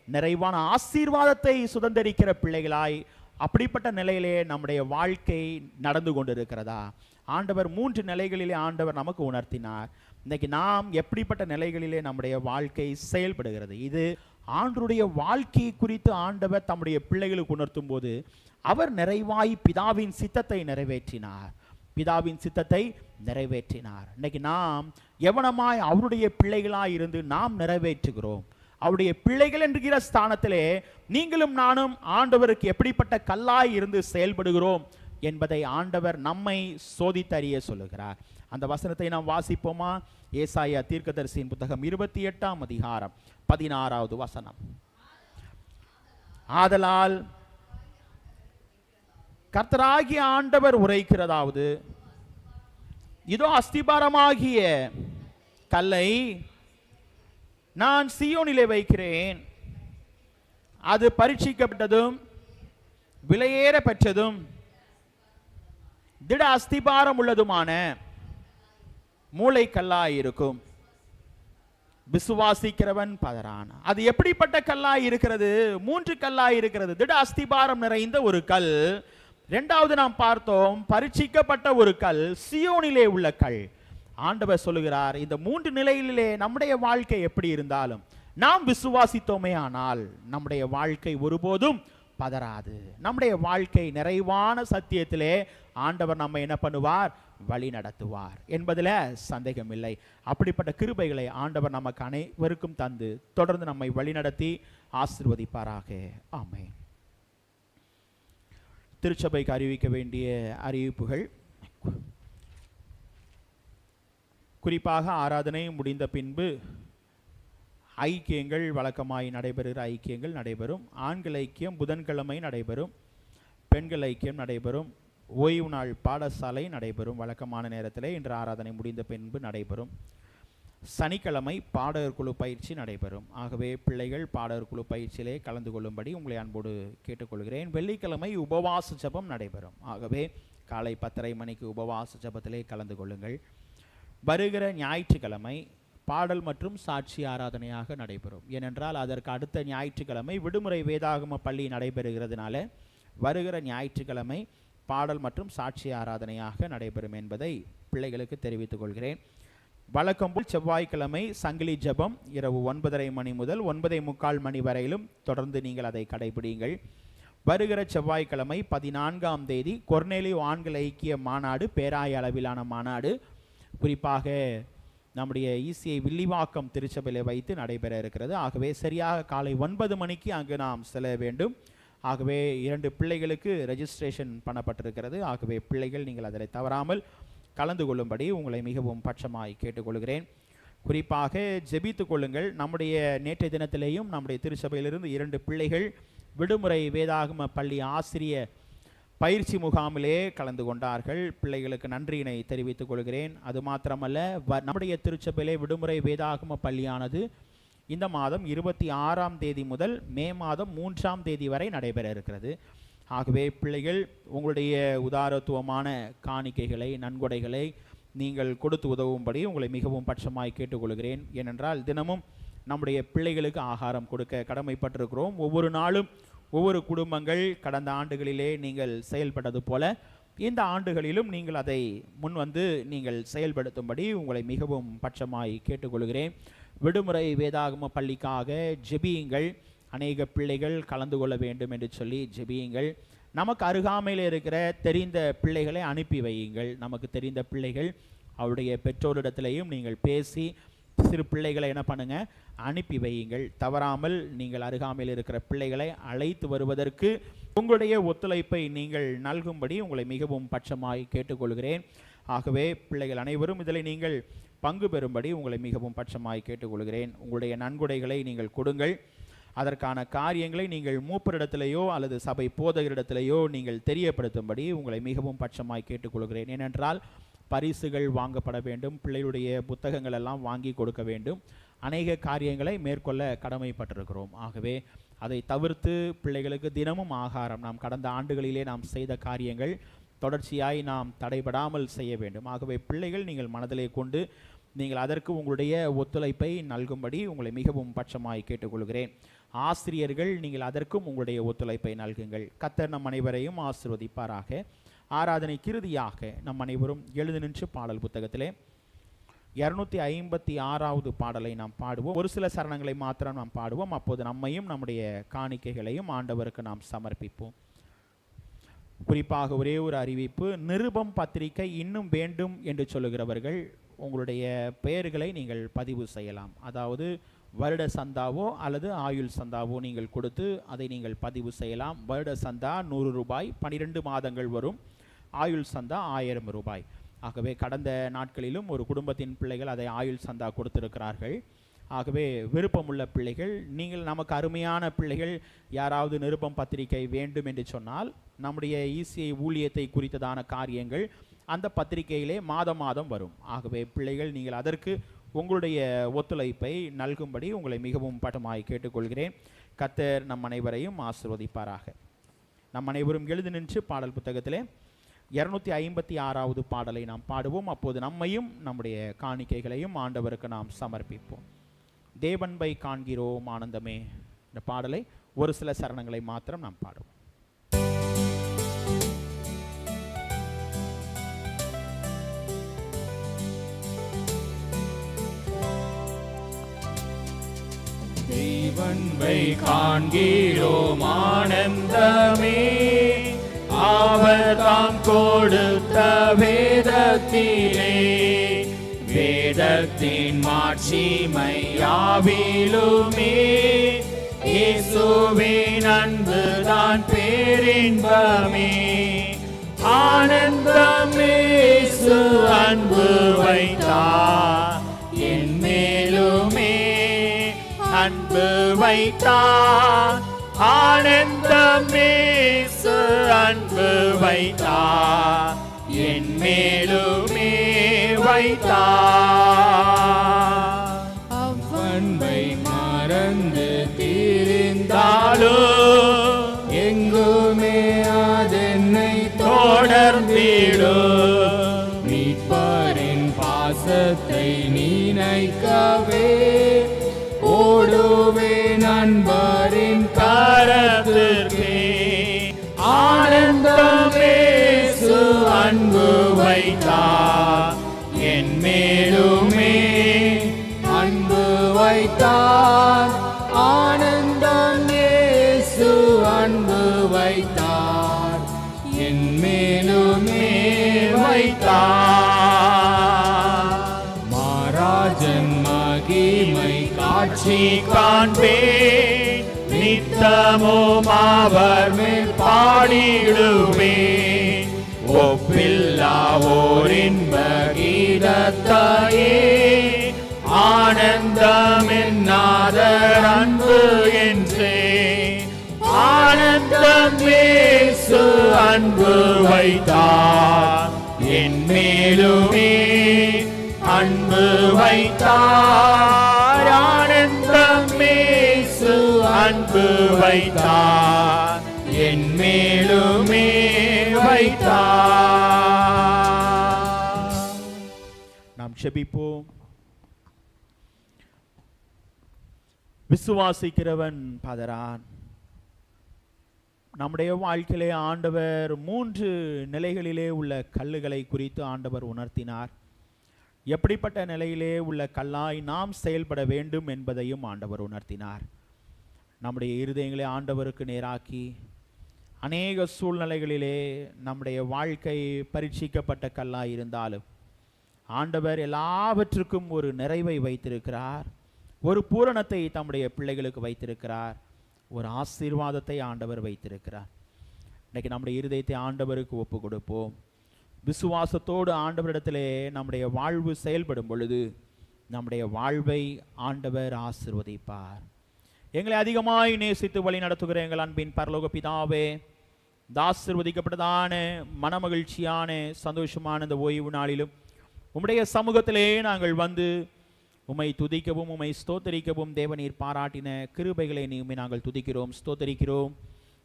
நிறைவான ஆசீர்வாதத்தை சுதந்திரிக்கிற பிள்ளைகளாய் அப்படிப்பட்ட நிலையிலே நம்முடைய வாழ்க்கை நடந்து கொண்டிருக்கிறதா? ஆண்டவர் 3 நிலைகளிலே ஆண்டவர் நமக்கு உணர்த்தினார். இன்னைக்கு நாம் எப்படிப்பட்ட நிலைகளிலே நம்முடைய வாழ்க்கை செயல்படுகிறது? இது ஆண்டவருடைய வாழ்க்கை குறித்து ஆண்டவர் தம்முடைய பிள்ளைகளுக்கு உணர்த்தும் போது அவர் நிறைவாய் பிதாவின் சித்தத்தை நிறைவேற்றினார். பிதாவின் சித்தத்தை நிறைவேற்றினார். இன்னைக்கு நாம் எவனமாய் அவருடைய பிள்ளைகளாய் இருந்து நாம் நிறைவேற்றுகிறோம். அவருடைய பிள்ளைகள் என்கிற ஸ்தானத்திலே நீங்களும் நானும் ஆண்டவருக்கு எப்படிப்பட்ட கல்லாய் இருந்து செயல்படுகிறோம் என்பதை ஆண்டவர் நம்மை சோதித்தறிய சொல்லுகிறார். அந்த வசனத்தை நாம் வாசிப்போமா? ஏசாயா தீர்க்கதரிசியின் புத்தகம் 28ஆம் அதிகாரம் 16வது வசனம். ஆதலால் கர்த்தராகிய ஆண்டவர் உரைக்கிறதாவது, இதோ அஸ்திபாரமாகிய கல்லை நான் சீயோனிலே வைக்கிறேன், அது பரீட்சிக்கப்பட்டதும் விலையேற பெற்றதும் திட அஸ்திபாரம் உள்ளதுமான மூளைக்கல்லாய் இருக்கும். விசுவாசிக்கிறவன் பதறான். அது எப்படிப்பட்ட கல்லாய் இருக்கிறது? 3 கல்லாய் இருக்கிறது. திட அஸ்திபாரம் நிறைந்த ஒரு கல். இரண்டாவது நாம் பார்த்தோம், பரீட்சிக்கப்பட்ட ஒரு கல், சியோனிலே உள்ள கல். ஆண்டவர் சொல்லுகிறார், இந்த 3 நிலையிலே நம்முடைய வாழ்க்கை எப்படி இருந்தாலும் நாம் விசுவாசித்தோமே ஆனால் நம்முடைய வாழ்க்கை ஒருபோதும் பதறாது. நம்முடைய வாழ்க்கை நிறைவான சத்தியத்திலே ஆண்டவர் நம்ம என்ன பண்ணுவார்? வழி நடத்துவார் என்பதில் சந்தேகம் இல்லை. அப்படிப்பட்ட கிருபைகளை ஆண்டவர் நமக்கு அனைவருக்கும் தந்து தொடர்ந்து நம்மை வழிநடத்தி ஆசீர்வதிப்பாராக. ஆமென். திருச்சபைக்கு அறிவிக்க வேண்டிய அறிவிப்புகள். குறிப்பாக ஆராதனை முடிந்த பின்பு ஐக்கியங்கள் வழக்கமாய் நடைபெறுகிற ஐக்கியங்கள் நடைபெறும். ஆண்கள் ஐக்கியம் புதன்கிழமை நடைபெறும். பெண்கள் ஐக்கியம் நடைபெறும். ஓய்வு நாள் பாடசாலை நடைபெறும் வழக்கமான நேரத்தில். இன்று ஆராதனை முடிந்த பின்பு நடைபெறும். சனிக்கிழமை பாடகர் குழு பயிற்சி நடைபெறும். ஆகவே பிள்ளைகள் பாடகர் குழு பயிற்சியிலே கலந்து கொள்ளும்படி உங்களை அன்போடு கேட்டுக்கொள்கிறேன். வெள்ளிக்கிழமை உபவாச ஜெபம் நடைபெறும். ஆகவே காலை 10:30 மணிக்கு உபவாச ஜெபத்திலே கலந்து கொள்ளுங்கள். வருகிற ஞாயிற்றுக்கிழமை பாடல் மற்றும் சாட்சி ஆராதனையாக நடைபெறும். ஏனென்றால் அதற்கு அடுத்த ஞாயிற்றுக்கிழமை விடுமுறை வேதாகம பள்ளி நடைபெறுகிறதுனால வருகிற ஞாயிற்றுக்கிழமை பாடல் மற்றும் சாட்சி ஆராதனையாக நடைபெறும் என்பதை பிள்ளைகளுக்கு தெரிவித்துக் கொள்கிறேன். வழக்கம் போல் செவ்வாய்க்கிழமை சங்கிலி ஜெபம் இரவு 9:30 மணி முதல் 9:45 மணி வரையிலும் தொடர்ந்து நீங்கள் அதை கடைபிடிங்கள். வருகிற செவ்வாய்க்கிழமை 14ஆம் தேதி கொர்நேலியு ஆண்கள் ஐக்கிய மாநாடு, பேராய அளவிலான மாநாடு, குறிப்பாக நம்முடைய ECI வில்லிவாக்கம் திருச்சபையிலே வைத்து நடைபெற இருக்கிறது. ஆகவே சரியாக காலை 9 மணிக்கு அங்கு நாம் செல்ல வேண்டும். ஆகவே 2 பிள்ளைகளுக்கு ரெஜிஸ்ட்ரேஷன் பண்ணப்பட்டிருக்கிறது. ஆகவே பிள்ளைகள் நீங்கள் அதில் தவறாமல் கலந்து கொள்ளும்படி உங்களை மிகவும் பட்சமாய் கேட்டுக்கொள்கிறேன். குறிப்பாக ஜெபித்து கொள்ளுங்கள். நம்முடைய நேற்றைய தினத்திலேயும் நம்முடைய திருச்சபையிலிருந்து 2 பிள்ளைகள் விடுமுறை வேதாகம பள்ளி ஆசிரிய பயிற்சி முகாமிலே கலந்து கொண்டார்கள். பிள்ளைகளுக்கு நன்றியினை தெரிவித்துக் கொள்கிறேன். அது மாத்திரமல்ல, நம்முடைய திருச்சபையிலே விடுமுறை வேதாகம பள்ளியானது இந்த மாதம் 26ஆம் தேதி முதல் மே மாதம் 3ஆம் தேதி வரை நடைபெற இருக்கிறது. ஆகவே பிள்ளைகள் உங்களுடைய உதாரத்துவமான காணிக்கைகளை, நன்கொடைகளை நீங்கள் கொடுத்து உதவும்படி உங்களை மிகவும் பட்சமாய் கேட்டுக்கொள்கிறேன். ஏனென்றால் தினமும் நம்முடைய பிள்ளைகளுக்கு ஆகாரம் கொடுக்க கடமைப்பட்டிருக்கிறோம். ஒவ்வொரு நாளும் ஒவ்வொரு குடும்பங்கள் கடந்த ஆண்டுகளிலே நீங்கள் செயல்பட்டது போல இந்த ஆண்டுகளிலும் நீங்கள் அதை முன்வந்து நீங்கள் செயல்படுத்தும்படி உங்களை மிகவும் பட்சமாய் கேட்டுக்கொள்கிறேன். விடுமுறை வேதாகம பள்ளிக்காக ஜெபியுங்கள். அநேக பிள்ளைகள் கலந்து கொள்ள வேண்டும் என்று சொல்லி ஜெபியுங்கள். நமக்கு அருகாமையில் இருக்கிற தெரிந்த பிள்ளைகளை அனுப்பி வையுங்கள். நமக்கு தெரிந்த பிள்ளைகள் அவருடைய பெற்றோரிடத்திலையும் நீங்கள் பேசி சிறு பிள்ளைகளை என்ன பண்ணுங்க, அனுப்பி வையுங்கள். தவறாமல் நீங்கள் அருகாமையில் இருக்கிற பிள்ளைகளை அழைத்து வருவதற்கு உங்களுடைய ஒத்துழைப்பை நீங்கள் நல்கும்படி உங்களை மிகவும் பட்சமாய் கேட்டுக்கொள்கிறேன். ஆகவே பிள்ளைகள் அனைவரும் இதில் நீங்கள் பங்கு பெறும்படி உங்களை மிகவும் பட்சமாய் கேட்டுக்கொள்கிறேன். உங்களுடைய நன்கொடைகளை நீங்கள் கொடுங்கள். அதற்கான காரியங்களை நீங்கள் மூப்பரிடத்திலேயோ அல்லது சபை போதகரிடத்திலேயோ நீங்கள் தெரியப்படுத்தும்படி உங்களை மிகவும் பட்சமாய் கேட்டுக்கொள்கிறேன். ஏனென்றால் பரிசுகள் வாங்கப்பட வேண்டும், பிள்ளைகளுடைய புத்தகங்கள் எல்லாம் வாங்கி கொடுக்க வேண்டும், அநேக காரியங்களை மேற்கொள்ள கடமைப்பட்டிருக்கிறோம். ஆகவே அதை தவிர்த்து பிள்ளைகளுக்கு தினமும் ஆகாரம் நாம் கடந்த ஆண்டுகளிலே நாம் செய்த காரியங்கள் தொடர்ச்சியாய் நாம் தடைபடாமல் செய்ய வேண்டும். ஆகவே பிள்ளைகள் நீங்கள் மனதிலே கொண்டு நீங்கள் அதற்கு உங்களுடைய ஒத்துழைப்பை நல்கும்படி உங்களை மிகவும் பட்சமாய் கேட்டுக்கொள்கிறேன். ஆசிரியர்கள் நீங்கள் அதற்கும் உங்களுடைய ஒத்துழைப்பை நல்குங்கள். கர்த்தர் நம் அனைவரையும் ஆசீர்வதிப்பாராக. ஆராதனை கிருதியாக நம் அனைவரும் எழுந்து நின்று பாடல் புத்தகத்திலே 256வது பாடலை நாம் பாடுவோம். ஒரு சில சரணங்களை மாத்திரம் நாம் பாடுவோம். அப்போது நம்மையும் நம்முடைய காணிக்கைகளையும் ஆண்டவருக்கு நாம் சமர்ப்பிப்போம். குறிப்பாக ஒரே ஒரு அறிவிப்பு, நிருபம் பத்திரிகை இன்னும் வேண்டும் என்று சொல்லுகிறவர்கள் உங்களுடைய பெயர்களை நீங்கள் பதிவு செய்யலாம். அதாவது வருட சந்தாவோ அல்லது ஆயுள் சந்தாவோ நீங்கள் கொடுத்து அதை நீங்கள் பதிவு செய்யலாம். வருட சந்தா 100 ரூபாய், 12 மாதங்கள் வரும். ஆயுள் சந்தா 1000 ரூபாய். ஆகவே கடந்த நாட்களிலும் ஒரு குடும்பத்தின் பிள்ளைகள் அதை ஆயுள் சந்தா கொடுத்திருக்கிறார்கள். ஆகவே விருப்பமுள்ள பிள்ளைகள், நீங்கள் நமக்கு அருமையான பிள்ளைகள் யாராவது நிருபம் பத்திரிகை வேண்டும் என்று சொன்னால் நம்முடைய ECI ஊழியத்தை குறித்ததான காரியங்கள் அந்த பத்திரிகையிலே மாதம் மாதம் வரும். ஆகவே பிள்ளைகள் நீங்கள் அதற்கு உங்களுடைய ஒத்துழைப்பை நல்கும்படி உங்களை மிகவும் பட்டமாய் கேட்டுக்கொள்கிறேன். கர்த்தர் நம் அனைவரையும் ஆசீர்வதிப்பாராக. நம் அனைவரும் எழுதி நின்று பாடல் புத்தகத்திலே 256வது பாடலை நாம் பாடுவோம். அப்போது நம்மையும் நம்முடைய காணிக்கைகளையும் ஆண்டவருக்கு நாம் சமர்ப்பிப்போம். தேவன்பை காண்கிறோம் ஆனந்தமே, இந்த பாடலை ஒரு சில சரணங்களை மாத்திரம் நாம் பாடுவோம். தேவன்பை காண்கிறோம் ஆனந்தமே, அவர் தாம் கொடுத்த வேதத்திலே, வேதத்தின் மாட்சிமை யாவிலுமே, இயேசுவின் அன்புதான் பேரின்பமே. ஆனந்தமே இயேசு அன்பு வைத்தார் என் மேலுமே, அன்பு வைத்தார். ஆனந்தமே இயேசு அன்பு வைத்தார் என் மேலுமே வைத்தார். அவ்வன்பை மறந்து தீர்ந்தாலோ எங்குமே அதென்னை தொடர்ந்திடும். மீட்பரின் பாசத்தை நினைக்கவே ஓடுவே நண்பரின் கரத்திற்கே. ஆனந்தமே இயேசு அன்பு வைத்தார் என் மேலுமே, அன்பு வைத்தார். ஆனந்தம் இயேசு அன்பு வைத்தார் என் மேலுமே வைத்தார். மாராஜன் மகிமை காட்சி காண்பேன், நித்தமும் அவர் மேல் பாடிடுவேன். ஒப்பில்லாவோரின்ப கீதத்தையே ஆனந்தம் என்னாதர் அன்பு என்றே. ஆனந்தம் இயேசு அன்பு வைத்தார் என் மேலுமே, அன்பு வைத்தார். ஆனந்தம் இயேசு அன்பு வைத்தார் என் மேலுமே வைத்தார். நாம் செபிப்போம். விசுவாசிக்கிறவன் பதறான். நம்முடைய வாழ்க்கையிலே ஆண்டவர் 3 நிலைகளிலே உள்ள கல்லுகளை குறித்து ஆண்டவர் உணர்த்தினார். எப்படிப்பட்ட நிலையிலே உள்ள கல்லாய் நாம் செயல்பட வேண்டும் என்பதையும் ஆண்டவர் உணர்த்தினார். நம்முடைய இருதயங்களை ஆண்டவருக்கு நேராக்கி அநேக சூழ்நிலைகளிலே நம்முடைய வாழ்க்கை பரீட்சிக்கப்பட்ட கல்லாய் இருந்தாலும் ஆண்டவர் எல்லாவற்றுக்கும் ஒரு நிறைவை வைத்திருக்கிறார், ஒரு பூரணத்தை தம்முடைய பிள்ளைகளுக்கு வைத்திருக்கிறார், ஒரு ஆசீர்வாதத்தை ஆண்டவர் வைத்திருக்கிறார். இன்றைக்கு நம்முடைய இருதயத்தை ஆண்டவருக்கு ஒப்பு கொடுப்போம். விசுவாசத்தோடு ஆண்டவரிடத்திலே நம்முடைய வாழ்வு செயல்படும் பொழுது நம்முடைய வாழ்வை ஆண்டவர் ஆசீர்வதிப்பார். எங்களை அதிகமாய் நேசித்து வழி நடத்துகிற எங்கள் அன்பின் பரலோக பிதாவே, இந்த ஆசீர்வதிக்கப்பட்டதான மனமகிழ்ச்சியான சந்தோஷமான இந்த ஓய்வு நாளிலும் உம்முடைய சமூகத்திலே நாங்கள் வந்து உம்மை துதிக்கவும் உம்மை ஸ்தோத்தரிக்கவும் தேவநீர் பாராட்டின கிருபைகளை நீ நாங்கள் துதிக்கிறோம், ஸ்தோத்தரிக்கிறோம்.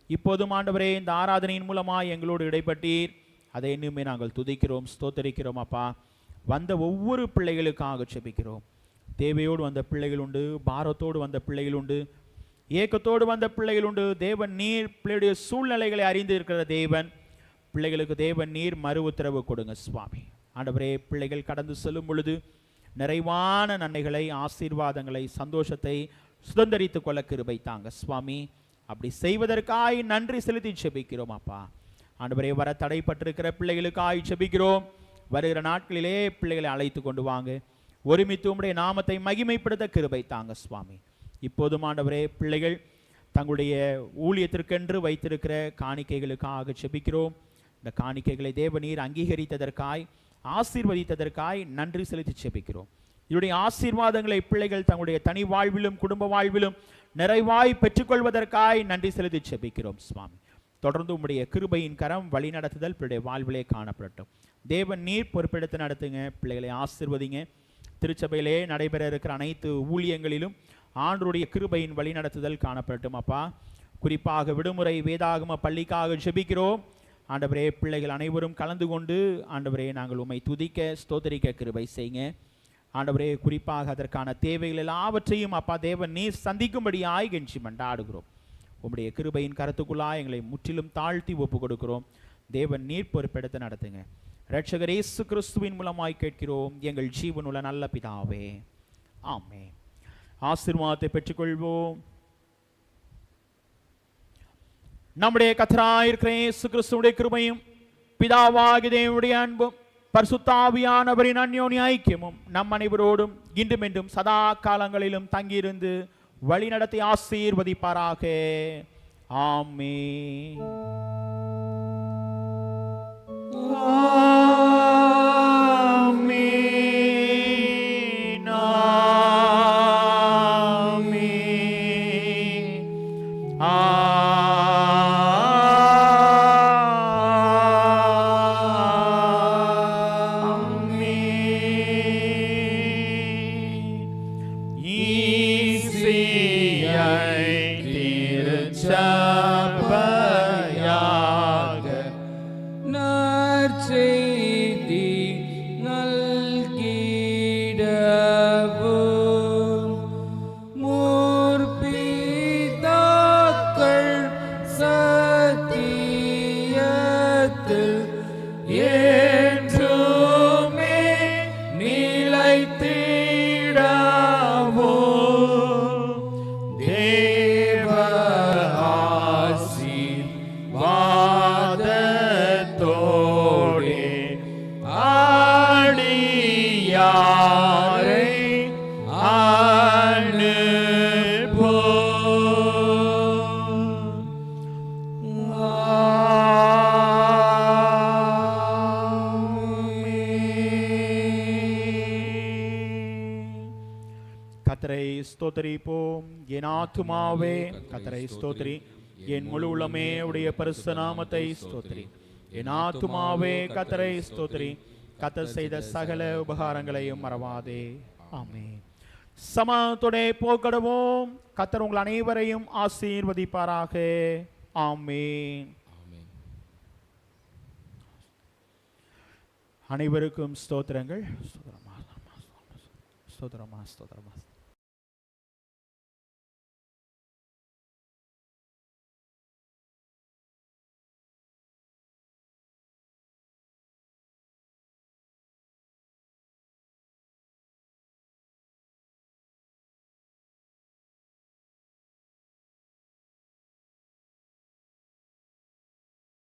இப்போதும் ஆண்டவரே இந்த ஆராதனையின் மூலமாக எங்களோடு இடைப்பட்டீர், அதை இன்னுமே நாங்கள் துதிக்கிறோம், ஸ்தோத்தரிக்கிறோம். அப்பா, வந்த ஒவ்வொரு பிள்ளைகளுக்காக செபிக்கிறோம். தேவையோடு வந்த பிள்ளைகள் உண்டு, பாரத்தோடு வந்த பிள்ளைகள் உண்டு, ஏக்கத்தோடு வந்த பிள்ளைகள் உண்டு. தேவன் நீர் பிள்ளையுடைய சூழ்நிலைகளை அறிந்து இருக்கிற தேவன், பிள்ளைகளுக்கு தேவன் நீர் மறு உத்தரவு கொடுங்க சுவாமி. ஆண்டவரே, பிள்ளைகள் கடந்து செல்லும் பொழுது நிறைவான நன்மைகளை, ஆசீர்வாதங்களை, சந்தோஷத்தை சுதந்திரித்து கொள்ள கிருபை தாங்க சுவாமி. அப்படி செய்வதற்காய் நன்றி செலுத்தி செபிக்கிறோம் அப்பா. ஆண்டவரே, வர தடைப்பட்டிருக்கிற பிள்ளைகளுக்காய் செபிக்கிறோம். வருகிற நாட்களிலே பிள்ளைகளை அழைத்து கொண்டு வாங்க, ஒருமித்து உம்முடைய நாமத்தை மகிமைப்படுத்த கிருபை தாங்க சுவாமி. இப்போதும் ஆண்டவரே, பிள்ளைகள் தங்களுடைய ஊழியத்திற்கென்று வைத்திருக்கிற காணிக்கைகளுக்காக செபிக்கிறோம். இந்த காணிக்கைகளை தேவநீர் அங்கீகரித்ததற்காய், ஆசீர்வதித்ததற்காய் நன்றி செலுத்தி செபிக்கிறோம். இதனுடைய ஆசீர்வாதங்களை பிள்ளைகள் தங்களுடைய தனி வாழ்விலும் குடும்ப வாழ்விலும் நிறைவாய் பெற்றுக்கொள்வதற்காய் நன்றி செலுத்தி செபிக்கிறோம் சுவாமி. தொடர்ந்து உம்முடைய கிருபையின் கரம் வழி நடத்துதல் பிள்ளைய வாழ்விலே காணப்படட்டும். தேவன் நீர் பொறுப்பெடுத்து நடத்துங்க, பிள்ளைகளை ஆசீர்வதிங்க. திருச்சபையிலே நடைபெற இருக்கிற அனைத்து ஊழியங்களிலும் ஆண்டவருடைய கிருபையின் வழிநடத்துதல் காணப்படட்டும் அப்பா. குறிப்பாக விடுமுறை வேதாகம பள்ளிக்காக ஜெபிக்கிறோம் ஆண்டவரே. பிள்ளைகள் அனைவரும் கலந்து கொண்டு ஆண்டவரே நாங்கள் உம்மை துதிக்க ஸ்தோத்தரிக்க கிருபை செய்யுங்க ஆண்டவரே. குறிப்பாக அதற்கான தேவைகள் எல்லாவற்றையும் அப்பா தேவன் நீர் சந்திக்கும்படியாய் கெஞ்சி மன்றாடுகிறோம். உம்முடைய கிருபையின் கருத்துக்குள்ளாய் எங்களை முற்றிலும் தாழ்த்தி ஒப்பு கொடுக்கிறோம். தேவன் நீர் பொறுப்பெடுத்து நடத்துங்க. இரட்சகர் இயேசு கிறிஸ்துவின் மூலமாய் கேட்கிறோம் எங்கள் ஜீவனுள்ள நல்ல பிதாவே, ஆமென். ஆசீர்வாதத்தை பெற்றுக்கொள்வோம். நம்முடைய கர்த்தராய் இருக்கிற இயேசு கிறிஸ்துவுடைய கிருபையும் பிதாவாகிய தேவனுடைய அன்பும் பரிசுத்த ஆவியானவரின் அந்யோன்ய ஐக்கியமும் நம் அனைவரோடும் இன்றும் என்றும் சதா காலங்களிலும் தங்கியிருந்து வழிநடத்தி ஆசீர்வதிப்பாராக. ஆமென். கர்த்தரை ஸ்தோத்திரிப்போம். என் ஆத்துமாவே கர்த்தரை ஸ்தோத்திரி, என் முழு உள்ளமே உடைய பரிசுத்த நாமத்தை ஸ்தோத்திரி. என் ஆத்துமாவே கர்த்தரை ஸ்தோத்திரி, கர்த்தர் செய்த சகல உபகாரங்களையும் மறவாதே. ஆமென். சமாதானத்தோடே போகடவோம். கர்த்தர் உங்கள் அனைவரையும் ஆசீர்வதிப்பாராக. ஆமென். அனைவருக்கும் ஸ்தோத்திரங்கள். ஸ்தோத்திரமா ஸ்தோத்திரமா ஸ்தோத்திரமா.